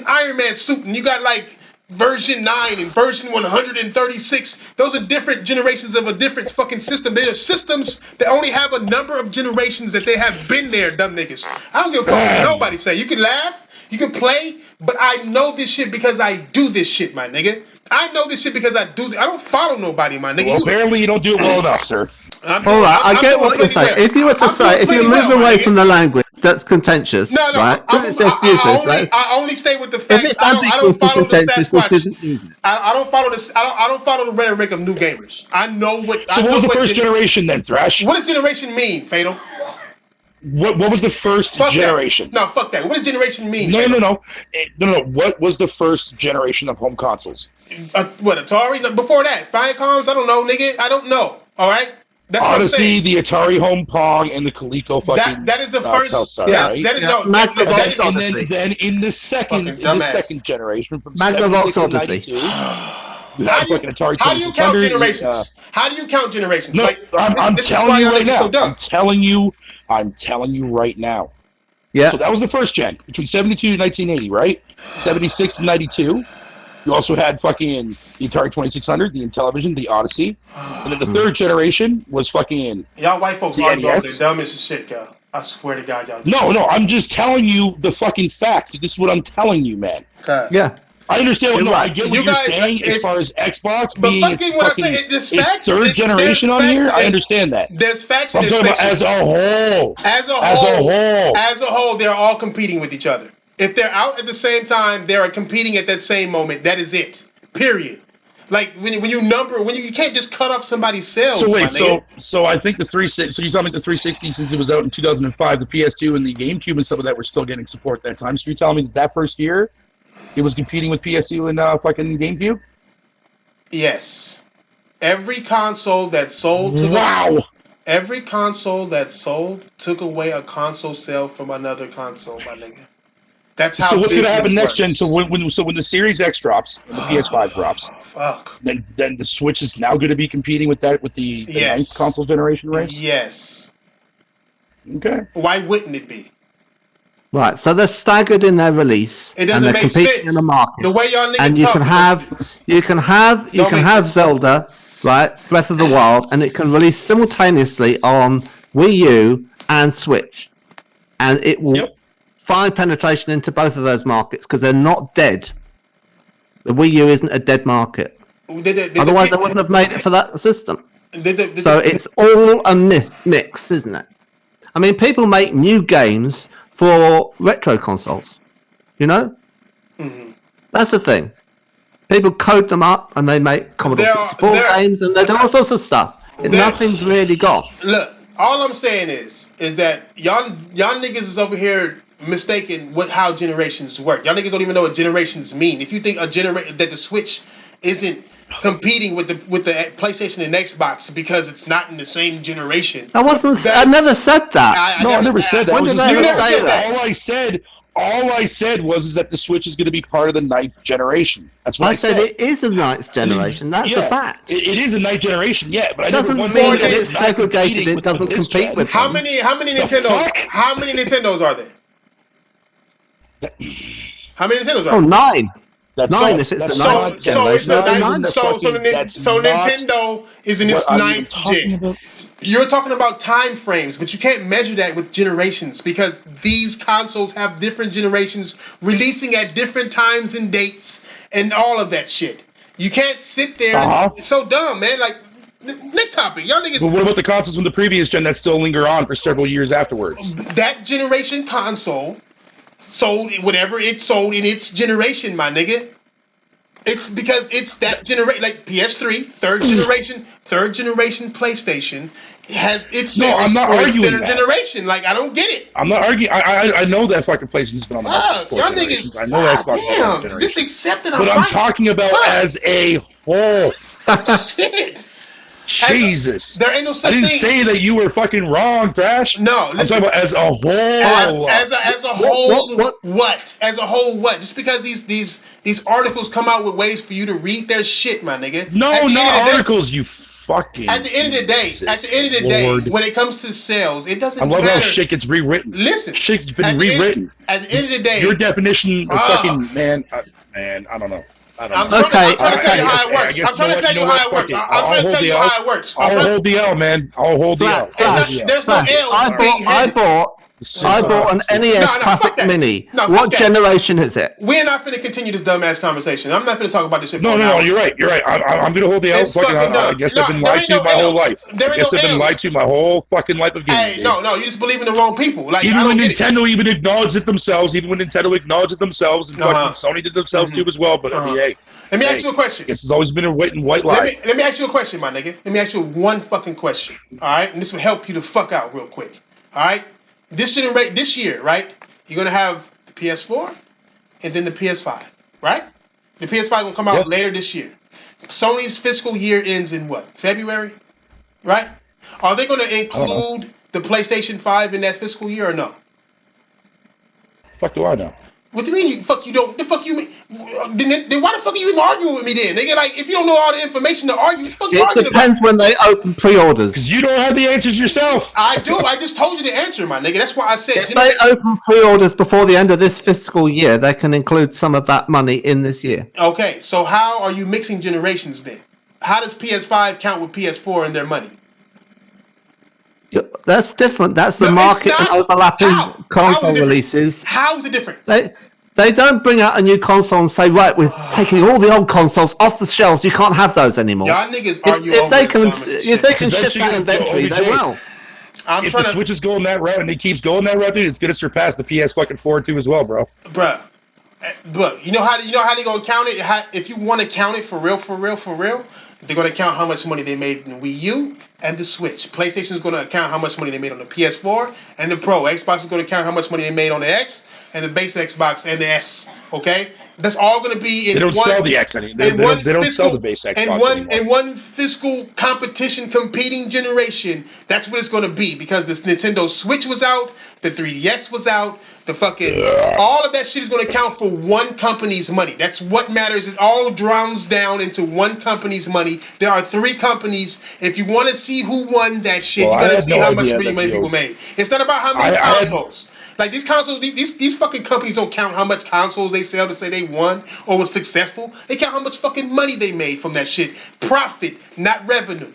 Iron Man suit, and you got like version 9 and version 136. Those are different generations of a different fucking system. They are systems that only have a number of generations that they have been there, dumb niggas. I don't give a fuck what nobody say. You can laugh, you can play, but I know this shit because I do this shit, my nigga. I know this shit because I do. I don't follow nobody, my nigga. Well, apparently you don't do it well enough, sir. All right, I get what you're saying. If you were to say, if you move away from the language, that's contentious, right? I only stay with the facts. If it's I don't follow the Sasquatch. I don't follow this. I don't follow the rhetoric of new gamers. I know what. So what was the first generation then, Thrash? What does generation mean, Fatal? What was the first generation? No, fuck that. What does generation mean? No. What was the first generation of home consoles? What, Atari? No, before that, Firecoms? I don't know, nigga. I don't know. All right. That's Odyssey, the Atari Home Pong, and the Coleco fucking. That is the first. Telstar, right? That is Magnavox Odyssey. Then in the second generation from Magnavox Odyssey. How do you count generations? How do you count generations? No, like, I'm telling you right now. So I'm telling you right now. Yeah. So that was the first gen between 72 and 1980, right? 76 and 92. You also had fucking the Atari 2600, the Intellivision, the Odyssey, and then the third generation was fucking y'all white folks the are NES. dumb as shit, y'all. I swear to God, y'all. No, I'm just telling you the fucking facts. This is what I'm telling you, man. Yeah. I understand. I get what you're saying as far as Xbox being its third generation on here. I understand that. There's facts. I'm talking about as a whole. As a whole, they're all competing with each other. If they're out at the same time, they are competing at that same moment. That is it. Period. Like when you can't just cut off somebody's sales. So wait, so I think the 360. So you telling me the 360, since it was out in 2005, the PS2 and the GameCube and some of that were still getting support at that time. So you're telling me that first year it was competing with PS2 and fucking GameCube? Yes. Every console that sold every console that sold took away a console sale from another console, my nigga. That's how. So what's going to happen next gen? So when the Series X drops and the PS5 drops, then the Switch is now going to be competing with the ninth console generation race? Yes. Okay. Why wouldn't it be? Right, so they're staggered in their release, and they're competing in the market. The way y'all niggas and you can have Zelda, right, Breath of the Wild, and it can release simultaneously on Wii U and Switch, and it will find penetration into both of those markets because they're not dead. The Wii U isn't a dead market. Otherwise, they wouldn't have made it for that system. So it's all a mix, isn't it? I mean, people make new games for retro consoles, you know? Mm-hmm. That's the thing. People code them up and they make Commodore 64 games and they do all sorts of stuff. Nothing's really gone. Look, all I'm saying is that y'all niggas is over here mistaken how generations work. Y'all niggas don't even know what generations mean. If you think that the Switch isn't competing with the PlayStation and Xbox because it's not in the same generation. I never said that. I never said that. When did I ever say that? All I said was that the Switch is going to be part of the ninth generation. That's what I said. It is a ninth generation. That's a fact. It is a ninth generation, but I doesn't never mean that it's segregated. It doesn't compete with how many Nintendos? How many Nintendos are there? How many Nintendos are there? Oh, 9. That's 9 if it's the ninth generation. So Nintendo is in its ninth gen. You're talking about time frames, but you can't measure that with generations because these consoles have different generations releasing at different times and dates and all of that shit. You can't sit there. It's so dumb, man. Like, next topic. Y'all niggas. But what about the consoles from the previous gen that still linger on for several years afterwards? That generation console sold whatever it sold in its generation, my nigga. It's because it's that generation, like PS3, third generation PlayStation has its sales I'm not arguing that. generation. Like, I don't get it. I'm not arguing. I know that fucking PlayStation's been on the market for y'all generations. niggas. I know Xbox. Damn, just accept it. But I'm talking about as a whole. Shit. Jesus. There ain't no such thing. I didn't say that you were fucking wrong, Thrash. No, listen. I'm talking about as a whole. As a whole, what? As a whole, what? Just because these articles come out with ways for you to read their shit, my nigga. No, not articles, you fucking. At the end of the day, when it comes to sales, it doesn't matter. I love how shit gets rewritten. Listen, shit's been rewritten. At the end of the day, your definition of fucking man, I don't know. I'm trying to tell you how it works. I'm trying to tell you how it works. I'm trying to tell you how it works. I'll hold the L, man. I'll hold the L. There's no L. I bought an NES Classic Mini. What generation is it? We're not going to continue this dumbass conversation. I'm not going to talk about this shit. No, you're right. I'm going to hold the L. I guess I've been lied to my whole life. I guess I've been lied to my whole fucking life of gaming. Hey, no, you just believe in the wrong people. Like, even when Nintendo even acknowledged it themselves, and fucking Sony did themselves too as well, but I mean, hey. Let me ask you a question. This has always been a white lie. Let me ask you a question, my nigga. Let me ask you one fucking question. All right? And this will help you to fuck out real quick. All right? This year, right? You're going to have the PS4 and then the PS5, right? The PS5 going to come out later this year. Sony's fiscal year ends in what? February? Right? Are they going to include the PlayStation 5 in that fiscal year or no? Fuck do I know? What do you mean? You don't? The fuck you mean? Then why the fuck are you even arguing with me then? Nigga, like, if you don't know all the information to argue, what the fuck you arguing about? It depends when they open pre-orders. Because you don't have the answers yourself. I do. I just told you the answer, my nigga. That's why I said. If they open pre-orders before the end of this fiscal year, they can include some of that money in this year. Okay, so how are you mixing generations then? How does PS5 count with PS4 in their money? That's different. That's the market and overlapping console releases. How is it different? They don't bring out a new console and say, right, we're taking all the old consoles off the shelves. You can't have those anymore. Y'all niggas argue if they can ship that inventory, they will. If the Switch is going that route and it keeps going that route, dude, it's gonna surpass the PS fucking 4 too as well, bro. Bruh, you know how they gonna count it? If you want to count it for real, they're gonna count how much money they made in the Wii U and the Switch. PlayStation is gonna count how much money they made on the PS4 and the Pro. Xbox is gonna count how much money they made on the X and the base Xbox and the S. Okay, that's all gonna be in They don't sell the X anymore. They don't sell the base Xbox anymore. In one fiscal competition competing generation, that's what it's gonna be, because this Nintendo Switch was out, the 3DS was out, the fucking all of that shit is gonna count for one company's money. That's what matters. It all drowns down into one company's money. There are 3 companies. If you want to see who won that shit, you gotta see how much money people made. It's not about how many consoles. Like, these consoles, these fucking companies don't count how much consoles they sell to say they won or was successful. They count how much fucking money they made from that shit. Profit, not revenue.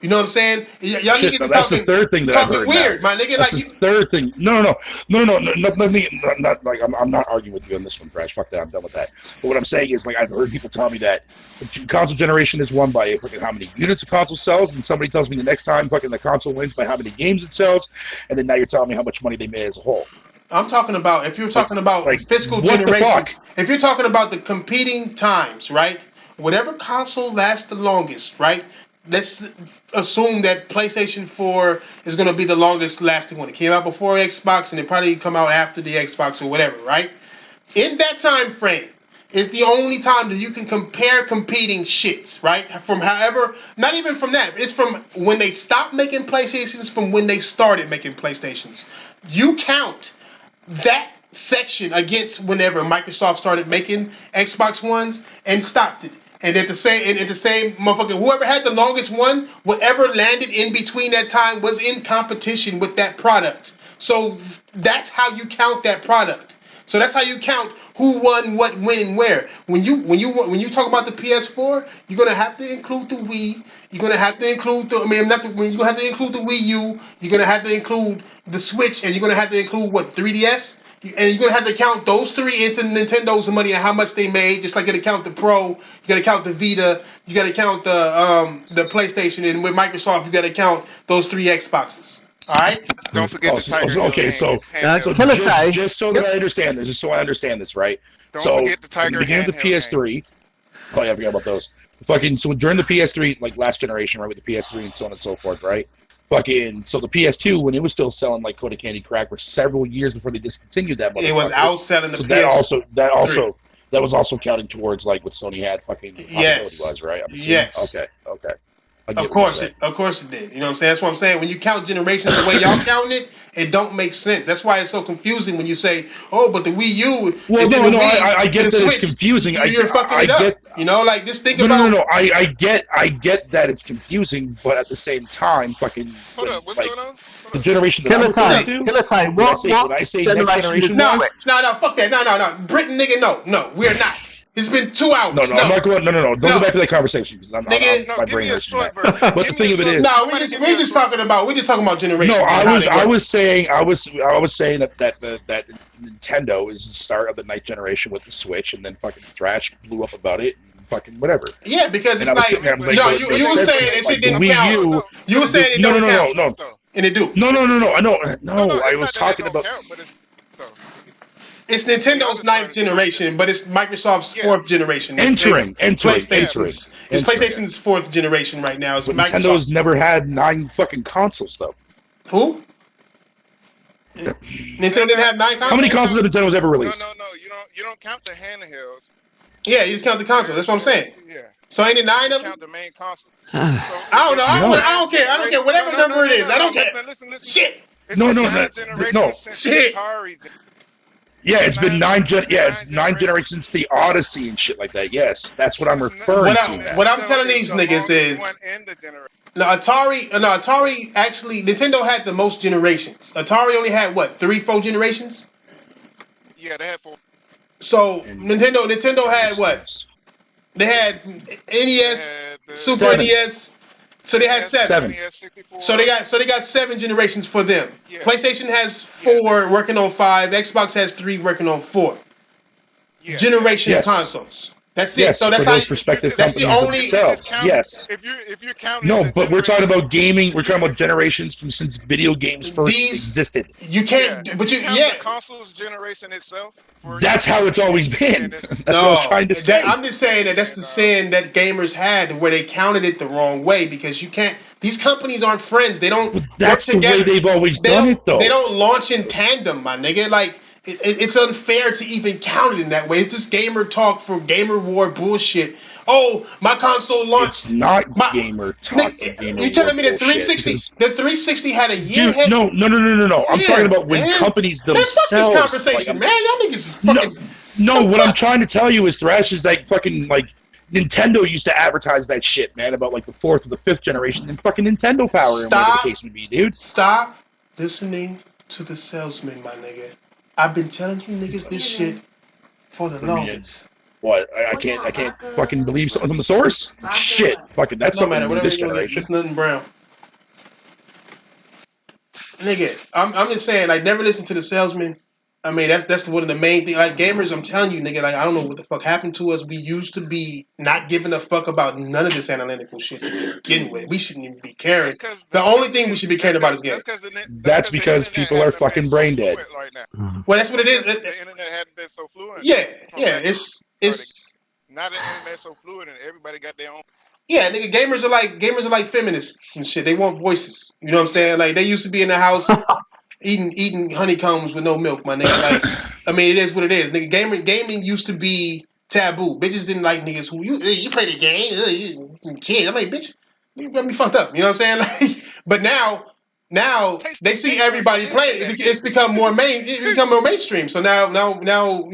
You know what I'm saying? Y'all niggas is that's the third thing that I've heard. Weird, my nigga. That's the third thing. No. Nothing. Not like I'm not arguing with you on this one, Crash. Fuck that. I'm done with that. But what I'm saying is, like, I've heard people tell me that the console generation is won by fucking how many units a console sells, and somebody tells me the next time fucking the console wins by how many games it sells, and then now you're telling me how much money they made as a whole. I'm talking about, if you're talking about fiscal generation, if you're talking about the competing times, right? Whatever console lasts the longest, right? Let's assume that PlayStation 4 is going to be the longest lasting one. It came out before Xbox and it probably come out after the Xbox or whatever, right? In that time frame is the only time that you can compare competing shits, right? From however, not even from that. It's from when they stopped making PlayStations from when they started making PlayStations. You count that section against whenever Microsoft started making Xbox Ones and stopped it. And at the same motherfucker, whoever had the longest one, whatever landed in between that time was in competition with that product. So that's how you count that product. So that's how you count who won what, when, and where. When you talk about the PS4, you're gonna have to include the Wii. You're gonna have to include you're gonna have to include the Wii U. You're gonna have to include the Switch, and you're gonna have to include 3DS. And you're gonna have to count those 3 into Nintendo's money and how much they made. Just like you gotta count the Pro, you gotta count the Vita, you gotta count the PlayStation, and with Microsoft, you gotta count those 3 Xboxes. All right. Don't forget the Tiger. Okay, so just so that I understand this, right? Don't forget the Tiger. Beginning of the PS3. Oh yeah, I forgot about those. So during the PS3, like last generation, right, with the PS3 and so on and so forth, right? So the PS2, when it was still selling like Coda Candy Crack, for several years before they discontinued that. It was outselling the PS. That was also counting towards like what Sony had fucking yes was, right? Yes. Okay. Of course it did. You know what I'm saying? That's what I'm saying. When you count generations the way y'all count it, it don't make sense. That's why it's so confusing when you say, "Oh, but the Wii U." Well, no, I get that it's confusing. You're fucking it up. You know, like just think about. No. I get that it's confusing, but at the same time, fucking. Hold up, what's going on? The generation that Killer Time, what I say next generation? No, fuck that. No. Britain, nigga, no, we're not. It's been 2 hours. No, I'm not going. No. Don't go back to that conversation because my brain hurts. But the thing of it is, no, we're just talking about generation. No, I was saying that Nintendo is the start of the ninth generation with the Switch, and then fucking Thrash blew up about it. Fucking whatever. Yeah, because it's like, you were saying that shit didn't count. You were saying it don't count. No. And it do. No. I was talking about. It's Nintendo's 9th generation, but it's Microsoft's 4th generation. Entering. It's PlayStation's 4th generation right now. It's Nintendo's never had 9 fucking consoles though. Who? Nintendo didn't have 9 consoles. How many consoles did Nintendo's ever released? No. You don't count the handhelds. Yeah, you just count the console. That's what I'm saying. Yeah. So ain't it 9 of them? Count the main console. I don't know. I don't care. I don't care. Whatever number it is, I don't care. Listen. Shit. No. Shit. Yeah, it's been 9 generations since the Odyssey and shit like that. Yes, that's what I'm referring to. What I'm telling these niggas is, Atari actually, Nintendo had the most generations. Atari only had what, 3-4 generations? Yeah, they had 4. So Nintendo had what? They had NES, Super NES. So they had 7. So they got 7 generations for them. Yeah. PlayStation has 4 working on 5. Xbox has 3 working on 4. Yeah. Generation consoles. That's it. Yes, so that's for those how prospective that's the only themselves. Yes. If you're counting. No, but we're talking about gaming. We're talking about generations from since video games first existed. You can't. But you the consoles generation itself. That's how it's always been. That's what I was trying to say. I'm just saying that's the sin that gamers had, where they counted it the wrong way, because you can't. These companies aren't friends. They don't. That's the way they've always done it, though. They don't launch in tandem, my nigga. Like. It's unfair to even count it in that way. It's just gamer talk for gamer war bullshit. Oh, my console launched. It's not gamer talk. You're telling me the 360? The 360 had a year. Dude, no. I'm talking about when companies themselves. Man, fuck this conversation, man. Y'all niggas is fucking. No, what I'm trying to tell you is Thrash is like fucking like. Nintendo used to advertise that shit, man, about like the 4th or the 5th generation and fucking Nintendo Power and whatever the case would be, dude. Stop listening to the salesman, my nigga. I've been telling you niggas this shit for the longest. What? I can't fucking believe something from the source? Shit. Fucking that's something in this generation. It's nothing brown. Nigga, I'm just saying, like, never listen to the salesman. I mean, that's one of the main things. Like, gamers, I'm telling you, nigga, like, I don't know what the fuck happened to us. We used to be not giving a fuck about none of this analytical shit to begin with. We shouldn't even be caring. The only thing we should be caring about is games. That's because people are fucking brain dead. Right now. Well, that's what it is. The internet hadn't been so fluent. Yeah. It's now the internet's so fluid and everybody got their own. Yeah, nigga, gamers are like feminists and shit. They want voices. You know what I'm saying? Like, they used to be in the house eating honeycombs with no milk, my nigga. Like, I mean, it is what it is. Nigga, gaming used to be taboo. Bitches didn't like niggas who you play the game, you kid. I'm like, bitch, you got me fucked up. You know what I'm saying? Like, but now they see everybody playing it. It's become more mainstream. So now you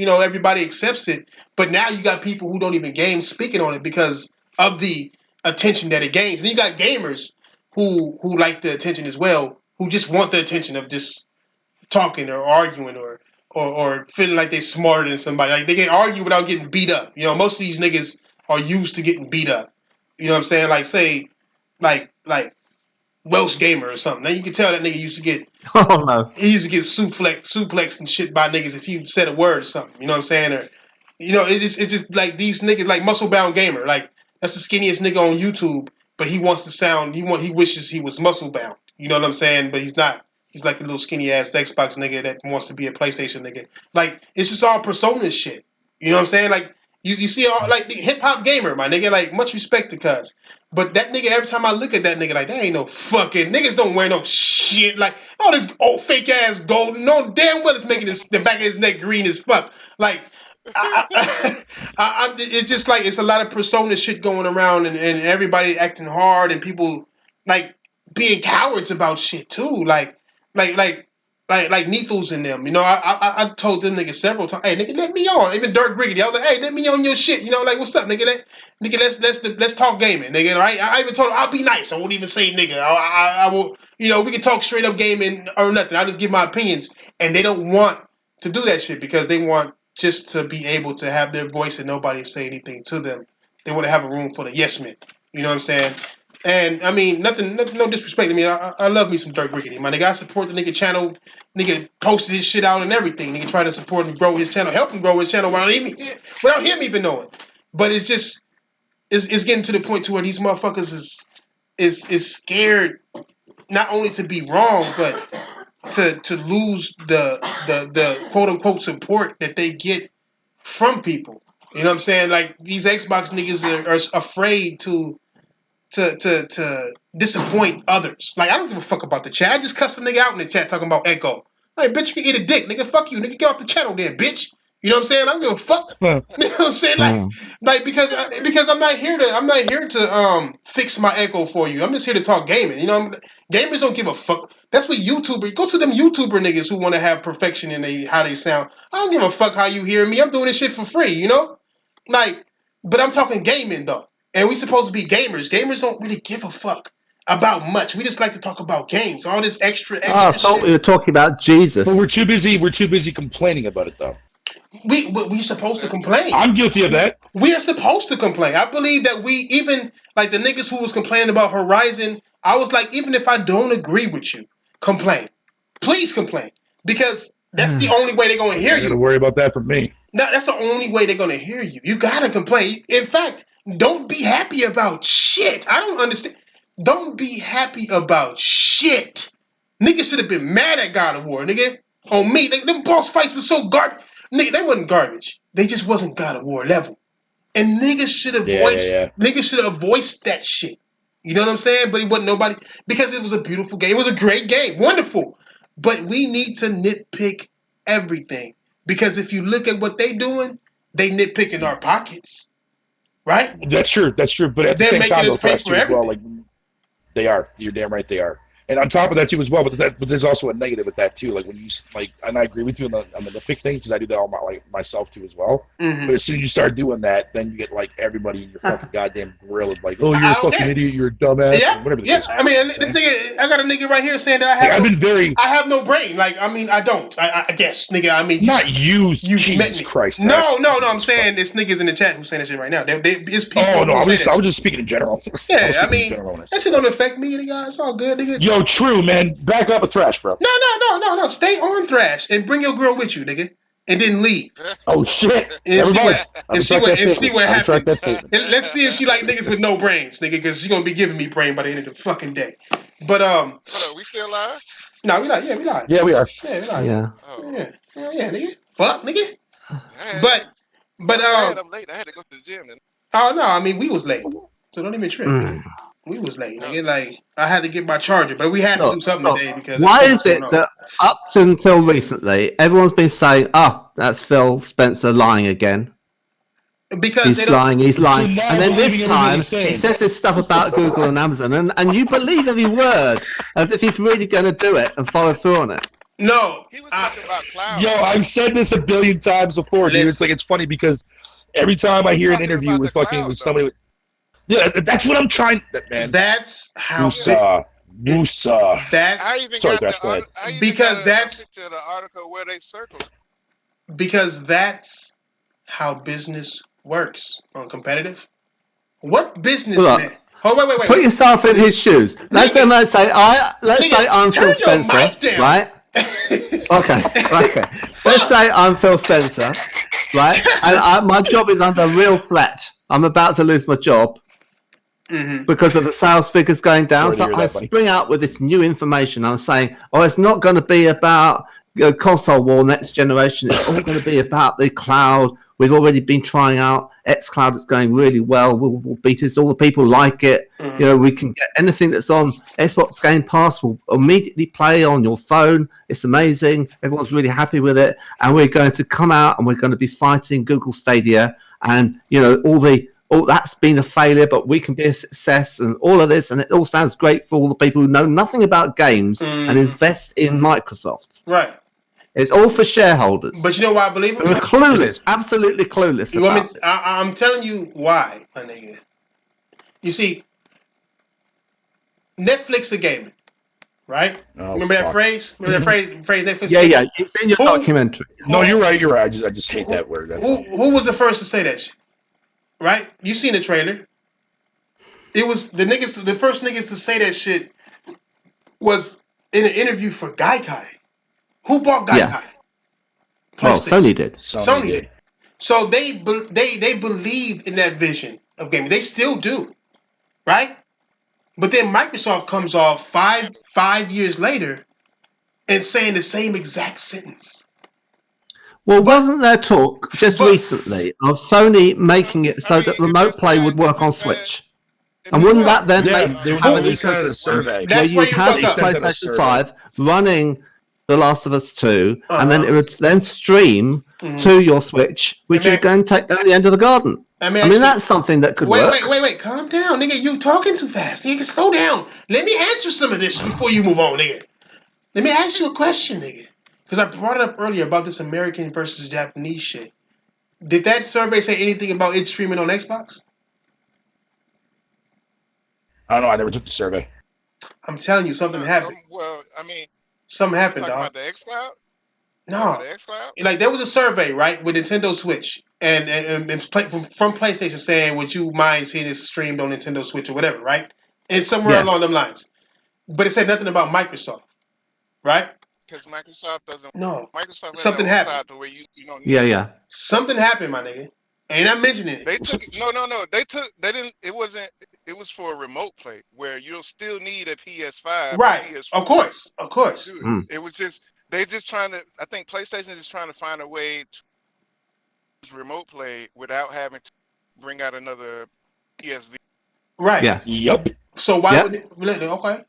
know, everybody accepts it. But now you got people who don't even game speaking on it because of the attention that it gains. And you got gamers who like the attention as well, who just want the attention of just talking or arguing or feeling like they're smarter than somebody. Like, they can argue without getting beat up. You know, most of these niggas are used to getting beat up. You know what I'm saying? Like, say, like Welsh Gamer or something. Now you can tell that nigga used to get he used to get suplexed and shit by niggas if he said a word or something. You know what I'm saying? Or, you know, it's just like these niggas, like Muscle Bound Gamer. Like, that's the skinniest nigga on YouTube, but he wants to sound, he wishes he was muscle bound. You know what I'm saying? But he's not. He's like the little skinny ass Xbox nigga that wants to be a PlayStation nigga. Like, it's just all persona shit. You know what I'm saying? Like, you see all, like, the hip hop gamer, my nigga. Like, much respect to cuz. But that nigga, every time I look at that nigga, like, that ain't no fucking, niggas don't wear no shit. Like, all this old fake ass gold. No damn well it's making the back of his neck green as fuck. Like, It's just like it's a lot of persona shit going around, and everybody acting hard, and people like being cowards about shit too. Like Neethles and them. You know, I told them niggas several times, hey nigga, let me on. Even Dirk Riggedy, I was like, hey, let me on your shit. You know, like what's up, nigga? Let's talk gaming, nigga. Right? I even told him I'll be nice. I won't even say nigga. I will. You know, we can talk straight up gaming or nothing. I just give my opinions, and they don't want to do that shit because they want just to be able to have their voice and nobody say anything to them. They want to have a room full of yes men. You know what I'm saying? And I mean, nothing, no disrespect. I mean, I love me some Dirk Riggedy. My nigga, I support the nigga channel. Nigga posted his shit out and everything. Nigga try to support and grow his channel, help him grow his channel without him even knowing. But it's just, it's getting to the point to where these motherfuckers is scared not only to be wrong, but to lose the quote unquote support that they get from people. You know what I'm saying? Like these Xbox niggas are afraid to disappoint others. Like I don't give a fuck about the chat. I just cussed the nigga out in the chat talking about Echo. Like bitch, you can eat a dick, nigga. Fuck you, nigga. Get off the channel, there, bitch. You know what I'm saying? I don't give a fuck. You know what I'm saying? Like because I'm not here to fix my Echo for you. I'm just here to talk gaming. You know, gamers don't give a fuck. That's what YouTubers go to them YouTuber niggas who want to have perfection in how they sound. I don't give a fuck how you hear me. I'm doing this shit for free. You know, like, but I'm talking gaming though, and we supposed to be gamers. Gamers don't really give a fuck about much. We just like to talk about games. All this extra. I thought we were talking about Jesus. But we're too busy complaining about it though. We're supposed to complain. I'm guilty of that. We are supposed to complain. I believe that we, even like the niggas who was complaining about Horizon, I was like, even if I don't agree with you, complain. Please complain. Because that's the only way they're going to hear you. Don't worry about that from me. No, that's the only way they're going to hear you. You got to complain. In fact, don't be happy about shit. I don't understand. Don't be happy about shit. Niggas should have been mad at God of War, nigga. On me. Them boss fights were so garbage. Nigga, they wasn't garbage. They just wasn't God of War level. And niggas should have niggas should have voiced that shit. You know what I'm saying? But it wasn't nobody, because it was a beautiful game. It was a great game. Wonderful. But we need to nitpick everything. Because if you look at what they doing, they nitpick in our pockets. Right? That's true. But at the same time, though, as well, like they are. You're damn right they are. And on top of that too, as well, but there's also a negative with that too. Like when you and I agree with you on the nitpick thing, because I do that all myself too as well. Mm-hmm. But as soon as you start doing that, then you get like everybody in your fucking goddamn grill is like, "Oh, you're a fucking idiot. You're a dumbass." Yeah, whatever. I mean, this nigga, I got a nigga right here saying that I have no brain. Like, I mean, I don't. I guess, nigga. I mean, not you. Jesus Christ. No. I'm saying it's niggas in the chat who's saying that shit right now. It's people. Oh no, I was just speaking in general. Yeah, I mean, that shit don't affect me, nigga. It's all good, nigga. Yo, true, man. Back up a Thrash, bro. No. Stay on Thrash and bring your girl with you, nigga, and then leave. Oh shit! And see what happens. Let's see if she like niggas with no brains, nigga, because she's gonna be giving me brain by the end of the fucking day. But hold on, we still live? No, we live. Yeah, we live. Yeah, we are. Yeah, we live. Yeah. Oh. Yeah, nigga. Fuck, nigga. But I'm late. I had to go to the gym. Oh no, I mean we was late, so don't even trip. We was late, nigga. Like I had to get my charger, but we had to do something today because. Why is it that up until recently everyone's been saying, "Oh, that's Phil Spencer lying again"? Because he's lying, and then this time he says this stuff about Google and Amazon, and you believe every word as if he's really going to do it and follow through on it. No, he was talking about cloud. Yo, I've said this a billion times before, dude. It's like it's funny because every time I hear an interview with somebody. Yeah, that's what I'm trying. Man, that's how. Musa. That's sorry, Thrash. Go ahead. Because that's the article where they circled. Because that's how business works on competitive. What businessman? Oh wait. Put yourself in his shoes. Let's say I'm Phil Spencer, right? Okay. Let's say I'm Phil Spencer, right? And my job is under real threat. I'm about to lose my job. Mm-hmm. Because of the sales figures going down. So I spring out with this new information. I'm saying, it's not going to be about console war next generation. It's all going to be about the cloud We've already been trying out xCloud. It's going really well. We'll beat it. All the people like it. You know, we can get anything that's on Xbox Game Pass will immediately play on your phone. It's amazing. Everyone's really happy with it. And we're going to come out and we're going to be fighting Google Stadia. And, you know, all that's been a failure, but we can be a success and all of this. And it all sounds great for all the people who know nothing about games and invest in Microsoft. Right. It's all for shareholders. But you know why I believe it? We're clueless. Absolutely clueless. I'm telling you why, my nigga. You see, Netflix a gaming, right? Remember that phrase? Remember that phrase Netflix? Yeah. It's in your documentary. No, you're right. I just hate that word. Who was the first to say that shit? Right? You seen the trailer. It was the first niggas to say that shit was in an interview for Gaikai. Who bought Gaikai? Yeah. Well, Sony did. Sony did. So they believed in that vision of gaming. They still do, right? But then Microsoft comes off five years later and saying the same exact sentence. Well, wasn't there talk just recently of Sony making it so that remote play would work on Switch? And wouldn't that then make a survey where you would have PlayStation 5 running The Last of Us 2, and then it would then stream to your Switch, which would then take down the end of the garden? I mean, that's something that could work. Wait. Calm down, nigga. You talking too fast. Nigga, slow down. Let me answer some of this before you move on, nigga. Let me ask you a question, nigga. Because I brought it up earlier about this American versus Japanese shit. Did that survey say anything about it streaming on Xbox? I don't know. I never took the survey. I'm telling you, something happened. Something happened, dog. About the xCloud? No. The xCloud? Like, there was a survey, right, with Nintendo Switch and from PlayStation saying, would you mind seeing this streamed on Nintendo Switch or whatever, right? And somewhere along them lines. But it said nothing about Microsoft, right? Because Microsoft doesn't. No. Microsoft something happened. To where you don't Yeah. Something happened, my nigga. Ain't I mentioning it? They took no. They didn't. It wasn't. It was for a remote play where you'll still need a PS5. Right. PS4 Of course. It was just they just trying to. I think PlayStation is trying to find a way to use remote play without having to bring out another PSV. Right. Yeah. Yep. So why would it,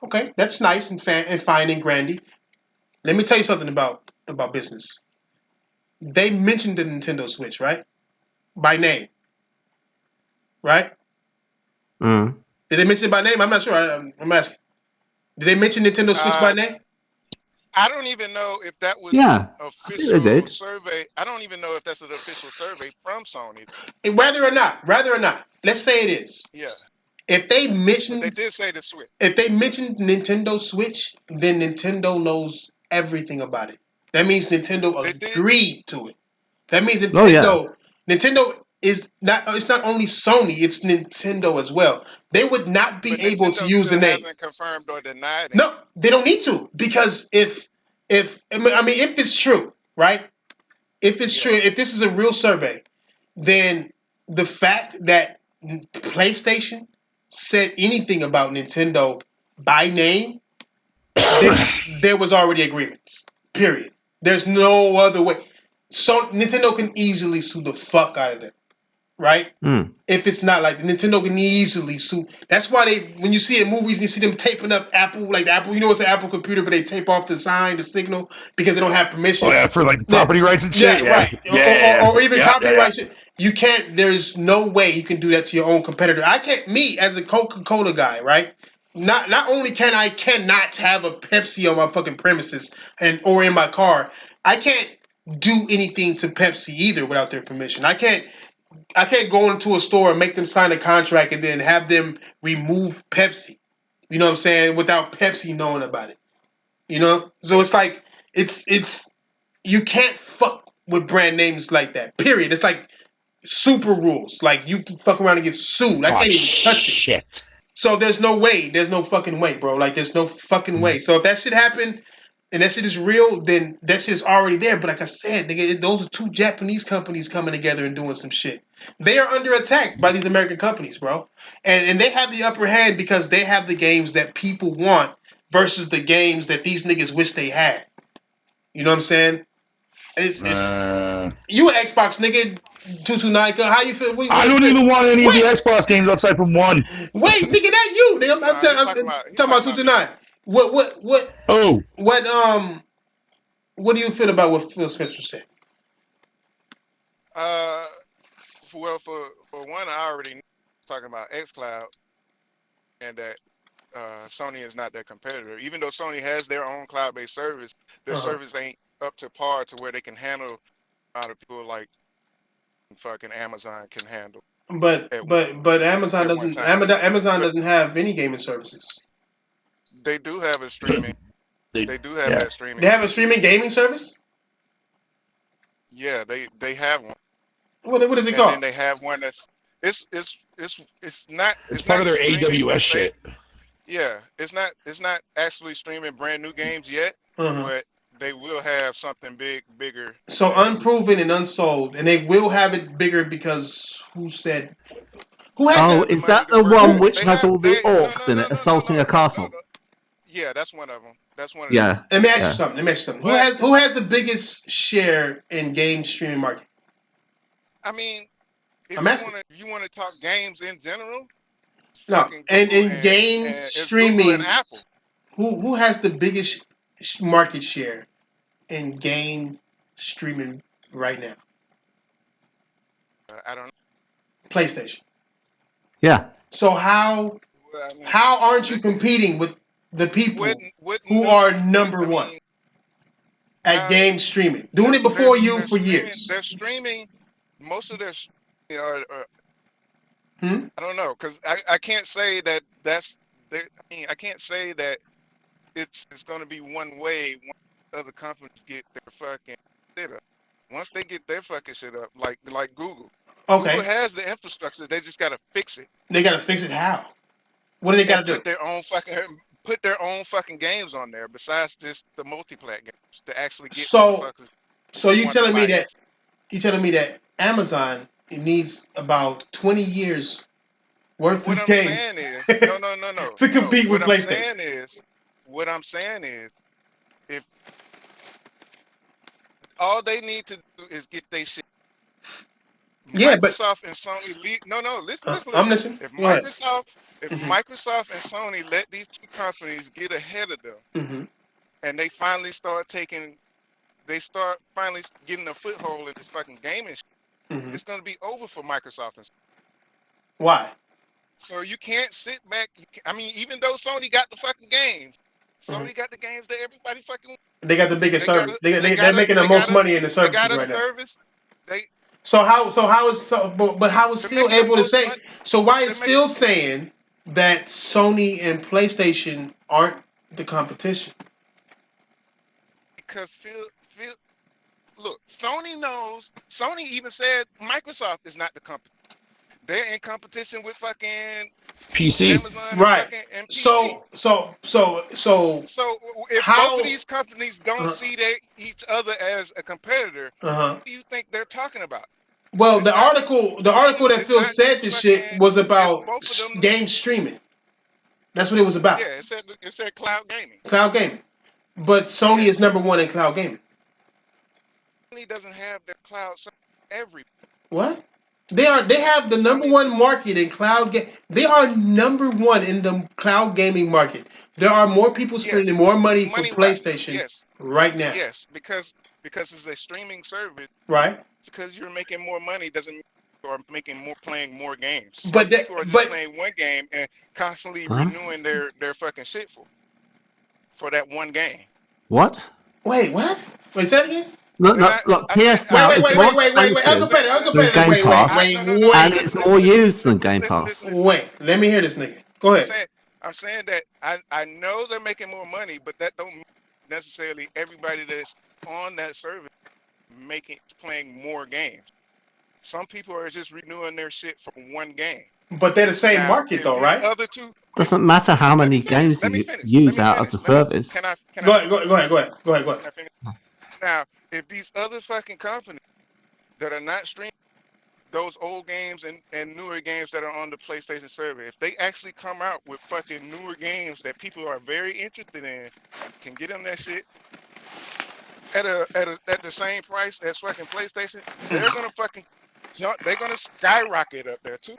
okay, that's nice and fine and grandy. Let me tell you something about business. They mentioned the Nintendo Switch, right? By name. Right? Did they mention it by name? I'm not sure. I'm asking. Did they mention Nintendo Switch by name? I don't even know if that was official survey. I don't even know if that's an official survey from Sony. Whether or not, let's say it is. Yeah. If they mentioned, they did say the Switch. If they mentioned Nintendo Switch, then Nintendo knows everything about it. That means Nintendo agreed to it. That means Nintendo is not. It's not only Sony; it's Nintendo as well. They would not be able to use the name. Hasn't confirmed or denied it. No, they don't need to, because if it's true, right? If it's true, if this is a real survey, then the fact that PlayStation said anything about Nintendo by name, there was already agreements. Period. There's no other way. So Nintendo can easily sue the fuck out of them, right? If it's not like Nintendo can easily sue. That's why when you see in movies, you see them taping up Apple, like Apple. You know, it's an Apple computer, but they tape off the sign, the signal, because they don't have permission. Oh yeah, for like property rights and shit. Yeah, right. Yeah. Or even copyright shit. You can't. There's no way you can do that to your own competitor. I can't. Me as a Coca-Cola guy, right? Not only cannot have a Pepsi on my fucking premises or in my car. I can't do anything to Pepsi either without their permission. I can't go into a store and make them sign a contract and then have them remove Pepsi. You know what I'm saying? Without Pepsi knowing about it. You know? So it's like it's you can't fuck with brand names like that. Period. It's like super rules. Like, you can fuck around and get sued. I can't even touch it. Shit. So there's no way. There's no fucking way, bro. Like, there's no fucking way. So if that shit happened and that shit is real, then that shit is already there. But like I said, nigga, those are two Japanese companies coming together and doing some shit. They are under attack by these American companies, bro. And they have the upper hand because they have the games that people want versus the games that these niggas wish they had. You know what I'm saying? It's you an Xbox nigga. 229. How you feel? I don't even want any of the Xbox games outside from one. Wait, nigga, that you? Nigga, I'm talking about 229. What? Oh, what do you feel about what Phil Spencer said? Well, for one, I already talking about xCloud, and that Sony is not their competitor. Even though Sony has their own cloud-based service, their service ain't up to par to where they can handle a lot of people like fucking Amazon can handle. But Amazon doesn't. Amazon doesn't have any gaming services. They do have a streaming. They do have that streaming. They have a streaming gaming service. Yeah, they have one. What is it called? And then they have one that's it's not. It's part of their AWS shit. Yeah, it's not actually streaming brand new games yet, but they will have something bigger. So unproven and unsold, and they will have it bigger because who said? Who has is that the one which has all the orcs in it assaulting a castle? Yeah, that's one of them. That's one of them. them. Let me ask you something. Who has the biggest share in game streaming market? I mean, if you want to talk games in general. No, and in game streaming, and Apple. Who has the biggest market share in game streaming right now? I don't know. PlayStation. Yeah. So how aren't you competing with the people who are number one at game streaming? Doing it before you for years. They're streaming. Most of their I don't know, because I can't say that I can't say that it's going to be one way. Once other companies get their fucking shit up. Once they get their fucking shit up, like Google. Okay. Google has the infrastructure. They just got to fix it. They got to fix it how? What do they got to do? Put their own fucking games on there besides just the multi-plat games to actually get. So you telling me that Amazon needs about 20 years worth of games no. to compete with PlayStation. What I'm saying is, if all they need to do is get their shit. Yeah, Microsoft and Sony listen. I'm listening. If Microsoft and Sony let these two companies get ahead of them, and they finally start getting a foothold in this fucking gaming shit, it's going to be over for Microsoft and Sony. Why? So you can't sit back. Even though Sony got the fucking games, Sony got the games that everybody fucking. They got the biggest service. They're making the most money in the services right now. They got a service. But how is Phil able to say? So why is Phil saying that Sony and PlayStation aren't the competition? Because Phil, look, Sony knows. Sony even said Microsoft is not the competition. They're in competition with fucking PC, Amazon, right? And PC. So if both of these companies don't see each other as a competitor, what do you think they're talking about? Well, the article that Phil said this shit was about game streaming. That's what it was about. Yeah, it said cloud gaming. Cloud gaming, but Sony is number one in cloud gaming. Sony doesn't have their cloud every. What? They have the number one market in cloud game. They are number one in the cloud gaming market. There are more people spending more money for PlayStation right now. Yes, because it's a streaming service. Right. Because you're making more money doesn't mean you're playing more games. But people are just playing one game and constantly renewing their fucking shit for that one game. What? Wait, what? Wait, say that again? Look, PS Now is more expensive than Game Pass, and it's more used than Game Pass. Wait, let me hear this nigga. Go ahead. I'm saying that I know they're making more money, but that don't mean necessarily everybody that's on that service playing more games. Some people are just renewing their shit for one game. But they're the same market though, right? Other two doesn't matter how many games you use out of the service. Go ahead. Now, if these other fucking companies that are not streaming those old games and newer games that are on the PlayStation server, if they actually come out with fucking newer games that people are very interested in, can get them that shit, at the same price as fucking PlayStation, they're gonna fucking jump. They're gonna skyrocket up there too.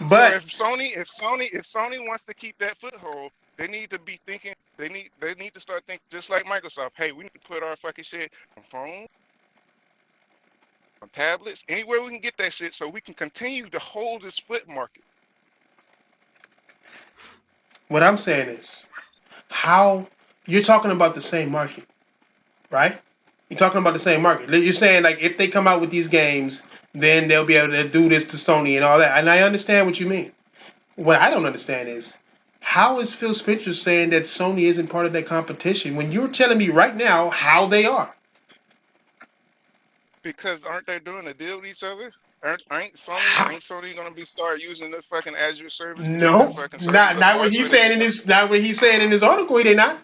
But so if Sony wants to keep that foothold, they need to be thinking. They need to start thinking just like Microsoft. Hey, we need to put our fucking shit on phones, on tablets, anywhere we can get that shit, so we can continue to hold this foot market. what I'm saying is, how you're talking about the same market, right? You're talking about the same market. You're saying like if they come out with these games, then they'll be able to do this to Sony and all that. And I understand what you mean. What I don't understand is how is Phil Spencer saying that Sony isn't part of that competition when you're telling me right now how they are? Because aren't they doing a deal with each other? Ain't Sony gonna be start using the fucking Azure service? No, not what he's saying in his article. They're not.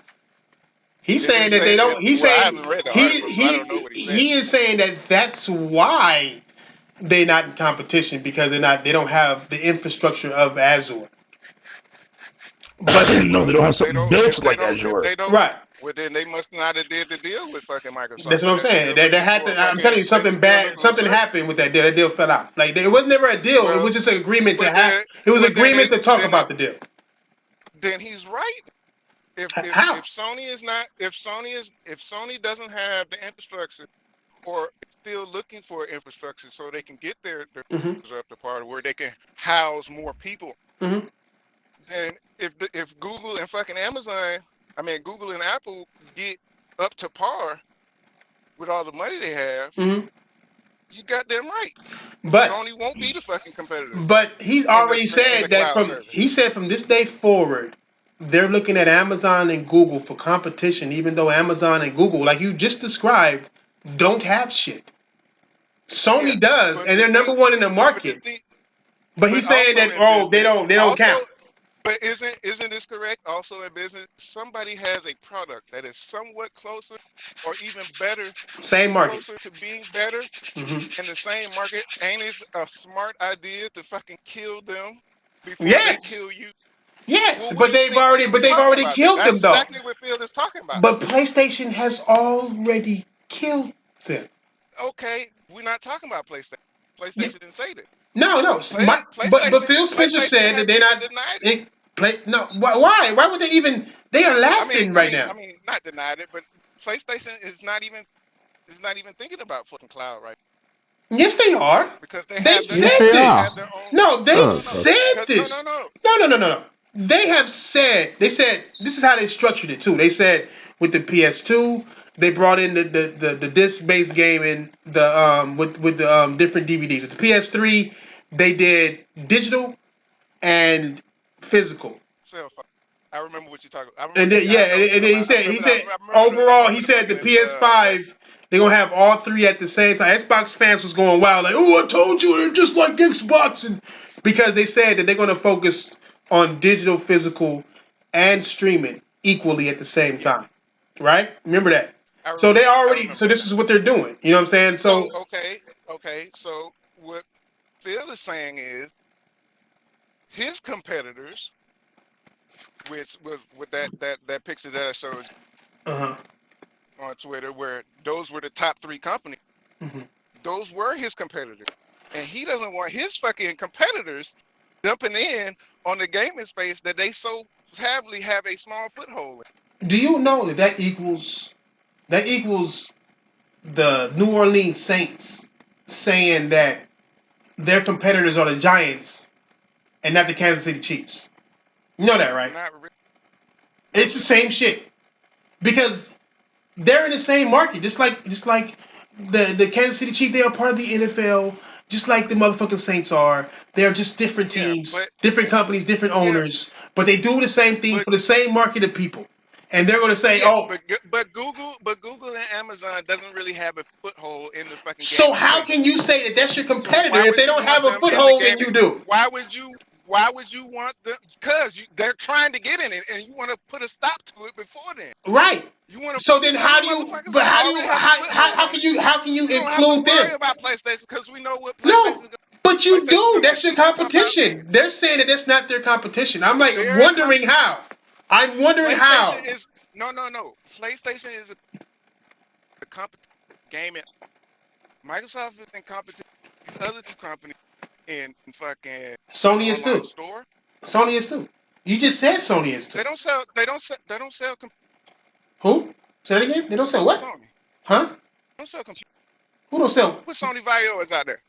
He's saying that they don't. He's saying I haven't read the article, so I don't know what he is saying that that's why they're not in competition because they don't have the infrastructure of Azure. But no, they don't have something built like Azure. Right. Well, then they must not have did the deal with fucking Microsoft. That's what I'm saying. They had to. I'm telling you, something bad. Something happened with that deal. That deal fell out. Like it was never a deal. It was just an agreement to have. It was agreement to talk about the deal. Then he's right. If Sony doesn't have the infrastructure, or still looking for infrastructure so they can get their up to par where they can house more people. Mm-hmm. Then if Google and fucking Amazon, Google and Apple get up to par with all the money they have, you got them right. But Sony won't be the fucking competitor. But he's already said that from this day forward, they're looking at Amazon and Google for competition, even though Amazon and Google, like you just described, don't have shit. Sony does, and they're number one in the market. But he's saying that they don't count. But isn't this correct? Also in business, if somebody has a product that is somewhat closer or even better, same market, closer to being better in the same market, ain't it a smart idea to fucking kill them before they kill you? Yes, but they've already killed them though. That's exactly what Phil is talking about. But PlayStation has already killed them. Okay, we're not talking about PlayStation. PlayStation didn't say that. No. But Phil Spencer said that they're not. Why? Why would they even? They are laughing right now. Not denied it, but PlayStation is not even thinking about fucking cloud right now. Yes, they are. Because they've said this. No, they've said this. No. They have said. They said this is how they structured it too. They said with the PS2, they brought in the disc-based gaming, with the different DVDs. With the PS3, they did digital and physical. I remember what you're talking about. And then he said overall he said the PS5 they're gonna have all three at the same time. Xbox fans was going wild like, oh, I told you they're just like Xbox, and because they said that they're gonna focus on digital, physical, and streaming equally at the same time. Right? Remember that. So they already. So this is what they're doing. You know what I'm saying? So okay. So what Phil is saying is his competitors, which was with that picture that I showed on Twitter, where those were the top 3 companies. Those were his competitors, and he doesn't want his fucking competitors dumping in on the gaming space that they so heavily have a small foothold in. Do you know that equals the New Orleans Saints saying that their competitors are the Giants and not the Kansas City Chiefs? You know that, right? Not really. It's the same shit because they're in the same market, just like the Kansas City Chiefs. They are part of the NFL, just like the motherfucking Saints are. They're just different teams, different companies, different owners, but they do the same thing for the same market of people. And they're going to say, but Google and Amazon doesn't really have a foothold in the fucking. So how can you say that that's your competitor if they don't have a foothold and you do? Why would you want them? Because they're trying to get in it, and you want to put a stop to it before then. Right. You want to. So then, how can you include them? Worry about PlayStation because we know what. No. But you do. That's your competition. They're saying that that's not their competition. I'm wondering how. I'm wondering how. No. PlayStation is the competition gaming. Microsoft is in competition with these other two companies in fucking Sony is online too. store. Sony is too. You just said Sony is too. They don't sell. They don't sell. They don't sell. Who? Say that again. They don't sell what? Sony. Huh? They don't sell computers. Who don't sell? What Sony Vaio is out there?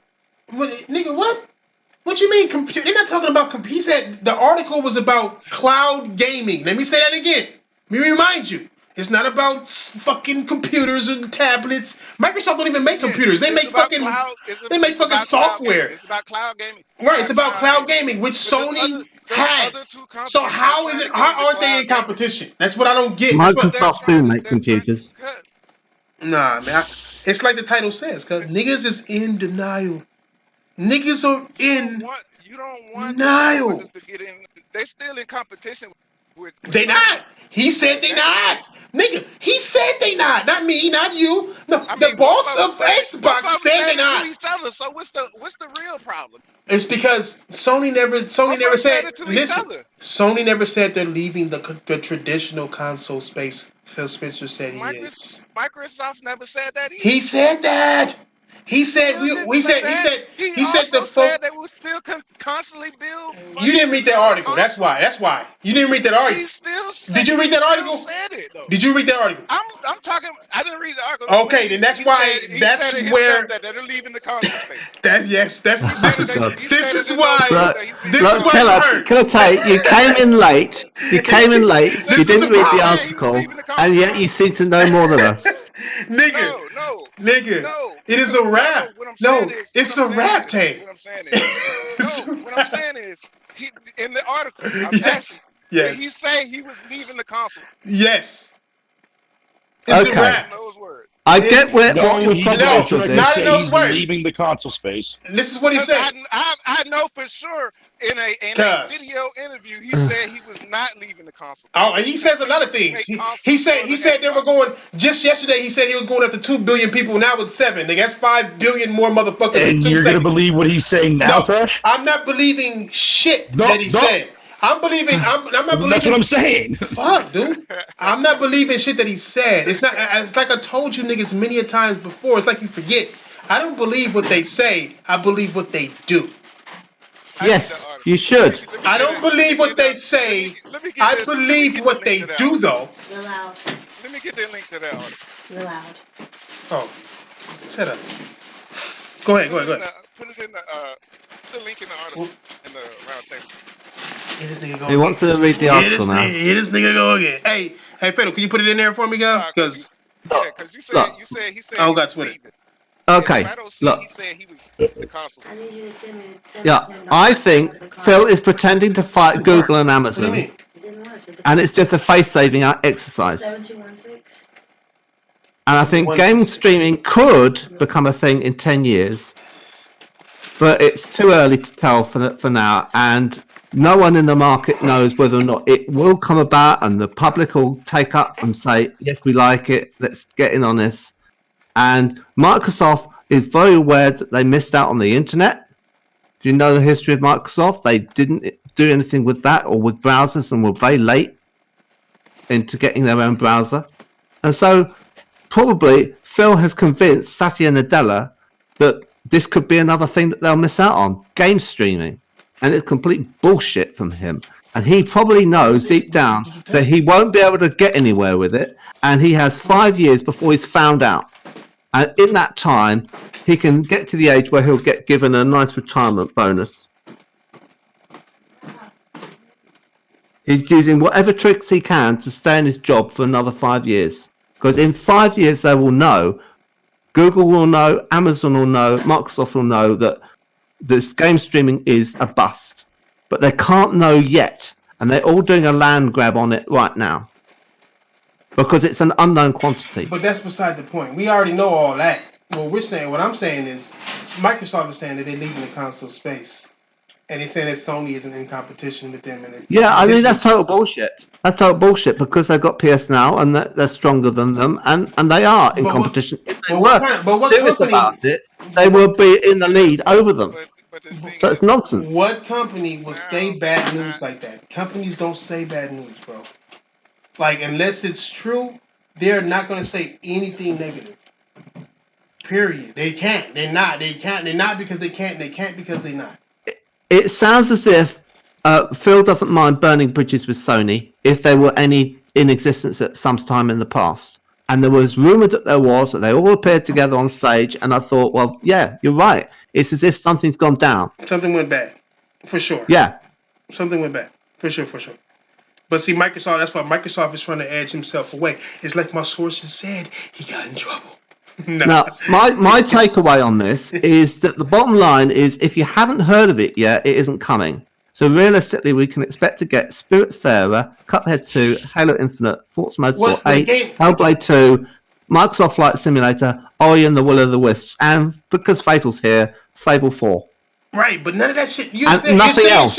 What, nigga? What? What you mean? They're not talking about computer. He said the article was about cloud gaming. Let me say that again. Let me remind you. It's not about fucking computers and tablets. Microsoft don't even make computers. They make fucking. They make fucking software. It's about cloud gaming. Right. It's about cloud gaming, which Sony has. So how is it? How aren't they in competition? That's what I don't get. Microsoft do make computers. Nah, man. It's like the title says, cause niggas is in denial. Niggas are in denial. To get in. They still in competition with they not. He said they not. Nigga, he said they not me, not you. No, the boss of Xbox said they not. Each other, so what's the real problem? It's because Sony never said. Listen, Sony never said they're leaving the traditional console space. Phil Spencer said he is. Microsoft never said that either. He said that. He said they will still constantly build. You didn't read that article. That's why. You didn't read that article. Did you read that article? Did you read that article? I'm talking. I didn't read the article. Okay, then that's why. That's where they're leaving the console space. This is why. Can I tell you? You came in late. You didn't read the article, and yet you seem to know more than us. Nigga, it is a rap. No, it's a rap tape. What I'm saying is, in the article, I'm asking, did he say he was leaving the console? Yes. It's a rap. I get what you're probably saying. He's leaving the console space. This is what he said. I know for sure in a video interview he said he was not leaving the console. Oh, and he says a lot of things. He said they were going just yesterday. He said he was going after 2 billion people. Now it's 7. That's 5 billion more motherfuckers. And you're gonna believe what he's saying now, Trash? I'm not believing shit that he said. I'm not believing. That's what I'm saying. Fuck, dude. I'm not believing shit that he said. It's not. It's like I told you niggas many a times before. It's like you forget. I don't believe what they say. I believe what they do. Yes, you should. I don't believe what they say. I believe what they do, though. You're loud. Let me get the link to that article. You're loud. Oh, set up. Go ahead. Put it in the link in the article in the round table. He wants to read the article now. Here this nigga go again. Hey, Pedro, can you put it in there for me, guy? Because you said he said. I don't got Twitter. Okay, look. He said he was the console. I need you to send me. Yeah, I think Phil is pretending to fight Google and Amazon, and it's just a face-saving exercise. 7216. And I think game streaming could become a thing in 10 years, but it's too early to tell for now, and no one in the market knows whether or not it will come about, and the public will take up and say, yes, we like it, let's get in on this. And Microsoft is very aware that they missed out on the internet. If you know the history of Microsoft, they didn't do anything with that or with browsers and were very late into getting their own browser. And so probably Phil has convinced Satya Nadella that this could be another thing that they'll miss out on, game streaming. And it's complete bullshit from him. And he probably knows deep down that he won't be able to get anywhere with it. And he has 5 years before he's found out. And in that time, he can get to the age where he'll get given a nice retirement bonus. He's using whatever tricks he can to stay in his job for another 5 years. Because in 5 years, they will know, Google will know, Amazon will know, Microsoft will know that this game streaming is a bust. But they can't know yet. And they're all doing a land grab on it right now. Because it's an unknown quantity. But that's beside the point. We already know all that. What I'm saying is, Microsoft is saying that they're leaving the console space. And they're saying that Sony isn't in competition with them. Yeah, I mean, that's total bullshit. That's total bullshit because they've got PS Now and they're stronger than them. And they are in competition. If they were serious about it, they will be in the lead over them. So it's nonsense. What company will say bad news like that? Companies don't say bad news, bro. Like, unless it's true, they're not going to say anything negative. Period. They can't. They're not. They can't. They're not because they can't. They can't because they're not. It sounds as if Phil doesn't mind burning bridges with Sony if there were any in existence at some time in the past. And there was rumored that there was, that they all appeared together on stage. And I thought, well, yeah, you're right. It's as if something's gone down. Something went bad, for sure. Yeah. Something went bad, for sure. But see, Microsoft, that's why Microsoft is trying to edge himself away. It's like my sources said, he got in trouble. No. Now, my takeaway on this is that the bottom line is if you haven't heard of it yet, it isn't coming. So realistically, we can expect to get Spiritfarer, Cuphead 2, Halo Infinite, Forza Motorsport 8, Hellblade 2, Microsoft Flight Simulator, Ori and the Will of the Wisps, and because Fatal's here, Fable 4. Right, but none of that shit. Nothing else.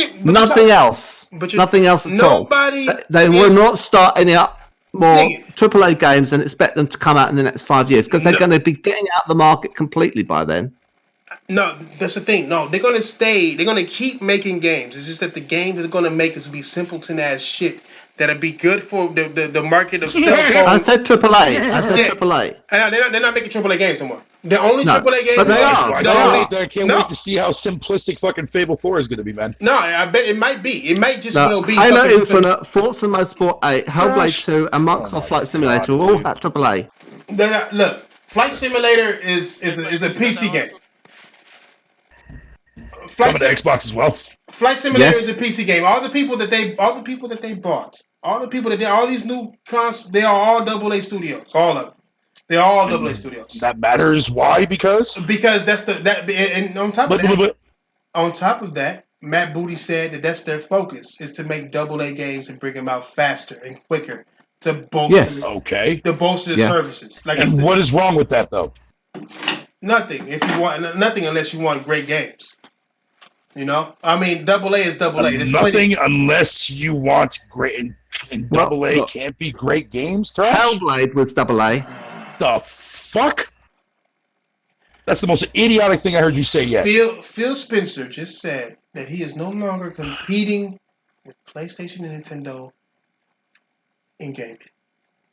Nothing else at all. They will not start any up more AAA games and expect them to come out in the next 5 years because they're going to be getting out the market completely by then. No, that's the thing. No, they're going to stay. They're going to keep making games. It's just that the games they're going to make is be simpleton ass shit that'll be good for the market of cell phones. I said AAA. AAA. They're not making AAA games no more. The only AAA games. But they are. I can't wait to see how simplistic fucking Fable 4 is going to be, man. No, I bet it might be. It might just be. Halo Infinite, Forza Motorsport 8, Hellblade 2, and Microsoft Flight Simulator are all at AAA. Look, Flight Simulator is a PC game. Coming to Xbox as well. Flight Simulator is a PC game. All the people that they bought, all these new consoles, they are all AA studios. All of them. They're all AA studios. That matters. Why? Because that's and on top of that, Matt Booty said that's their focus is to make AA games and bring them out faster and quicker to bolster. To bolster the services. Like and what is wrong with that though? Nothing. If you want nothing, unless you want great games. You know, I mean, AA is AA. Nothing unless you want great. And AA can't be great games. Trash. Hellblade was AA. The fuck? That's the most idiotic thing I heard you say yet. Phil Spencer just said that he is no longer competing with PlayStation and Nintendo in gaming.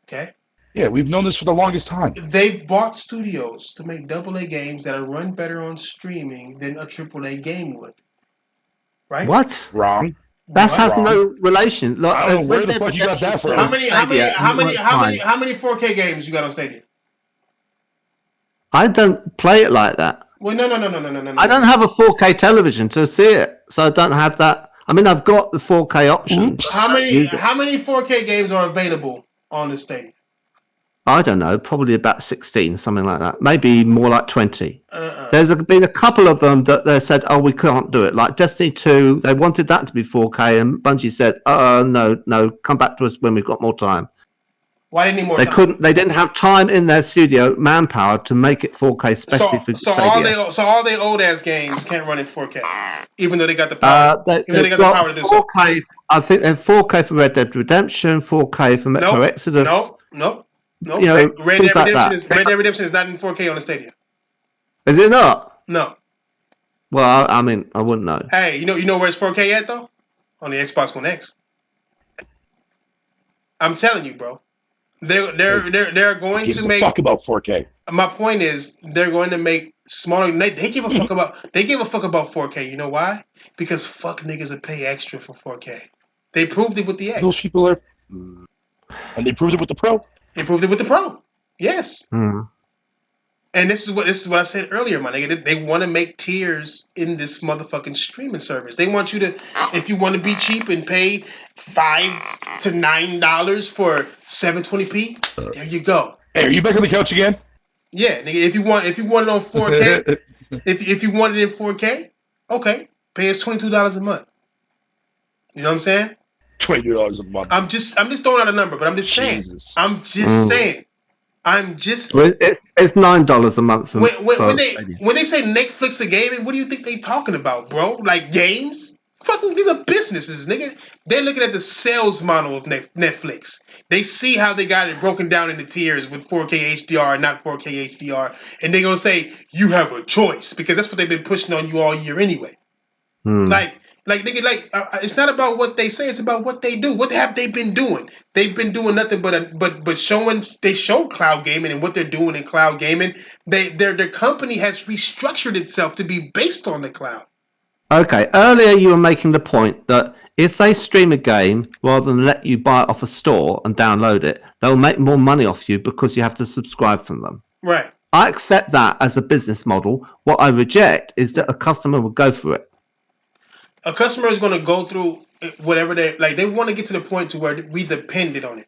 Okay. Yeah, we've known this for the longest time. They've bought studios to make AA games that are run better on streaming than a AAA game would. Right? What? Wrong. That has no relation. Like, I don't know where the fuck you got that from. How many 4K games you got on Stadia? I don't play it like that. Well, no. I don't have a 4K television to see it, so I don't have that. I mean, I've got the 4K option. How many 4K games are available on the Stadia? I don't know, probably about 16, something like that. Maybe more like 20. There's been a couple of them that they said, oh, we can't do it. Like Destiny 2, they wanted that to be 4K, and Bungie said, no, come back to us when we've got more time. Why didn't they need more time? They didn't have time in their studio, manpower, to make it 4K, especially for Stadia. All they old ass games can't run in 4K, even though they got the power. They got the power to do 4K, I think they're 4K for Red Dead Redemption, 4K for Metro Exodus. Nope. You know, Red Dead Redemption is not in 4K on the Stadia. Is it not? No. Well, I mean, I wouldn't know. Hey, you know where it's 4K at though? On the Xbox One X. I'm telling you, bro. They're going to make. Fuck about 4K. My point is, they're going to make smaller. They give a fuck about. They give a fuck about 4K. You know why? Because fuck niggas that pay extra for 4K. They proved it with the X. Those people are, and they proved it with the Pro. They proved it with the Pro. Yes. Mm. And this is what I said earlier, my nigga. They want to make tiers in this motherfucking streaming service. They want you to, if you want to be cheap and pay $5 to $9 for 720p, there you go. Hey, are you back on the couch again? Yeah, nigga. If you want it on 4K, if you want it in 4K, okay, pay us $22 a month. You know what I'm saying? $22 a month. I'm just throwing out a number, but I'm just saying. I'm just saying. It's $9 a month. When they say Netflix of gaming, what do you think they talking about, bro? Like games? Fucking these are businesses, nigga. They're looking at the sales model of Netflix. They see how they got it broken down into tiers with 4K HDR and not 4K HDR, and they're gonna say you have a choice because that's what they've been pushing on you all year anyway. Like Like nigga, it's not about what they say; it's about what they do. What have they been doing? They've been doing nothing but showing. They show cloud gaming and what they're doing in cloud gaming. Their company has restructured itself to be based on the cloud. Okay, earlier you were making the point that if they stream a game rather than let you buy it off a store and download it, they'll make more money off you because you have to subscribe from them. Right. I accept that as a business model. What I reject is that a customer will go through it. A customer is going to go through whatever they like. They want to get to the point to where we depended on it.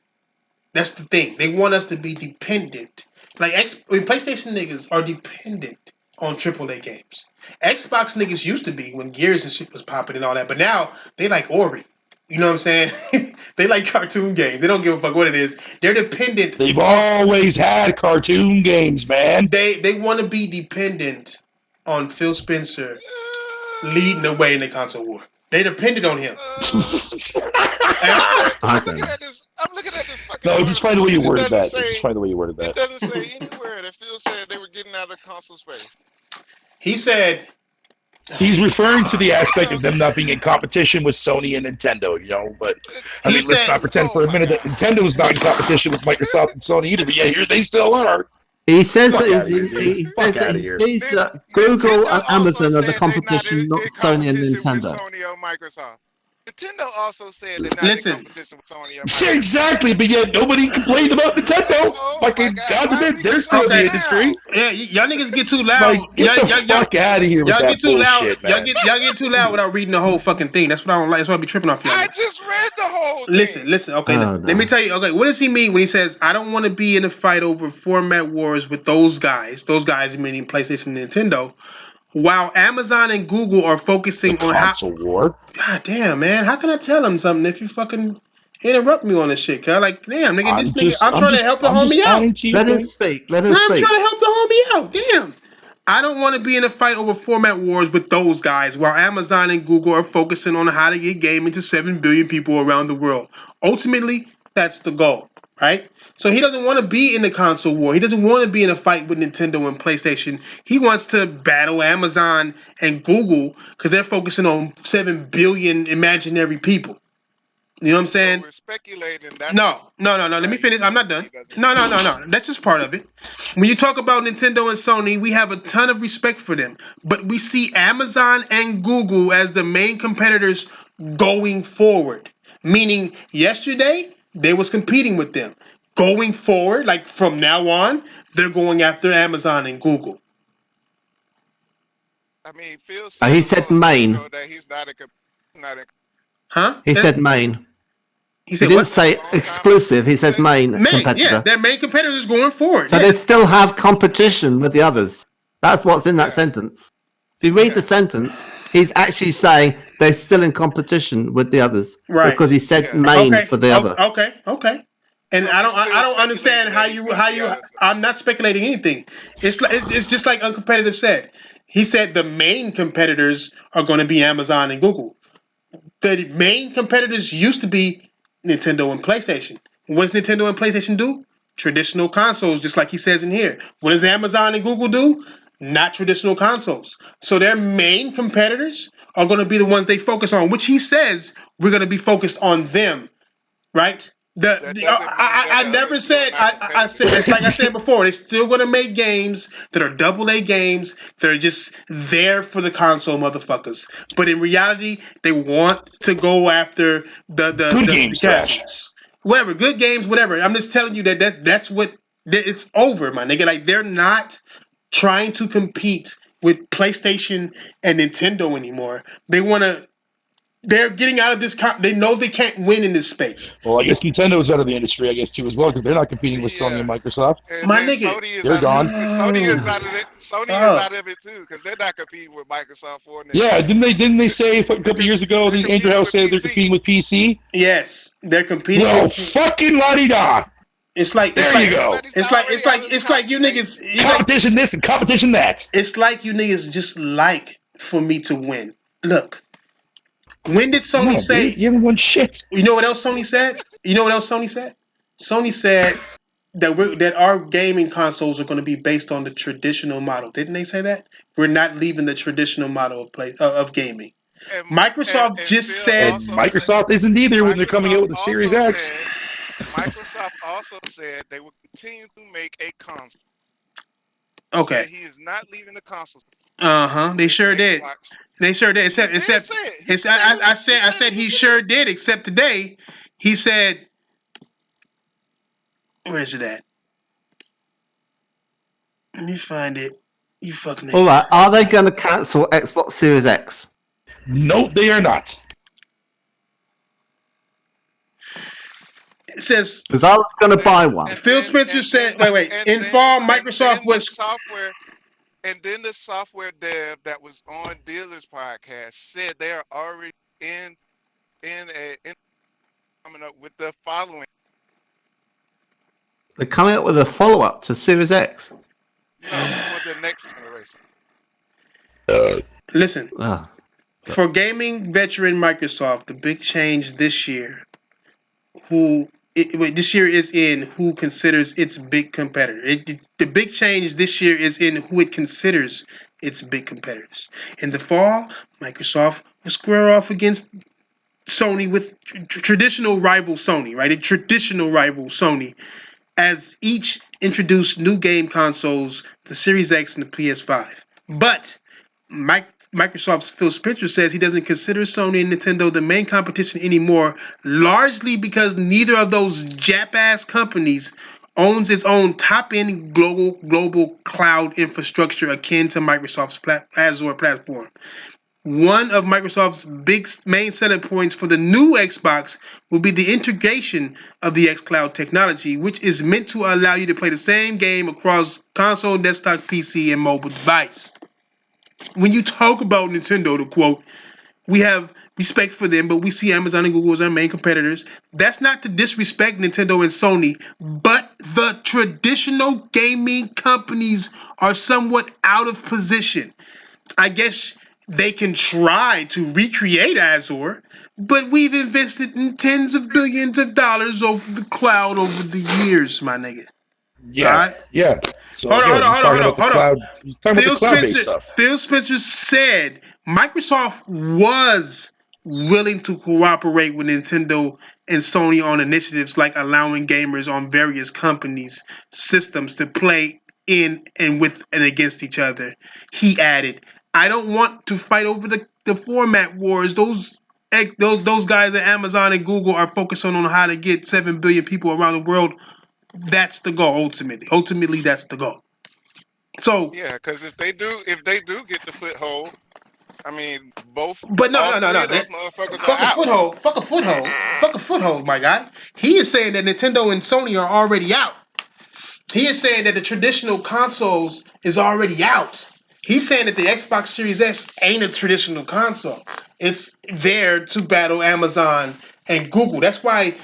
That's the thing. They want us to be dependent. Like PlayStation niggas are dependent on AAA games. Xbox niggas used to be when Gears and shit was popping and all that, but now they like Ori. You know what I'm saying? They like cartoon games. They don't give a fuck what it is. They're dependent. They've always had cartoon games, man. They want to be dependent on Phil Spencer leading the way in the console war. They depended on him. I'm looking at this fucking. No, just find the way you worded that. Just find the way you worded that. It doesn't say anywhere that Phil said they were getting out of console space. He said he's referring to the aspect of them not being in competition with Sony and Nintendo, you know. But I mean, let's not pretend for a minute that Nintendo's not in competition with Microsoft and Sony either. But yeah, here they still are. He says that Google and Amazon are the competition, not Sony and Nintendo. Sony or Microsoft. Nintendo also said they're not in competition with Sony or Microsoft. Exactly, but yet nobody complained about Nintendo. Fucking God forbid, they're still in the industry. Yeah, y'all niggas get too loud. Like, get the fuck out of here with y'all that get too bullshit, loud. man. Y'all get too loud without reading the whole fucking thing. That's what I don't like. That's why I be tripping off y'all. I just read the whole thing. Listen. Okay, let me tell you. Okay, what does he mean when he says, I don't want to be in a fight over format wars with those guys? Those guys meaning PlayStation and Nintendo. While Amazon and Google are focusing on console war. God damn, man. How can I tell him something if you fucking interrupt me on this shit? Cause like, damn, nigga, I'm trying to help the homie out. Let him speak. I'm trying to help the homie out. Damn. I don't want to be in a fight over format wars with those guys while Amazon and Google are focusing on how to get gaming to 7 billion people around the world. Ultimately, that's the goal, right? So he doesn't want to be in the console war. He doesn't want to be in a fight with Nintendo and PlayStation. He wants to battle Amazon and Google because they're focusing on 7 billion imaginary people. You know what I'm saying? So we're speculating. No. Let me finish. I'm not done. No. That's just part of it. When you talk about Nintendo and Sony, we have a ton of respect for them. But we see Amazon and Google as the main competitors going forward. Meaning yesterday, they was competing with them. Going forward, like from now on, they're going after Amazon and Google. I mean, Phil said he said main. That he's not a. Huh? He said main. He didn't say exclusive. He said main competitor. Yeah, their main competitors going forward. So they still have competition with the others. That's what's in that sentence. If you read the sentence, he's actually saying they're still in competition with the others, right? Because he said main for the other. Okay. And so I don't understand how you I'm not speculating anything. It's just like Uncompetitive said. He said the main competitors are going to be Amazon and Google. The main competitors used to be Nintendo and PlayStation. What does Nintendo and PlayStation do? Traditional consoles, just like he says in here. What does Amazon and Google do? Not traditional consoles. So their main competitors are going to be the ones they focus on, which he says we're going to be focused on them, right? I never said. I said it's like I said before. They're still going to make games that are AA games that are just there for the console motherfuckers. But in reality, they want to go after the good games, whatever, good games, whatever. I'm just telling you that's what it's over, my nigga. Like they're not trying to compete with PlayStation and Nintendo anymore. They're getting out of this. They know they can't win in this space. Well, I guess Nintendo's out of the industry, I guess, too, as well, because they're not competing with Sony and Microsoft. My nigga, they're gone. Sony is out of it. Sony is out of it too, because they're not competing with Microsoft or Nintendo. Yeah, didn't they say a couple of years ago? Didn't Andrew House say they're competing with PC? Yes, they're competing. Well, fucking la-di-da. It's like there you go. It's like you niggas competition this and competition that. It's like you niggas just like for me to win. Look. When did Sony say? You haven't won shit. You know what else Sony said? Sony said that our gaming consoles are going to be based on the traditional model. Didn't they say that? We're not leaving the traditional model of gaming. Microsoft just said. And Microsoft isn't either when they're coming out with the Series X. Microsoft also said they will continue to make a console. Okay. He is not leaving the console. They sure did. They sure did. Except I said he sure did. Except today, he said, "Where is it at? Let me find it." You fucking. All right. Are they going to cancel Xbox Series X? No, they are not. It says because I was going to buy one. Phil Spencer said, "Wait. In fall, Microsoft was software." And then the software dev that was on Dealers Podcast said they are already coming up with the following. They're coming up with a follow-up to Series X. No, for the next generation. Listen, for gaming veteran Microsoft, the big change this year, this year is in who considers its big competitor. The big change this year is in who it considers its big competitors. In the fall, Microsoft will square off against Sony with traditional rival Sony, right? A traditional rival Sony, as each introduced new game consoles, the Series X and the PS5. But Microsoft's Phil Spencer says he doesn't consider Sony and Nintendo the main competition anymore, largely because neither of those Jap-ass companies owns its own top-end global cloud infrastructure akin to Microsoft's Azure platform. One of Microsoft's big main selling points for the new Xbox will be the integration of the xCloud technology, which is meant to allow you to play the same game across console, desktop, PC, and mobile device. When you talk about Nintendo, to quote, "We have respect for them, but we see Amazon and Google as our main competitors." That's not to disrespect Nintendo and Sony, but the traditional gaming companies are somewhat out of position. I guess they can try to recreate Azure, but we've invested in tens of billions of dollars over the cloud over the years, my nigga. Yeah, yeah. So hold on. Phil Phil Spencer said Microsoft was willing to cooperate with Nintendo and Sony on initiatives like allowing gamers on various companies' systems to play in and with and against each other. He added, "I don't want to fight over the format wars. Those guys at Amazon and Google are focusing on how to get 7 billion people around the world. That's the goal ultimately. Ultimately, that's the goal." So yeah, because if they do get the foothold, I mean both. But no. Fuck a foothold, my guy. He is saying that Nintendo and Sony are already out. He is saying that the traditional consoles is already out. He's saying that the Xbox Series X ain't a traditional console. It's there to battle Amazon and Google. That's why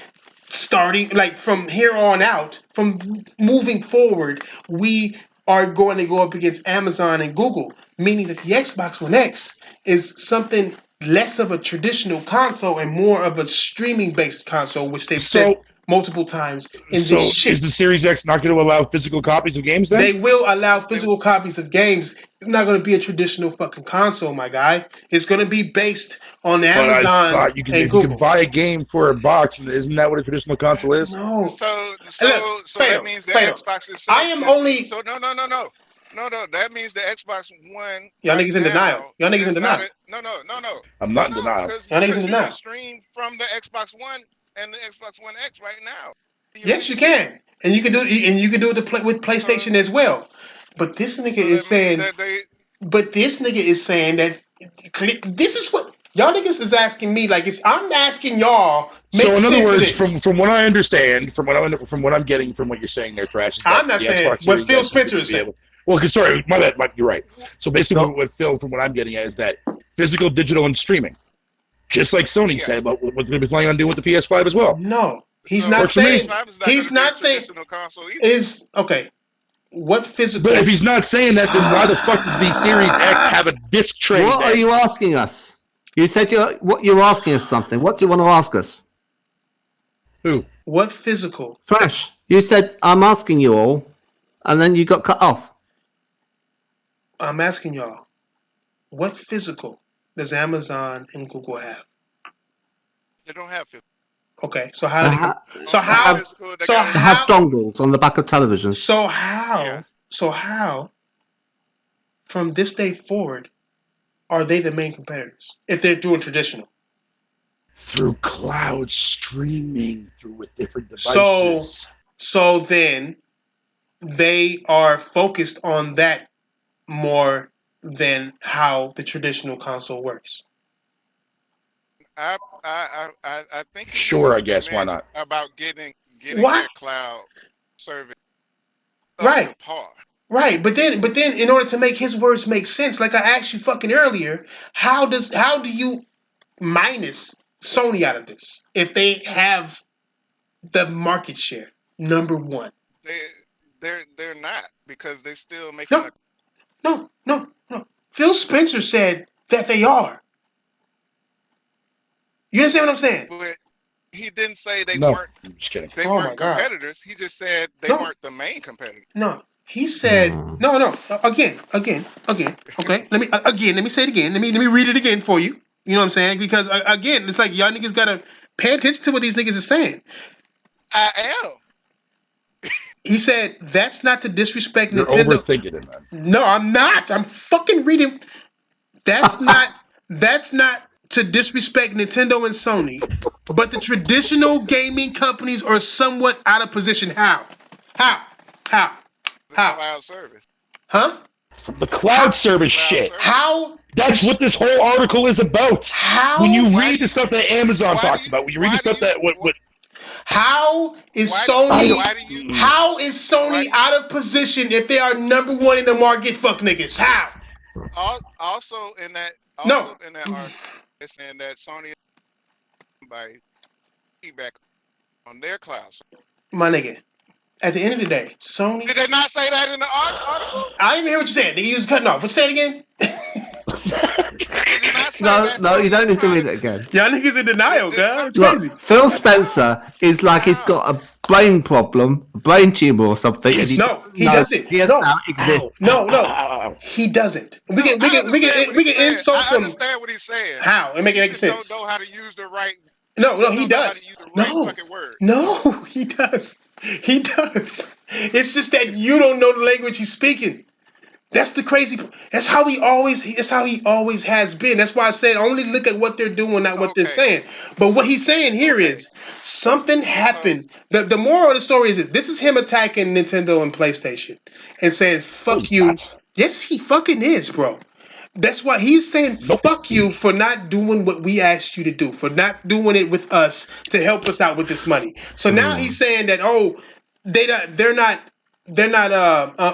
starting like from here on out, from moving forward, we are going to go up against Amazon and Google, meaning that the Xbox One X is something less of a traditional console and more of a streaming-based console, which they've said multiple times in this shit. Is the Series X not going to allow physical copies of games then? They will allow physical copies of games. It's not going to be a traditional fucking console, my guy. It's going to be based on Amazon and Google. You can buy a game for a box. Isn't that what a traditional console is? No. So that means the Xbox is. I am only. So no. That means the Xbox One. Y'all niggas in denial. Y'all niggas in denial. No. I'm not in denial. Y'all niggas in denial. You can stream from the Xbox One and the Xbox One X right now. Yes, you can, and you can do it with PlayStation as well. But this nigga is saying. But this nigga is saying that this is what y'all niggas is asking me. Like I'm asking y'all. So in other words, from what I understand, from what I'm getting from what you're saying there, Crash. I'm not saying what Phil Spencer is saying. Well, sorry, my bad. You're right. So basically, what Phil, from what I'm getting at, is that physical, digital, and streaming, just like Sony said about what they're planning on doing with the PS5 as well. No, he's not saying. He's not saying. Is okay. What physical? But if he's not saying that, then why the fuck does the Series X have a disc tray? What are you asking us? You said you're asking us something. What do you want to ask us? Who? What physical? Thrash. You said I'm asking you all, and then you got cut off. I'm asking y'all, what physical does Amazon and Google have? They don't have physical. Okay, so how? They How? have dongles on the back of televisions. So how? So how? From this day forward, are they the main competitors if they're doing traditional? Through cloud streaming through different devices. So then they are focused on that more than how the traditional console works. I think. Sure, I guess why not? About getting their cloud service right to par. Right, but then in order to make his words make sense, like I asked you fucking earlier, how do you minus Sony out of this if they have the market share number one? They're not, because they're still making. No. Phil Spencer said that they are. You understand what I'm saying? But he didn't say they weren't. I'm just kidding. They weren't competitors. He just said they weren't the main competitors. No. He said no. Again. Okay. Let me say it again. Let me read it again for you. You know what I'm saying? Because again, it's like y'all niggas gotta pay attention to what these niggas are saying. I am. He said that's not to disrespect You're Nintendo. Overthinking it, man. No, I'm not. I'm fucking reading. That's not to disrespect Nintendo and Sony, but the traditional gaming companies are somewhat out of position. How? Cloud service. Huh? The cloud service shit. How? That's what this whole article is about. How? When you read the stuff that Amazon talks about, when you read the stuff that what how is Sony? How is Sony out of position if they are number one in the market? Fuck niggas. How? Also in that article, it's saying that Sony by feedback on their cloud. My nigga. At the end of the day, Sony. Did they not say that in the article? I didn't even hear what you said. Nigga, you was cutting off. But say it again. No, you don't need to read it again. Y'all niggas in denial, guys. It's crazy. Phil Spencer is like he's got a brain problem, a brain tumor or something. He doesn't. He doesn't exist. No. He doesn't. We can insult him. I understand what he's saying. How? It make sense. Don't know how to use the right. No, he does. No, he does. He does. It's just that you don't know the language he's speaking. That's the crazy. That's how he always has been. That's why I said only look at what they're doing, not what they're saying. But what he's saying here is something happened. The moral of the story is this is him attacking Nintendo and PlayStation and saying fuck you. Not. Yes, he fucking is, bro. That's why he's saying fuck you for not doing what we asked you to do, for not doing it with us to help us out with this money. So now he's saying that they're not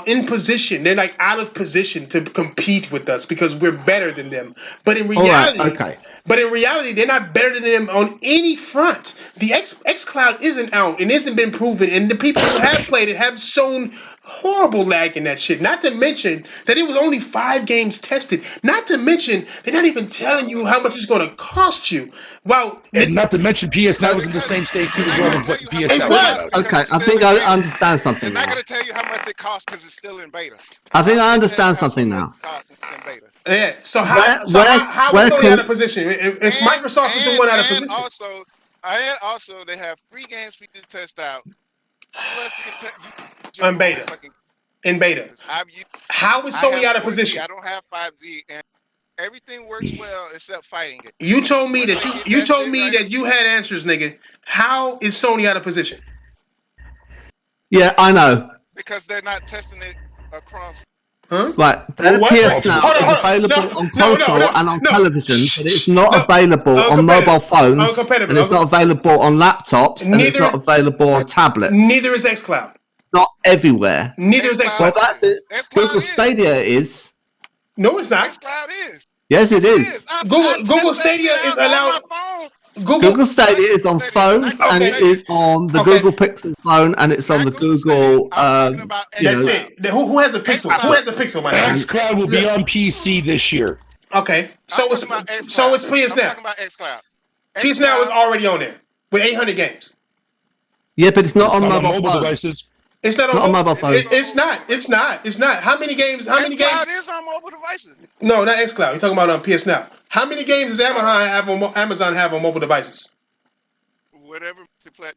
in position. They're like out of position to compete with us because we're better than them. But in reality, they're not better than them on any front. The xCloud isn't out and isn't been proven, and the people who have played it have shown horrible lag in that shit. Not to mention that it was only 5 games tested. Not to mention they're not even telling you how much it's going to cost you. Well, and not to mention PS Now was in the same state too as well as what PS Now was. Okay, I think I understand something now. I'm not going to tell you how much it costs because it's still in beta. I think I understand something now. Yeah. So how is Sony out of position? If Microsoft is the one out of position. Also, they have free games for you to test out. In beta. How is Sony out of position? I don't have 5G, and everything works well except fighting it. You told me that you had answers, nigga. How is Sony out of position? Yeah, I know. Because they're not testing it across. Huh? Right, PS Now is available on console and on television, but it's not available on mobile phones, and it's not available on laptops, and it's not available on tablets. Neither is xCloud. Not everywhere. Neither is xCloud. Well, that's it. Google Stadia is. No, it's not. xCloud is. Yes, it is. Google Stadia is allowed. Google Stadia is on phones, and it is on the Google Pixel phone, and it's on the Google. That's it. Who has a Pixel? Who has a Pixel? My name. xCloud will be on PC this year. Okay, so it's PS Now. PS Now is already on there with 800 games. Yeah, but it's not on mobile devices. It's not on mobile phones. It's not. How many games? xCloud is on mobile devices. No, not xCloud. You're talking about on PS Now. How many games does Amazon have on mobile devices? Whatever.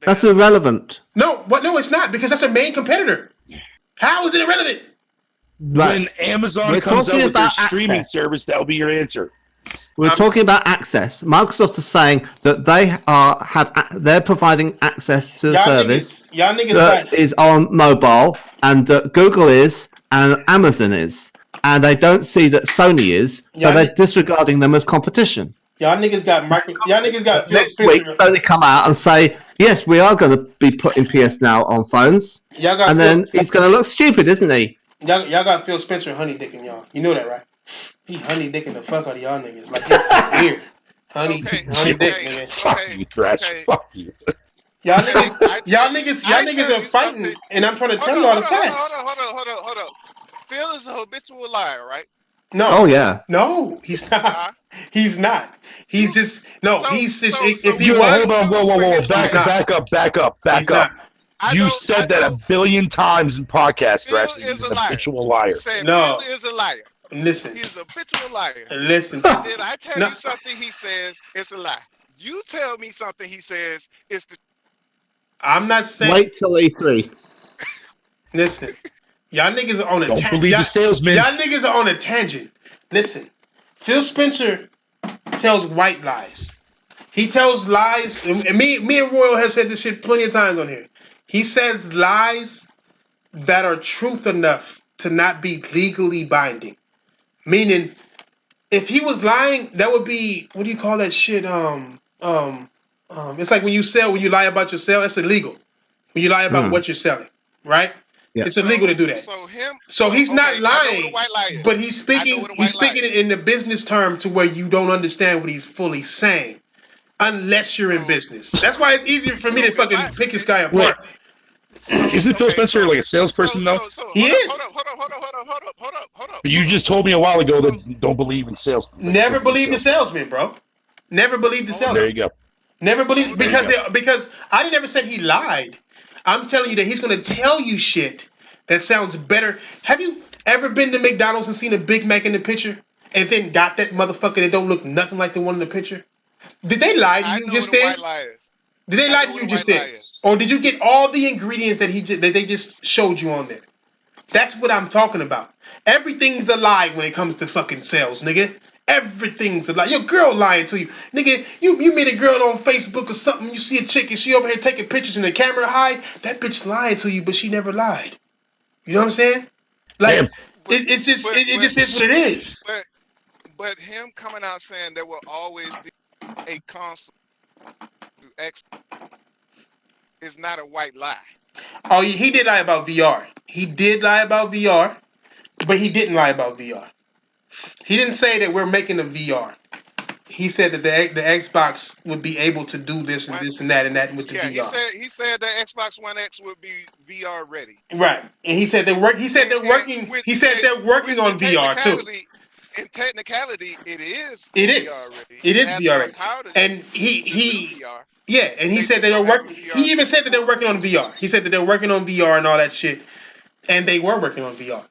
That's irrelevant. No, no, it's not, because that's their main competitor. How is it irrelevant? When Amazon comes out with their streaming service, that'll be your answer. We're talking about access. Microsoft is saying that they're providing access to the service that is on mobile, and that Google is, and Amazon is, and they don't see that Sony is, so they're disregarding them as competition. Y'all niggas got next week. Sony come out and say, yes, we are going to be putting PS Now on phones, and then he's going to look stupid, isn't he? Y'all got Phil Spencer honey dicking y'all. You know that, right? He honey dicking the fuck out of y'all niggas. Like, it's weird. Honey dick, nigga. Fuck you, Thrash. Fuck you. Y'all niggas are fighting, and I'm trying to tell y'all the facts. Hold up. Phil is a habitual liar, right? No. Oh yeah. No, he's not. He's not. He's just he's just. If he was, hold on, whoa, back up. You said that a billion times in podcasts, Thrash. He's a habitual liar. No, Phil is a liar. Listen. He's a habitual liar. Listen. And then I tell you something he says, it's a lie. You tell me something he says, it's the. I'm not saying. Wait till E3. Listen. Y'all niggas are on a tangent. Don't believe the salesman. Y'all niggas are on a tangent. Listen. Phil Spencer tells white lies. He tells lies. And me and Royal have said this shit plenty of times on here. He says lies that are truth enough to not be legally binding. Meaning, if he was lying, that would be, what do you call that shit? It's like when you lie about your sale, that's illegal. When you lie about what you're selling, right? Yeah. It's illegal to do that. So he's not lying, but he's speaking in the business term to where you don't understand what he's fully saying, unless you're in business. That's why it's easier for me to fucking pick this guy apart. Isn't Phil Spencer like a salesperson though? He is. Hold up. But you just told me a while ago that you don't believe in sales. Never believed in salesmen, bro. Never believed in salesmen. There you go. Never believed because I never said he lied. I'm telling you that he's going to tell you shit that sounds better. Have you ever been to McDonald's and seen a Big Mac in the picture and then got that motherfucker that don't look nothing like the one in the picture? Did they lie to you just then? Did they lie to you just then? Or did you get all the ingredients that they just showed you on there? That's what I'm talking about. Everything's a lie when it comes to fucking sales, nigga. Everything's a lie. Your girl lying to you. Nigga, you meet a girl on Facebook or something, you see a chick and she over here taking pictures and the camera high, that bitch lying to you, but she never lied. You know what I'm saying? Like, it just is what it is. But him coming out saying there will always be a console to X is not a white lie. Oh, he did lie about VR. He did lie about VR, but he didn't lie about VR. He didn't say that we're making a VR. He said that the Xbox would be able to do this and this and that with the VR. He said that Xbox One X would be VR ready. Right, and he said they're working. He said they're working on VR too. In technicality, it is. It is. VR ready. It is VR ready. And he said that they're working. He even said that they're working on VR. He said that they're working on VR and all that shit, and they were working on VR.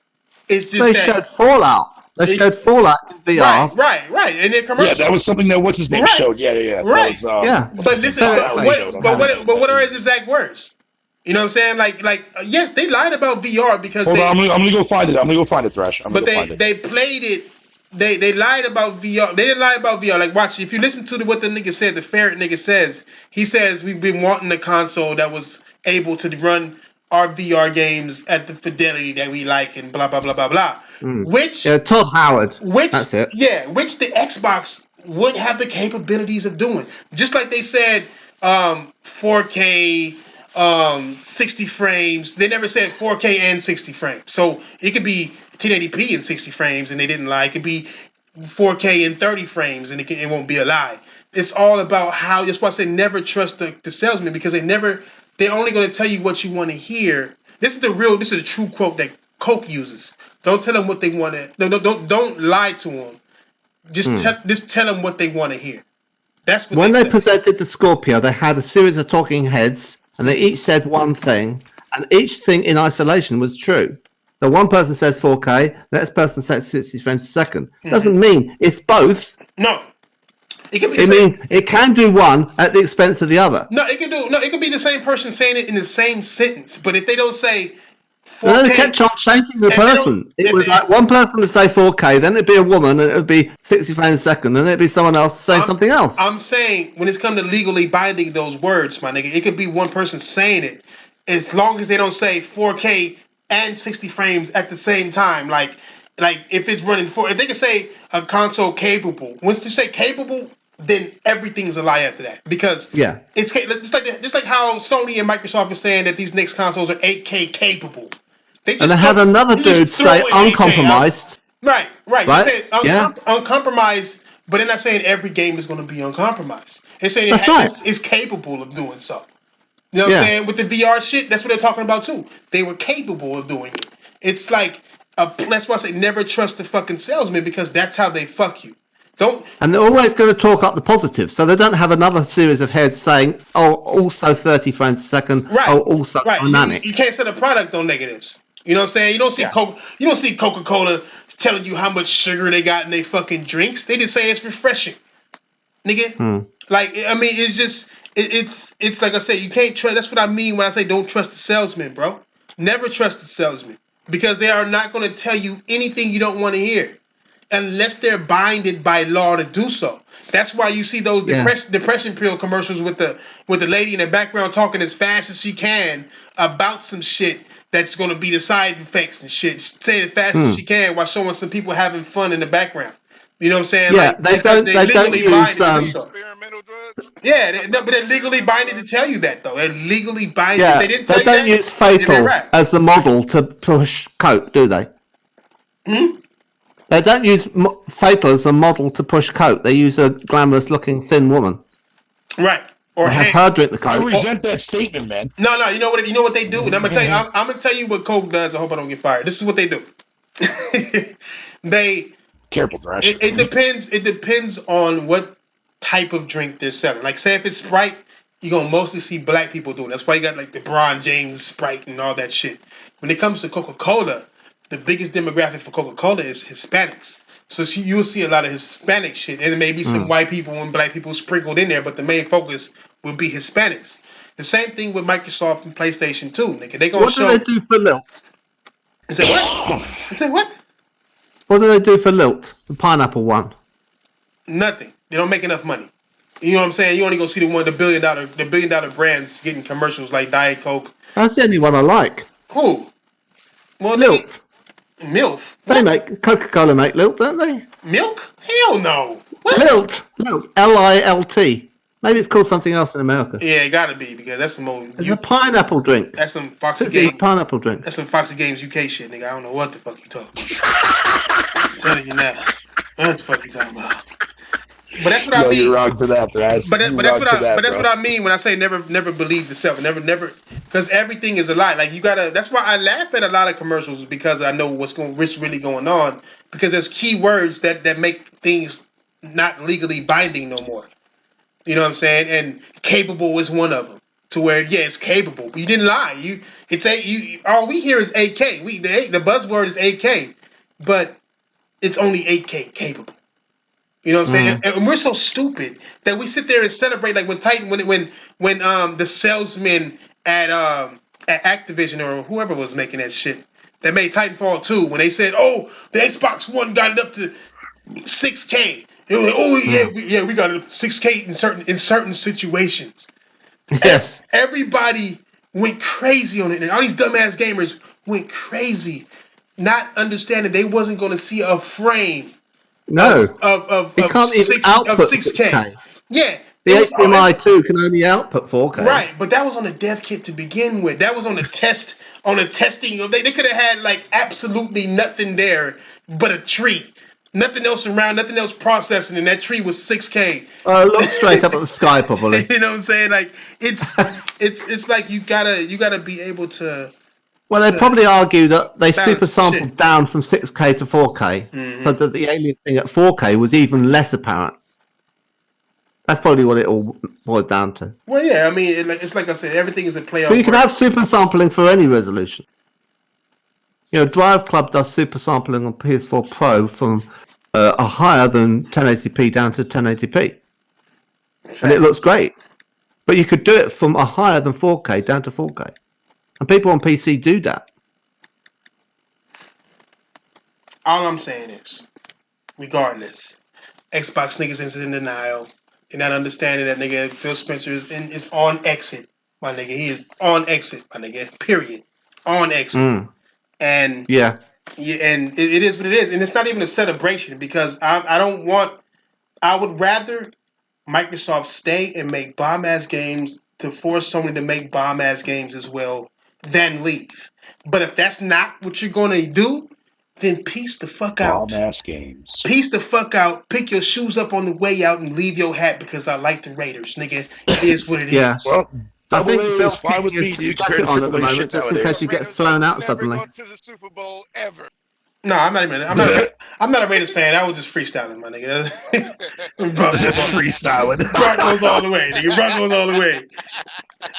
It's just they showed Fallout. They showed Fallout in VR. Right. And their commercial. Yeah, that was something that what's his name showed. Yeah. Right. But listen, what are his exact words? You know what I'm saying? Like yes, they lied about VR because I'm gonna go find it. I'm gonna go find it, Thrash. They played it. They lied about VR. They didn't lie about VR. Like, watch, if you listen to what the nigga said, the ferret nigga says, he says we've been wanting a console that was able to run our VR games at the fidelity that we like and blah, blah, blah, blah, blah. Which Todd Howard. That's it. Yeah, which the Xbox would have the capabilities of doing. Just like they said 4K, 60 frames. They never said 4K and 60 frames. So it could be 1080p in 60 frames, and they didn't lie. It could be 4K in 30 frames, and it won't be a lie. It's all about how. That's why I say never trust the salesman, because they're only going to tell you what you want to hear. This is the true quote that Coke uses. Don't tell them what they want to. No, don't lie to them. Just tell them what they want to hear. That's what when they presented the Scorpio, they had a series of talking heads, and they each said one thing, and each thing in isolation was true. So one person says 4K, the next person says 60 frames a second. Doesn't mean it's both. No. It means it can do one at the expense of the other. No, it could be the same person saying it in the same sentence. But if they don't say 4K, and then they kept on changing the person. It was like one person would say 4K, then it'd be a woman, and it would be 60 frames a second, and it'd be someone else saying something else. I'm saying when it's come to legally binding those words, my nigga, it could be one person saying it, as long as they don't say 4K and 60 frames at the same time. Like if it's running if they can say a console capable. Once they say capable, then everything's a lie after that, because it's just like how Sony and Microsoft are saying that these next consoles are 8K capable. And they had another dude say uncompromised. Right. They said uncompromised, but they're not saying every game is going to be uncompromised. They're saying it's capable of doing so. You know what I'm saying? With the VR shit, that's what they're talking about too. They were capable of doing it. It's like that's why I say never trust the fucking salesman, because that's how they fuck you. And they're always going to talk up the positives, so they don't have another series of heads saying, "Oh, also 30 frames a second." Right. Oh, also dynamic. You can't set a product on negatives. You know what I'm saying? You don't see Coca-Cola telling you how much sugar they got in their fucking drinks. They just say it's refreshing, nigga. Like, I mean, it's just it's like I said, you can't trust. That's what I mean when I say don't trust the salesman, bro. Never trust the salesman, because they are not going to tell you anything you don't want to hear, unless they're binded by law to do so. That's why you see those depression pill commercials with the lady in the background talking as fast as she can about some shit that's going to be the side effects and shit. Saying as fast as she can while showing some people having fun in the background. You know what I'm saying? Yeah, like, they don't use experimental drugs. Yeah, but they're legally binded to tell you that, though. They're legally binded. Yeah, they didn't tell you don't that, use Fatal as the model to push coke, do they? They don't use Fatal as a model to push coke. They use a glamorous-looking thin woman. Right. Or have her drink the coke. I resent that statement, man. No. You know what they do, and I'm gonna tell you. I'm gonna tell you what Coke does. I hope I don't get fired. This is what they do. Careful, Thrash. It depends. It depends on what type of drink they're selling. Like, say if it's Sprite, you're gonna mostly see black people doing. That's why you got like the LeBron James Sprite and all that shit. When it comes to Coca-Cola, the biggest demographic for Coca-Cola is Hispanics. So you'll see a lot of Hispanic shit, and there may be some white people and black people sprinkled in there, but the main focus will be Hispanics. The same thing with Microsoft and PlayStation too, nigga. They gonna show. What do they do for Lilt? Say what? Say what? What do they do for Lilt, the pineapple one? Nothing. They don't make enough money. You know what I'm saying? You only go see the billion dollar brands getting commercials like Diet Coke. That's the only one I like. Who? Well, Lilt. MILF. They make Coca-Cola make Lilt, don't they? Milk? Hell no. What? Lilt. Lilt. Maybe it's called something else in America. Yeah, it gotta be, because that's some old. It's a pineapple drink. That's some Foxy Games pineapple drink. That's some Foxy Games UK shit, nigga. I don't know what the fuck you talking about. I'm telling you now. What the fuck you talking about? But that's what I mean. You're wrong for that, Thrash. But that's what I mean when I say never believe the self. Never, because everything is a lie. Like, you gotta. That's why I laugh at a lot of commercials, because I know what's really going on. Because there's key words that make things not legally binding no more. You know what I'm saying? And capable is one of them. To where, it's capable. But you didn't lie. All we hear is 8K. The buzzword is 8K, but it's only 8K capable. You know what I'm saying? And we're so stupid that we sit there and celebrate, like when Titan, when the salesman at Activision or whoever was making that shit that made Titanfall 2, when they said, "Oh, the Xbox One got it up to 6K." They were like, "Oh we got it up to 6K in certain situations." Yes. Everybody went crazy on it, and all these dumbass gamers went crazy, not understanding they wasn't going to see a frame. No. Of it can't even output 6K. Yeah. The HDMI 2 can only output 4K. Right, but that was on the dev kit to begin with. That was on the test, on the testing. They could have had like absolutely nothing there but a tree. Nothing else around, nothing else processing, and that tree was 6K. Look straight up at the sky, probably. You know what I'm saying? Like, it's like you gotta be able to. Well, they probably argue that they super sampled down from 6K to 4K, so that the alien thing at 4K was even less apparent. That's probably what it all boiled down to. Well, yeah, I mean, it's like I said, everything is a play. But you can have super sampling for any resolution. You know, Drive Club does super sampling on PS4 Pro from a higher than 1080p down to 1080p. and it looks great. But you could do it from a higher than 4K down to 4K, and people on PC do that. All I'm saying is, regardless, Xbox niggas is in denial. They're not understanding that nigga Phil Spencer is on exit, my nigga. He is on exit, my nigga. Period. On exit. And yeah, and it is what it is. And it's not even a celebration because I would rather Microsoft stay and make bomb-ass games to force someone to make bomb-ass games as well than leave. But if that's not what you're going to do, then peace the fuck out. Bomb-ass games. Peace the fuck out. Pick your shoes up on the way out and leave your hat because I like the Raiders, nigga. It is what it is. Well, I think Phil's fine with keeping me, his dude. jacket on at the moment just in case he gets thrown out suddenly. Go to the Super Bowl ever. No, I'm not a Raiders fan. I was just freestyling, my nigga. Freestyling. Broncos all the way, nigga. Broncos all the way.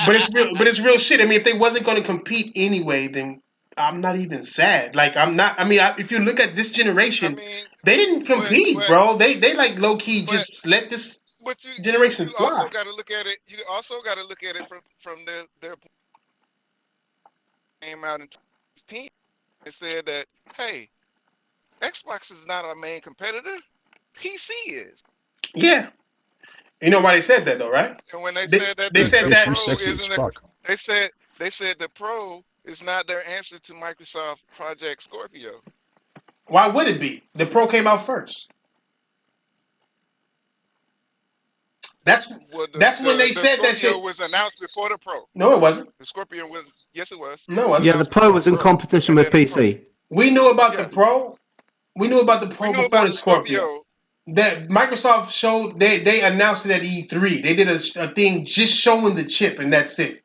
But it's real shit. I mean, if they wasn't going to compete anyway, then I'm not even sad. Like I'm not. I mean, if you look at this generation, they didn't compete, bro. They like low key just let this generation fly. You also got to look at it. You also got to look at it from their came out in 2016 and said that, hey, Xbox is not our main competitor. PC is. Yeah. You know why they said that though, right? And when they said that, they said that they said the Pro is not their answer to Microsoft Project Scorpio. Why would it be? The Pro came out first. That's when they said that shit was announced before the Pro. No, it wasn't. The Scorpion was. Yes, it was. No, it wasn't. Yeah, the Pro was in competition with PC. We knew about the Pro. We knew about the Pro before the Scorpio. That Microsoft showed they announced it at E3. They did a thing just showing the chip and that's it.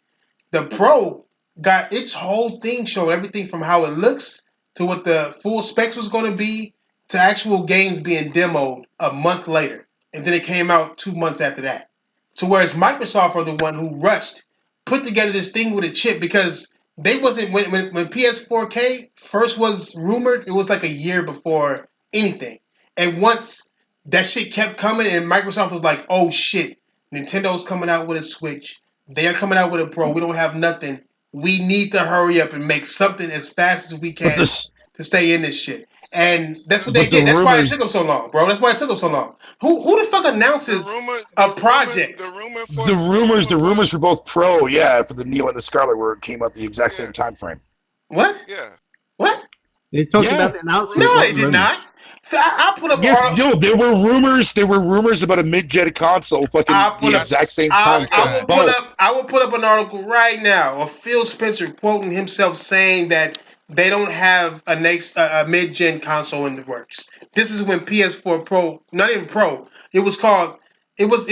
The Pro got its whole thing showed everything from how it looks to what the full specs was going to be to actual games being demoed a month later. And then it came out 2 months after that. So whereas Microsoft are the one who rushed, put together this thing with a chip because they wasn't when PS4K first was rumored, it was like a year before anything. And once that shit kept coming and Microsoft was like, oh shit, Nintendo's coming out with a Switch. They're coming out with a Pro. We don't have nothing. We need to hurry up and make something as fast as we can to stay in this shit. And that's what they did. That's why it took them so long, bro. That's why it took them so long. Who the fuck announces a project? The rumors for both Pro, for the Neo and the Scarlet where it came out the exact same time frame. What? Yeah. What? He's talking about the announcement. No, they did not. I put up. Yes, there were rumors. There were rumors about a mid-gen console, fucking the exact same time. I will put up an article right now of Phil Spencer quoting himself saying that they don't have a mid-gen console in the works. This is when PS4 Pro, not even Pro, it was called. It was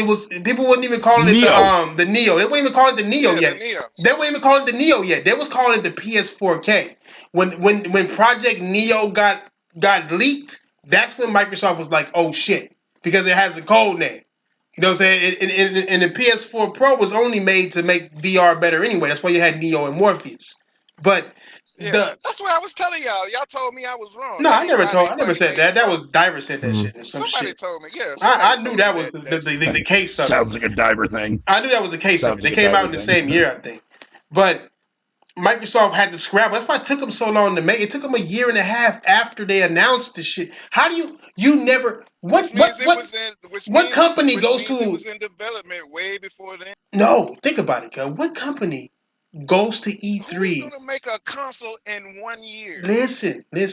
people wasn't even calling it the Neo. They weren't even calling it the Neo yet. They weren't even calling it the Neo yet. They was calling it the PS4K. When Project Neo got leaked. That's when Microsoft was like, oh shit, because it has a code name. You know what I'm saying? And the PS4 Pro was only made to make VR better anyway. That's why you had Neo and Morpheus. But that's what I was telling y'all. Y'all told me I was wrong. No, I never said that. That was Diver said that shit. Somebody told me. Yeah, I knew that was the case. Sounds like a Diver thing. I knew that was the case. They came out in the same year, I think. But Microsoft had to scrap. That's why it took them so long to make. It took them a year and a half after they announced the shit. How do you never? What company goes to? It was in development way before then. No, think about it, girl. What company goes to E3? Who's gonna make a console in 1 year? Listen. They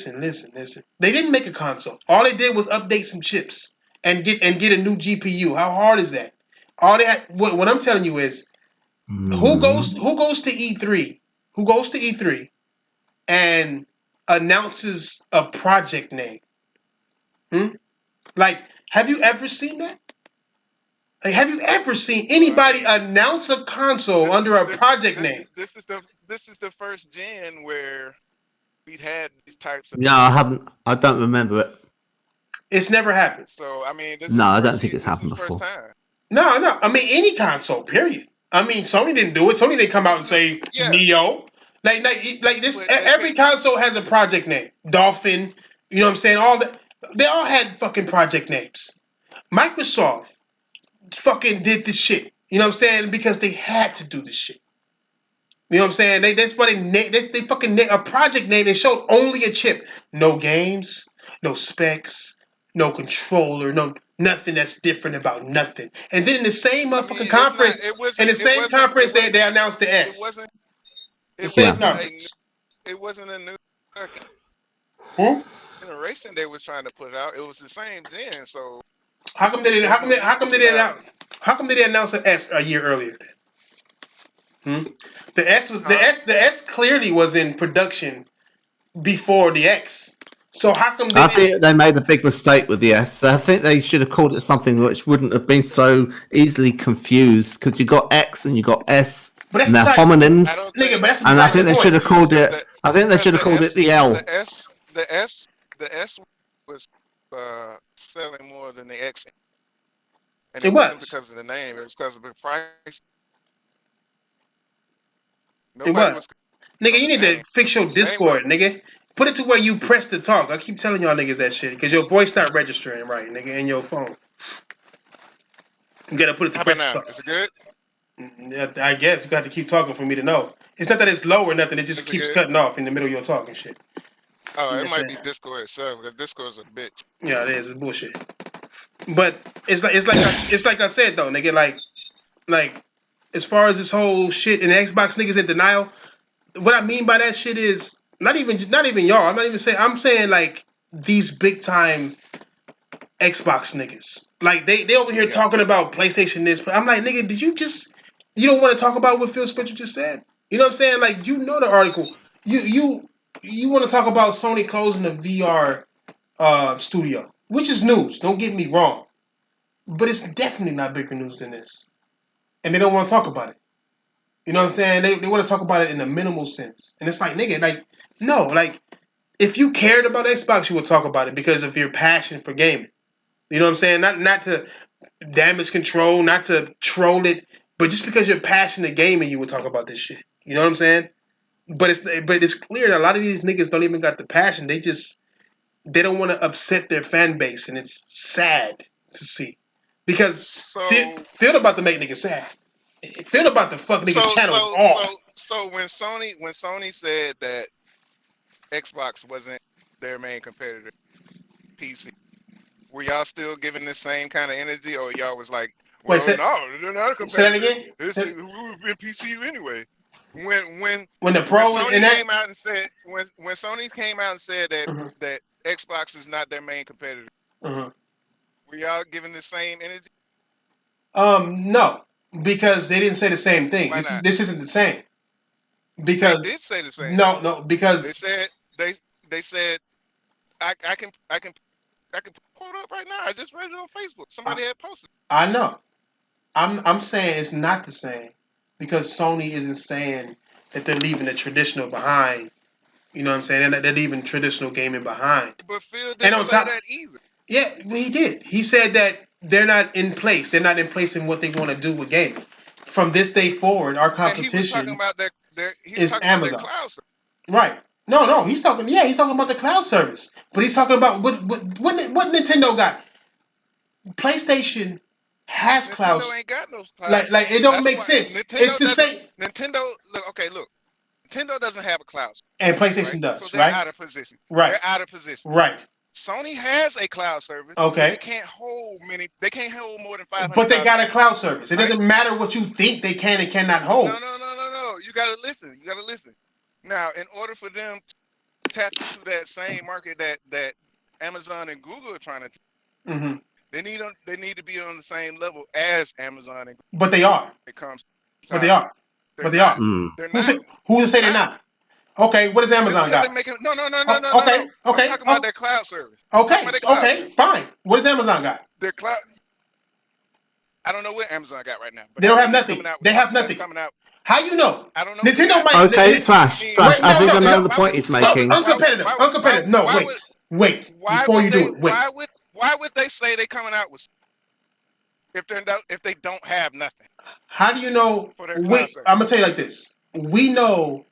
didn't make a console. All they did was update some chips and get a new GPU. How hard is that? All they had, what I'm telling you is, who goes to E3? Who goes to E3 and announces a project name? Like, have you ever seen that? Like, have you ever seen anybody announce a console under a project name? This is the first gen where we'd had these types of. No, I haven't. I don't remember it. It's never happened. So I mean, I don't think it's happened before. No. I mean, any console. Period. I mean, Sony didn't do it. Sony didn't come out and say Neo. Like this. Every console has a project name. Dolphin. You know what I'm saying? They all had fucking project names. Microsoft fucking did this shit. You know what I'm saying? Because they had to do this shit. You know what I'm saying? That's why they fucking a project name. They showed only a chip, no games, no specs, no controller, no nothing that's different about nothing. And then in the same motherfucking conference, they announced the S. It wasn't a new generation they was trying to put out. It was the same then. So how come they didn't? How come they didn't announce an S a year earlier? The S clearly was in production before the X. So how come I think they made a big mistake with the S. I think they should have called it something which wouldn't have been so easily confused, because you got X and you got S, and they're homonyms. And I think they should have called it. I think they should have called it the L. The S was selling more than the X. And it wasn't because of the name. It was because of the price. Nigga, you need to fix your Discord, nigga. Put it to where you press to talk. I keep telling y'all niggas that shit because your voice not registering right, nigga, in your phone. You gotta put it to press to talk. Is it good? Yeah, I guess you got to keep talking for me to know. It's not that it's low or nothing. It just keeps cutting off in the middle of your talking shit. Oh, it might be Discord itself because Discord's a bitch. Yeah, it is. It's bullshit. But it's like I said though, nigga. Like as far as this whole shit and Xbox niggas in denial. What I mean by that shit is not even y'all. I'm not even saying. I'm saying like these big time Xbox niggas. Like they over here talking about PlayStation this, but I'm like, nigga, you don't want to talk about what Phil Spencer just said? You know what I'm saying? Like you know the article. You want to talk about Sony closing the VR studio, which is news. Don't get me wrong, but it's definitely not bigger news than this, and they don't want to talk about it. You know what I'm saying? They want to talk about it in a minimal sense. And it's like, nigga, like, no, like, if you cared about Xbox, you would talk about it because of your passion for gaming. You know what I'm saying? Not to damage control, not to troll it, but just because you're passionate to gaming, you would talk about this shit. You know what I'm saying? But it's clear that a lot of these niggas don't even got the passion. They don't want to upset their fan base, and it's sad to see. Because Phil about to make niggas sad. Feel about the fuck niggas channels off. So when Sony said that Xbox wasn't their main competitor, PC, were y'all still giving the same kind of energy, or y'all was like, well, no, they're not a competitor. Say that again. We were in PC anyway. When the Pro when Sony came out and said when Sony came out and said that that Xbox is not their main competitor, were y'all giving the same energy? No. Because they didn't say the same thing. This isn't the same. Because they did say the same. No, because they said I can quote up right now. I just read it on Facebook. Somebody had posted. I know. I'm saying it's not the same because Sony isn't saying that they're leaving the traditional behind. You know what I'm saying? And they're leaving traditional gaming behind. But Phil didn't say that either. Yeah, well, he did. He said that they're not in place. They're not in place in what they want to do with gaming. From this day forward, our competition he was talking about is Amazon. About cloud service. Right. No, he's talking about the cloud service. But he's talking about what Nintendo got. PlayStation has cloud. Nintendo ain't got no cloud. Like it don't make sense. It's the same. Nintendo, look. Nintendo doesn't have a cloud. And PlayStation does, so right? They're out of position. Right. They're out of position. Right. Sony has a cloud service. Okay. They can't hold more than 500. But they got a cloud service. It doesn't matter what you think they can and cannot hold. No. You gotta listen. Now, in order for them to tap into that same market that Amazon and Google are trying to, they need to be on the same level as Amazon and Google. But they are. But they are. They're not. Who to say they're not? Okay, what does Amazon got? No. Okay. I'm talking about their cloud service. Okay, fine. What does Amazon got? Their cloud. I don't know what Amazon got right now. They don't have nothing. They have nothing. How you know? I don't know. Nintendo might. Okay, Flash. I think I know the point he's making. Uncompetitive. No, wait. Before you do it, wait. Why would they say they're coming out with if they don't have nothing? How do you know? Wait, I'm gonna tell you like this. We know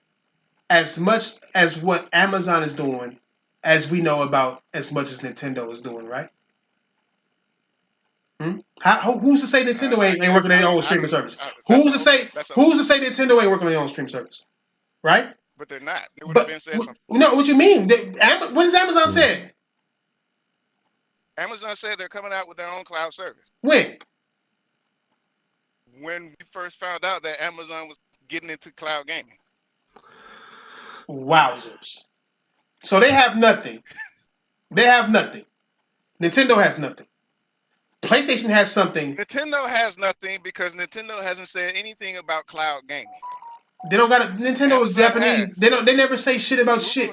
as much as what Amazon is doing as we know about as much as Nintendo is doing, right? Who's to say Nintendo ain't working on their own streaming service? Who's to say Nintendo ain't working on their own streaming service? Right? But they're not. They would have been said something. No, what you mean? What does Amazon say? Amazon said they're coming out with their own cloud service. When? When we first found out that Amazon was getting into cloud gaming. Wowzers. So they have nothing. They have nothing. Nintendo has nothing. PlayStation has something. Nintendo has nothing because Nintendo hasn't said anything about cloud gaming. They don't got Nintendo is Japanese. Has. They never say shit about shit.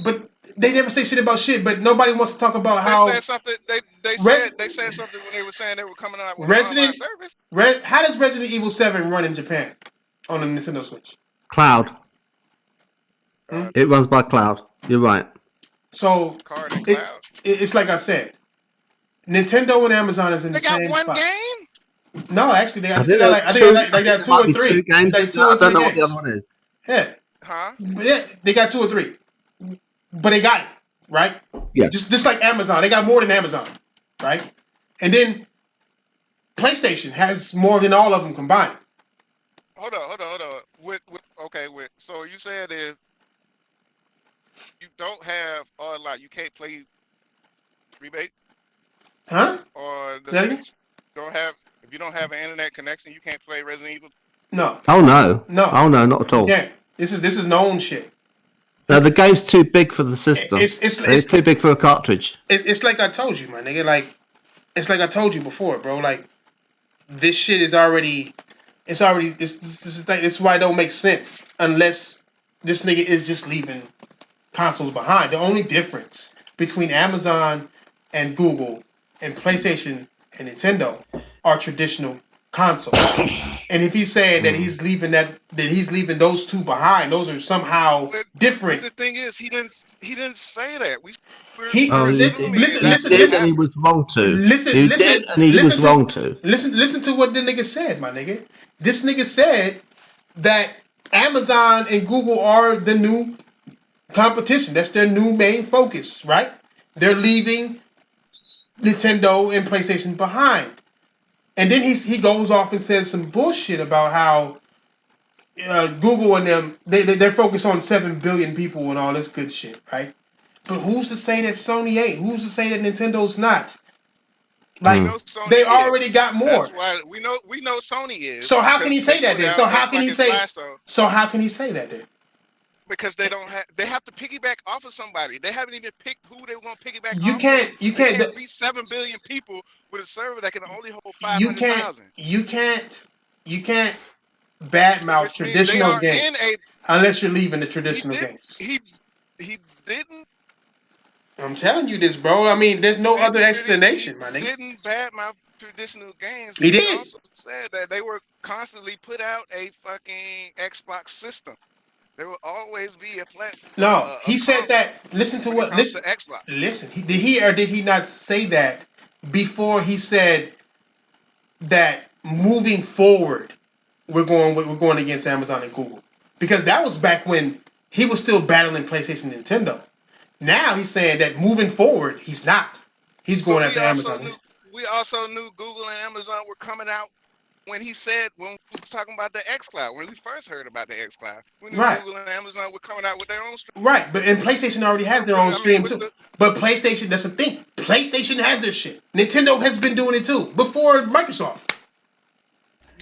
But they never say shit about shit. But nobody wants to talk about how they said something. They said something when they were saying they were coming out with an online service. How does Resident Evil 7 run in Japan on the Nintendo Switch? Cloud. It runs by cloud. You're right. So it's like I said, Nintendo and Amazon is in the same spot. They got one game? No, actually, they got 2 or 3. Games. I don't know what the other one is. Yeah. Huh? Yeah, they got 2 or 3. But they got it, right? Yeah. Just like Amazon. They got more than Amazon, right? And then PlayStation has more than all of them combined. Hold on. So you said if you don't have you can't play Rebate? Huh? Or if you don't have an internet connection, you can't play Resident Evil? No. Oh no. Oh no, not at all. Yeah. This is known shit. No, the game's too big for the system. It's too big for a cartridge. It's like I told you, my nigga. Like, it's like I told you before, bro. Like, this shit is already. This is why it don't make sense unless this nigga is just leaving consoles behind. The only difference between Amazon and Google and PlayStation and Nintendo are traditional consoles. And if he's saying that he's leaving those two behind, those are somehow different. But the thing is, he didn't say that. Listen, he was wrong to. He was wrong to. Listen to what the nigga said, my nigga. This nigga said that Amazon and Google are the new competition. That's their new main focus, right? They're leaving Nintendo and PlayStation behind. And then he goes off and says some bullshit about how Google and them, they're focused on 7 billion people and all this good shit, right? But who's to say that Sony ain't? Who's to say that Nintendo's not? Like, they already got more. That's why we know Sony is. So how can he say that then? So how can he say that then? Because they have to piggyback off of somebody. They haven't even picked who they want to piggyback off. You can't reach 7 billion people with a server that can only hold 500,000. You can't badmouth traditional games unless you're leaving the traditional games. He didn't. I'm telling you this, bro. I mean, there's no other explanation, my nigga. He didn't badmouth traditional games. He did. He also said that they were constantly put out a fucking Xbox system. There will always be a platform. No, he said that. Listen to what. Listen. To Xbox. Listen. Did he or did he not say that before he said that moving forward we're going against Amazon and Google? Because that was back when he was still battling PlayStation and Nintendo. Now he's saying that moving forward he's not. He's going after Amazon. We also knew Google and Amazon were coming out. When we were talking about the xCloud, when we first heard about the xCloud, we knew Google and Amazon were coming out with their own stream. Right, but PlayStation already has their own stream too. But PlayStation, that's the thing. PlayStation has their shit. Nintendo has been doing it too before Microsoft.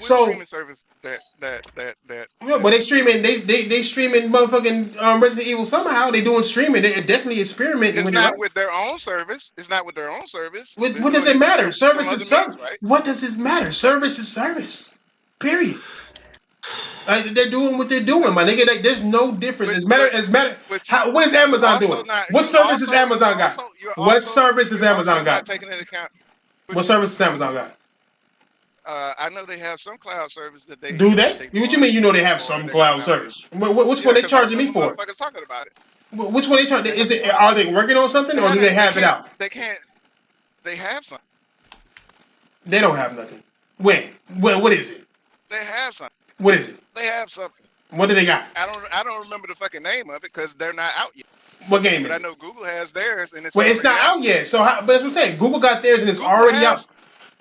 Streaming service that. Yeah, but they streaming motherfucking Resident Evil somehow. They doing streaming. They definitely experimenting. It's not with their own service. What does it matter? Service is service. Right? What does it matter? Service is service. Period. They're doing what they're doing, my nigga. Like, there's no difference. What is Amazon doing? What service does Amazon got? What service does Amazon got? What service does Amazon got? I know they have some cloud service that they do. What you mean? You know they have some cloud service? Which one they charging me for? Talking about it. Which one they charging? Are they working on something or do they have it out? They can't. They have something. They don't have nothing. When? What is it? They have something. What is it? They have something. What do they got? I don't remember the fucking name of it because they're not out yet. What game is it? I know Google has theirs and it's. Well, it's not out yet. So, but that's what I'm saying. Google got theirs and it's already out.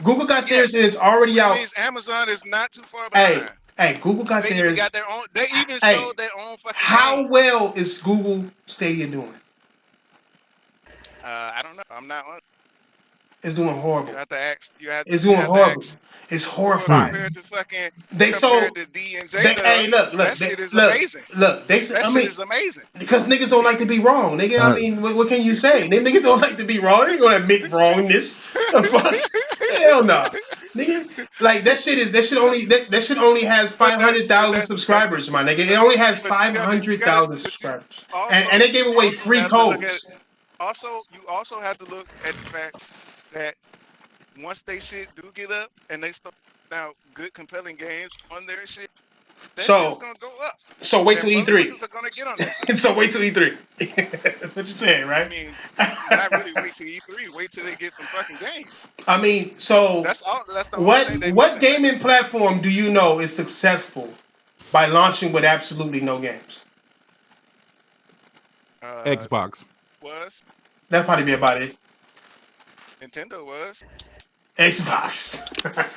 Google got theirs and it's already Which out. means Amazon is not too far behind. Hey, Google got They theirs. even got their own. They even showed their own fucking. How game. well is Google Stadia doing? I don't know. I'm not on. It's doing horrible. You have to ask. It's doing horrible. It's horrifying. Compared to fucking. Sold. To D and J. Hey, look. That shit is amazing. Look, that shit is amazing. Because niggas don't like to be wrong, nigga. I mean, what can you say? Niggas don't like to be wrong. They ain't gonna admit wrongness. Hell no, nigga. Like that shit only has 500,000 subscribers, my nigga. It only has 500,000 subscribers, and they gave away free codes. You also have to look at the fact that once they shit do get up and they start out good compelling games on their shit, that shit's gonna go up. So wait till E3. Are gonna get on that. So wait till E3. What you saying, right? I mean, not really wait till E3. Wait till they get some fucking games. I mean, so that's the what gaming platform do you know is successful by launching with absolutely no games? Xbox. That'd probably be about it. Nintendo was. Xbox. That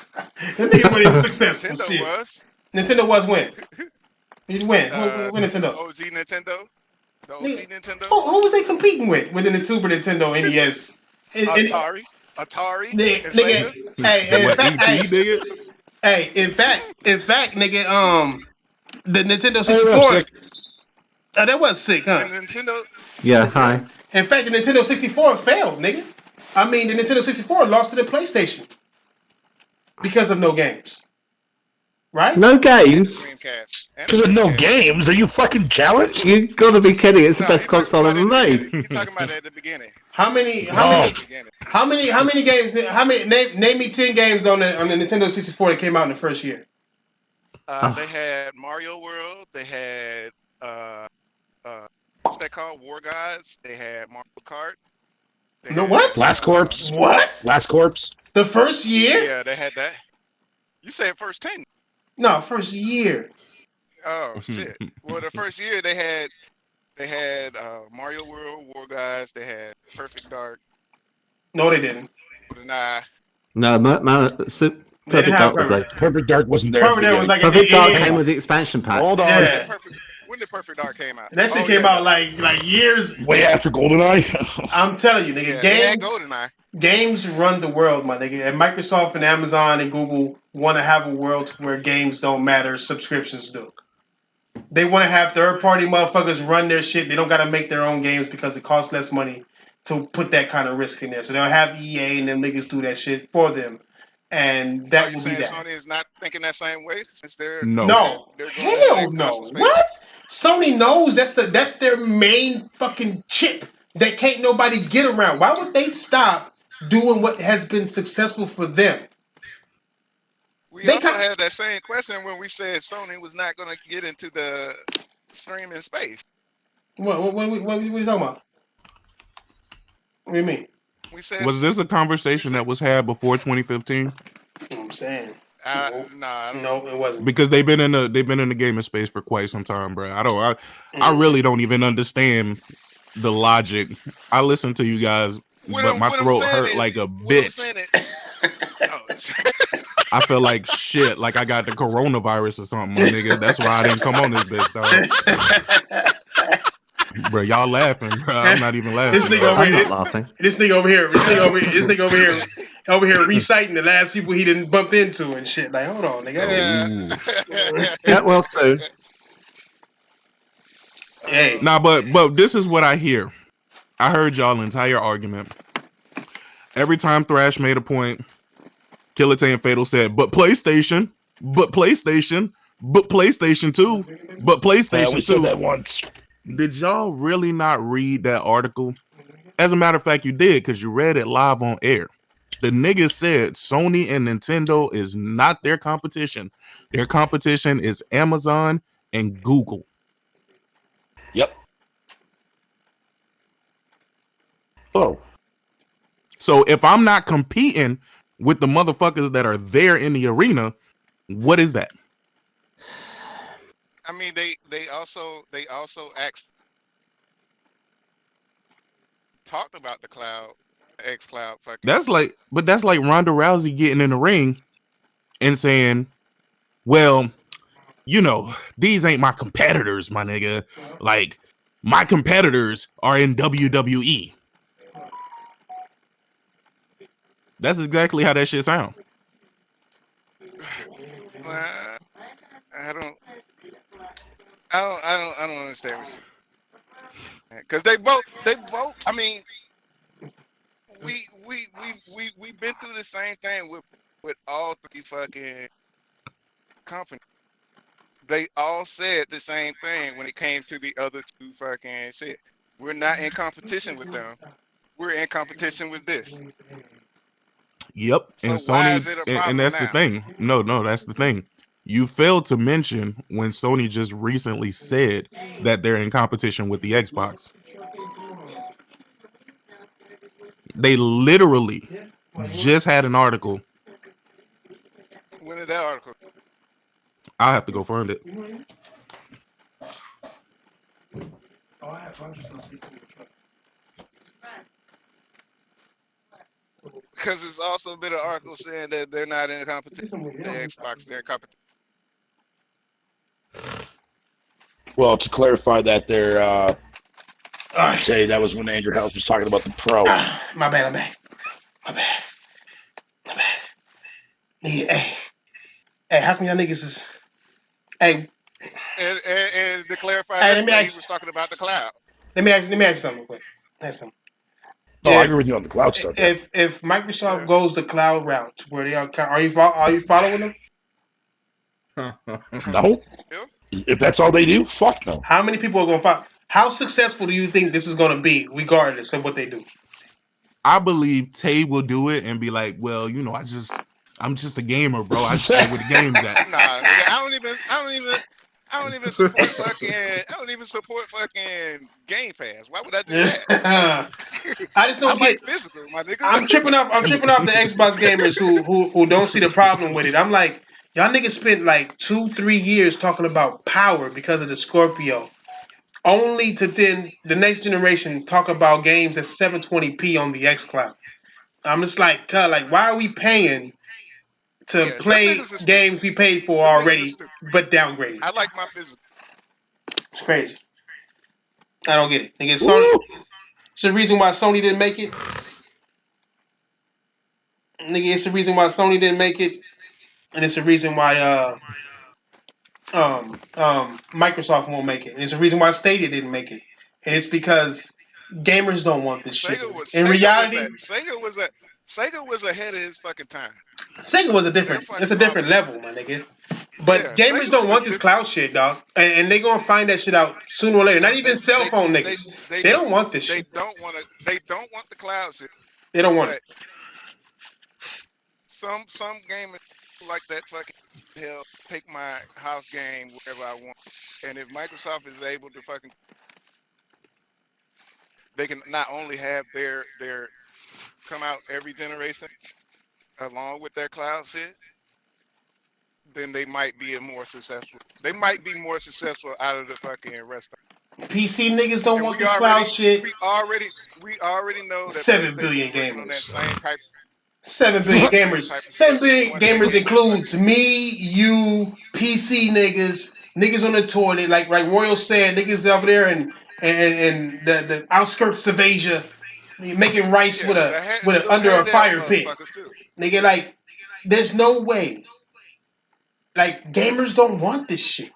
niggas weren't even successful. Nintendo shit. was. Nintendo was when? When Nintendo? OG Nintendo. The OG Nintendo. Who was they competing with within the Super Nintendo NES? Atari. Nigga. Hey, in fact, nigga, the Nintendo 64. That was sick, huh? Nintendo. Yeah, hi. In fact, the Nintendo 64 failed, nigga. I mean, the Nintendo 64 lost to the PlayStation because of no games. Right? No games? Because of no games? Are you fucking challenged? You gotta be kidding! It's the best console ever made. You're talking about at the beginning. How many games? Name me 10 games on the Nintendo 64 that came out in the first year. They had Mario World. They had what's that called? War Gods. They had Mario Kart. What? Last Corpse. What? Last Corpse. The first year? Yeah, they had that. You said first 10. No, first year. Oh shit. Well, the first year they had Mario World, War Gods. They had Perfect Dark. No, they didn't. No, Perfect Dark was like Perfect Dark wasn't there. Perfect Dark came with the expansion pack. Hold on. Yeah. When did Perfect Dark came out? That shit came out like years. Way after GoldenEye. I'm telling you, nigga. Games run the world, my nigga. And Microsoft and Amazon and Google want to have a world where games don't matter, subscriptions do. They want to have third-party motherfuckers run their shit. They don't got to make their own games because it costs less money to put that kind of risk in there. So they'll have EA and them niggas do that shit for them. And that will be that. Sony is not thinking that same way since they're no. Hell no. What? Sony knows that's their main fucking chip that can't nobody get around. Why would they stop doing what has been successful for them? We also had that same question when we said Sony was not going to get into the streaming space. What are you talking about? What do you mean? Was this a conversation that was had before 2015? I'm saying. No, it wasn't. Because they've been in the gaming space for quite some time, bro. I really don't even understand the logic. I listen to you guys, but my throat hurt like a bitch. I feel like shit, like I got the coronavirus or something, my nigga. That's why I didn't come on this bitch, dog. Bro, y'all laughing, bro. I'm not even laughing. This nigga over here reciting the last people he didn't bump into and shit. Like, hold on, nigga. Get well soon. Hey. Nah, but this is what I hear. I heard y'all entire argument. Every time Thrash made a point, Killer Tay and Fatal said, but PlayStation 2, but PlayStation 2. We said that once. Did y'all really not read that article? As a matter of fact, you did, because you read it live on air. The niggas said Sony and Nintendo is not their competition. Their competition is Amazon and Google. Yep. Oh. So if I'm not competing with the motherfuckers that are there in the arena, what is that? I mean, they also talked about the cloud XCloud fucking. That's like Ronda Rousey getting in the ring and saying, "Well, you know, these ain't my competitors, my nigga. Like, my competitors are in WWE." That's exactly how that shit sound. I don't understand what because they both. I mean, we've been through the same thing with all three fucking companies. They all said the same thing when it came to the other two fucking shit. We're not in competition with them. We're in competition with this. Yep. So And why Sony, is it a problem and that's now? the thing. No, that's the thing. You failed to mention when Sony just recently said that they're in competition with the Xbox. They literally just had an article. When did that article? I'll have to go find it. Because it's also been an article saying that they're not in competition with the Xbox. They're in competition. Well, to clarify that, there, I'd say that was when Andrew House was talking about the Pro. My bad. Hey, how come y'all niggas is? Hey. And to clarify, he was talking about the cloud. Let me ask you something real quick. Oh, I agree with you on the cloud stuff. If Microsoft goes the cloud route, where they are you following them? No. If that's all they do, fuck no. How many people are going to follow? How successful do you think this is going to be, regardless of what they do? I believe Tay will do it and be like, "Well, you know, I'm just a gamer, bro. I just play where the game's at." Nah, I don't even support fucking. I don't even support fucking Game Pass. Why would I do that? I just don't get physical, my nigga. I'm tripping off the Xbox gamers who don't see the problem with it. I'm like, y'all niggas spent like 2-3 years talking about power because of the Scorpio, only to then the next generation talk about games at 720p on the XCloud. I'm just like, why are we paying to play games we paid for already, but downgraded? I like my physical. It's crazy. I don't get it. Nigga, Sony. It's the reason why Sony didn't make it. Nigga, it's the reason why Sony didn't make it, and it's the reason why Microsoft won't make it, and it's the reason why Stadia didn't make it, and it's because gamers don't want this shit. In reality, Sega was ahead of his fucking time. Sega was it's a different level, my nigga. But gamers don't want this cloud shit, dog, and they gonna find that shit out sooner or later. Not even cell phone niggas. They don't want this shit. They don't want the cloud shit. They don't want it. Some gamers like that fucking hell take my house game wherever I want, and if Microsoft is able to fucking, they can not only have their come out every generation along with their cloud shit, then they might be more successful. They might be more successful out of the fucking rest of them. PC niggas don't want this cloud shit. We already know that 7 billion gamers. 7 billion gamers. 7 billion gamers includes me, you, PC niggas on the toilet, like Royal said, niggas over there and the outskirts of Asia, making rice with a under a fire pit. Nigga, like, there's no way. Like, gamers don't want this shit.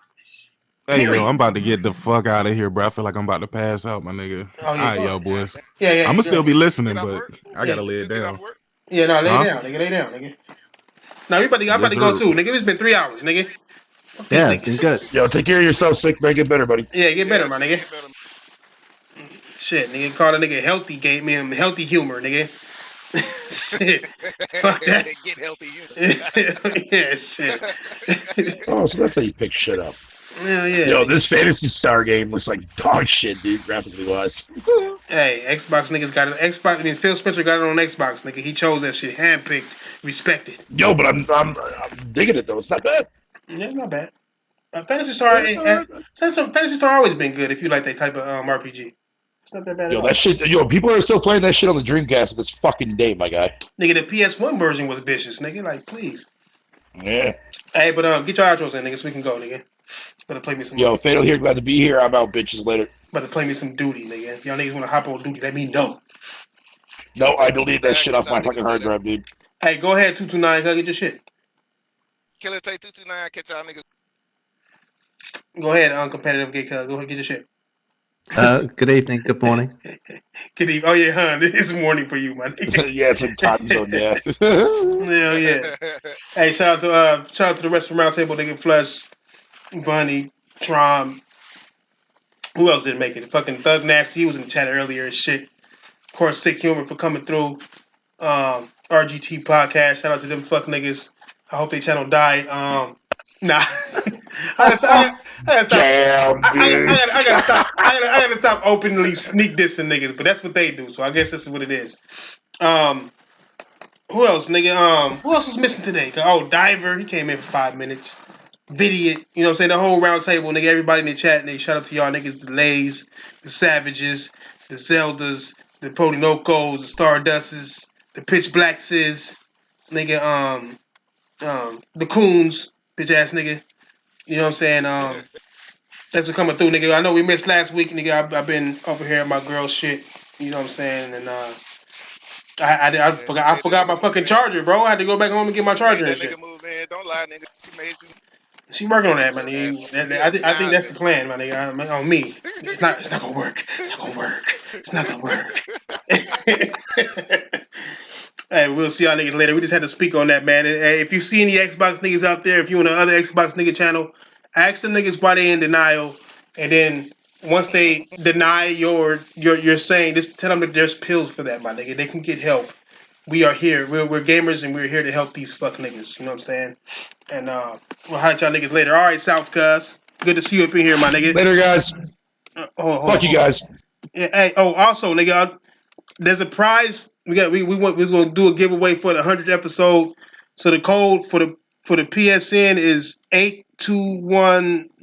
Hey, yo, I'm about to get the fuck out of here, bro. I feel like I'm about to pass out, my nigga. All right, yo, boys. Yeah. I'm gonna still be listening, but I gotta lay it down. Yeah, no, lay down, nigga. No, I'm about to go too, nigga. It's been 3 hours, nigga. Yeah, it's been good. Yo, take care of yourself, sick man. Get better, buddy. Yeah, get better, my nigga. Shit, nigga, call a nigga healthy game, man. Healthy humor, nigga. Shit. Fuck that. Get healthy humor. Yeah, shit. Oh, so that's how you pick shit up. Yeah. Yo, this Phantasy Star game looks like dog shit, dude. Graphically wise. Hey, Xbox niggas got it. Xbox. I mean, Phil Spencer got it on Xbox, nigga. He chose that shit, handpicked, respected. Yo, but I'm digging it though. It's not bad. Yeah, it's not bad. Phantasy Star. Phantasy Star always been good if you like that type of RPG. It's not that bad Yo, at all. that shit. Yo, people are still playing that shit on the Dreamcast to this fucking day, my guy. Nigga, the PS1 version was vicious, nigga. Like, please. Yeah. Hey, but get your outros in, nigga, so we can go, nigga. Better play me some. Yo, Fatal here, glad to be here. I'm out, bitches. Later. Better play me some duty, nigga. If y'all niggas want to hop on duty, let me know. No, I deleted that shit off my fucking hard drive, dude. Hey, go ahead, 229. Go get your shit. Killer Tay 229. Catch y'all niggas. Go ahead, uncompetitive gay cuz. Go ahead, get your shit. Good evening, good morning. Good evening. Oh yeah, huh? It's morning for you, man. Yeah, it's a time zone. Yeah. Hell yeah. Hey, shout out to the rest from Roundtable, nigga. Flush, Bunny, Trom. Who else didn't make it? Fucking Thug Nasty. He was in the chat earlier and shit. Of course, Sick Humor for coming through. RGT podcast. Shout out to them fuck niggas. I hope they channel died. Nah. I gotta stop openly sneak dissing niggas, but that's what they do. So I guess this is what it is. Who else, nigga? Who else is missing today? Oh, Diver. He came in for 5 minutes. Vidiot. You know what I'm saying? The whole round table, nigga. Everybody in the chat, nigga. Shout out to y'all niggas. The Lays, the Savages, the Zeldas, the Podinocos, the Stardusts, the Pitch Blackses, nigga. The Coons, bitch ass nigga. You know what I'm saying? Thanks for coming through, nigga. I know we missed last week, nigga. I've been over here at my girl shit. You know what I'm saying? And I forgot my fucking charger, bro. I had to go back home and get my charger and shit. Move in. Don't lie, nigga. She made you. She working on that, man. I think that's the plan, my nigga. On me. It's not gonna work. It's not gonna work. Hey, we'll see y'all niggas later. We just had to speak on that, man. And, hey, if you see any Xbox niggas out there, if you on the other Xbox nigga channel, ask the niggas why they in denial, and then once they deny your saying, just tell them that there's pills for that, my nigga. They can get help. We are here. We're gamers, and we're here to help these fuck niggas. You know what I'm saying? And we'll holler y'all niggas later. All right, South Cuz. Good to see you up in here, my nigga. Later, guys. Fuck you guys. Yeah, hey, also, nigga, there's a prize. We're gonna do a giveaway for the 100th episode. So the code for the PSN is 821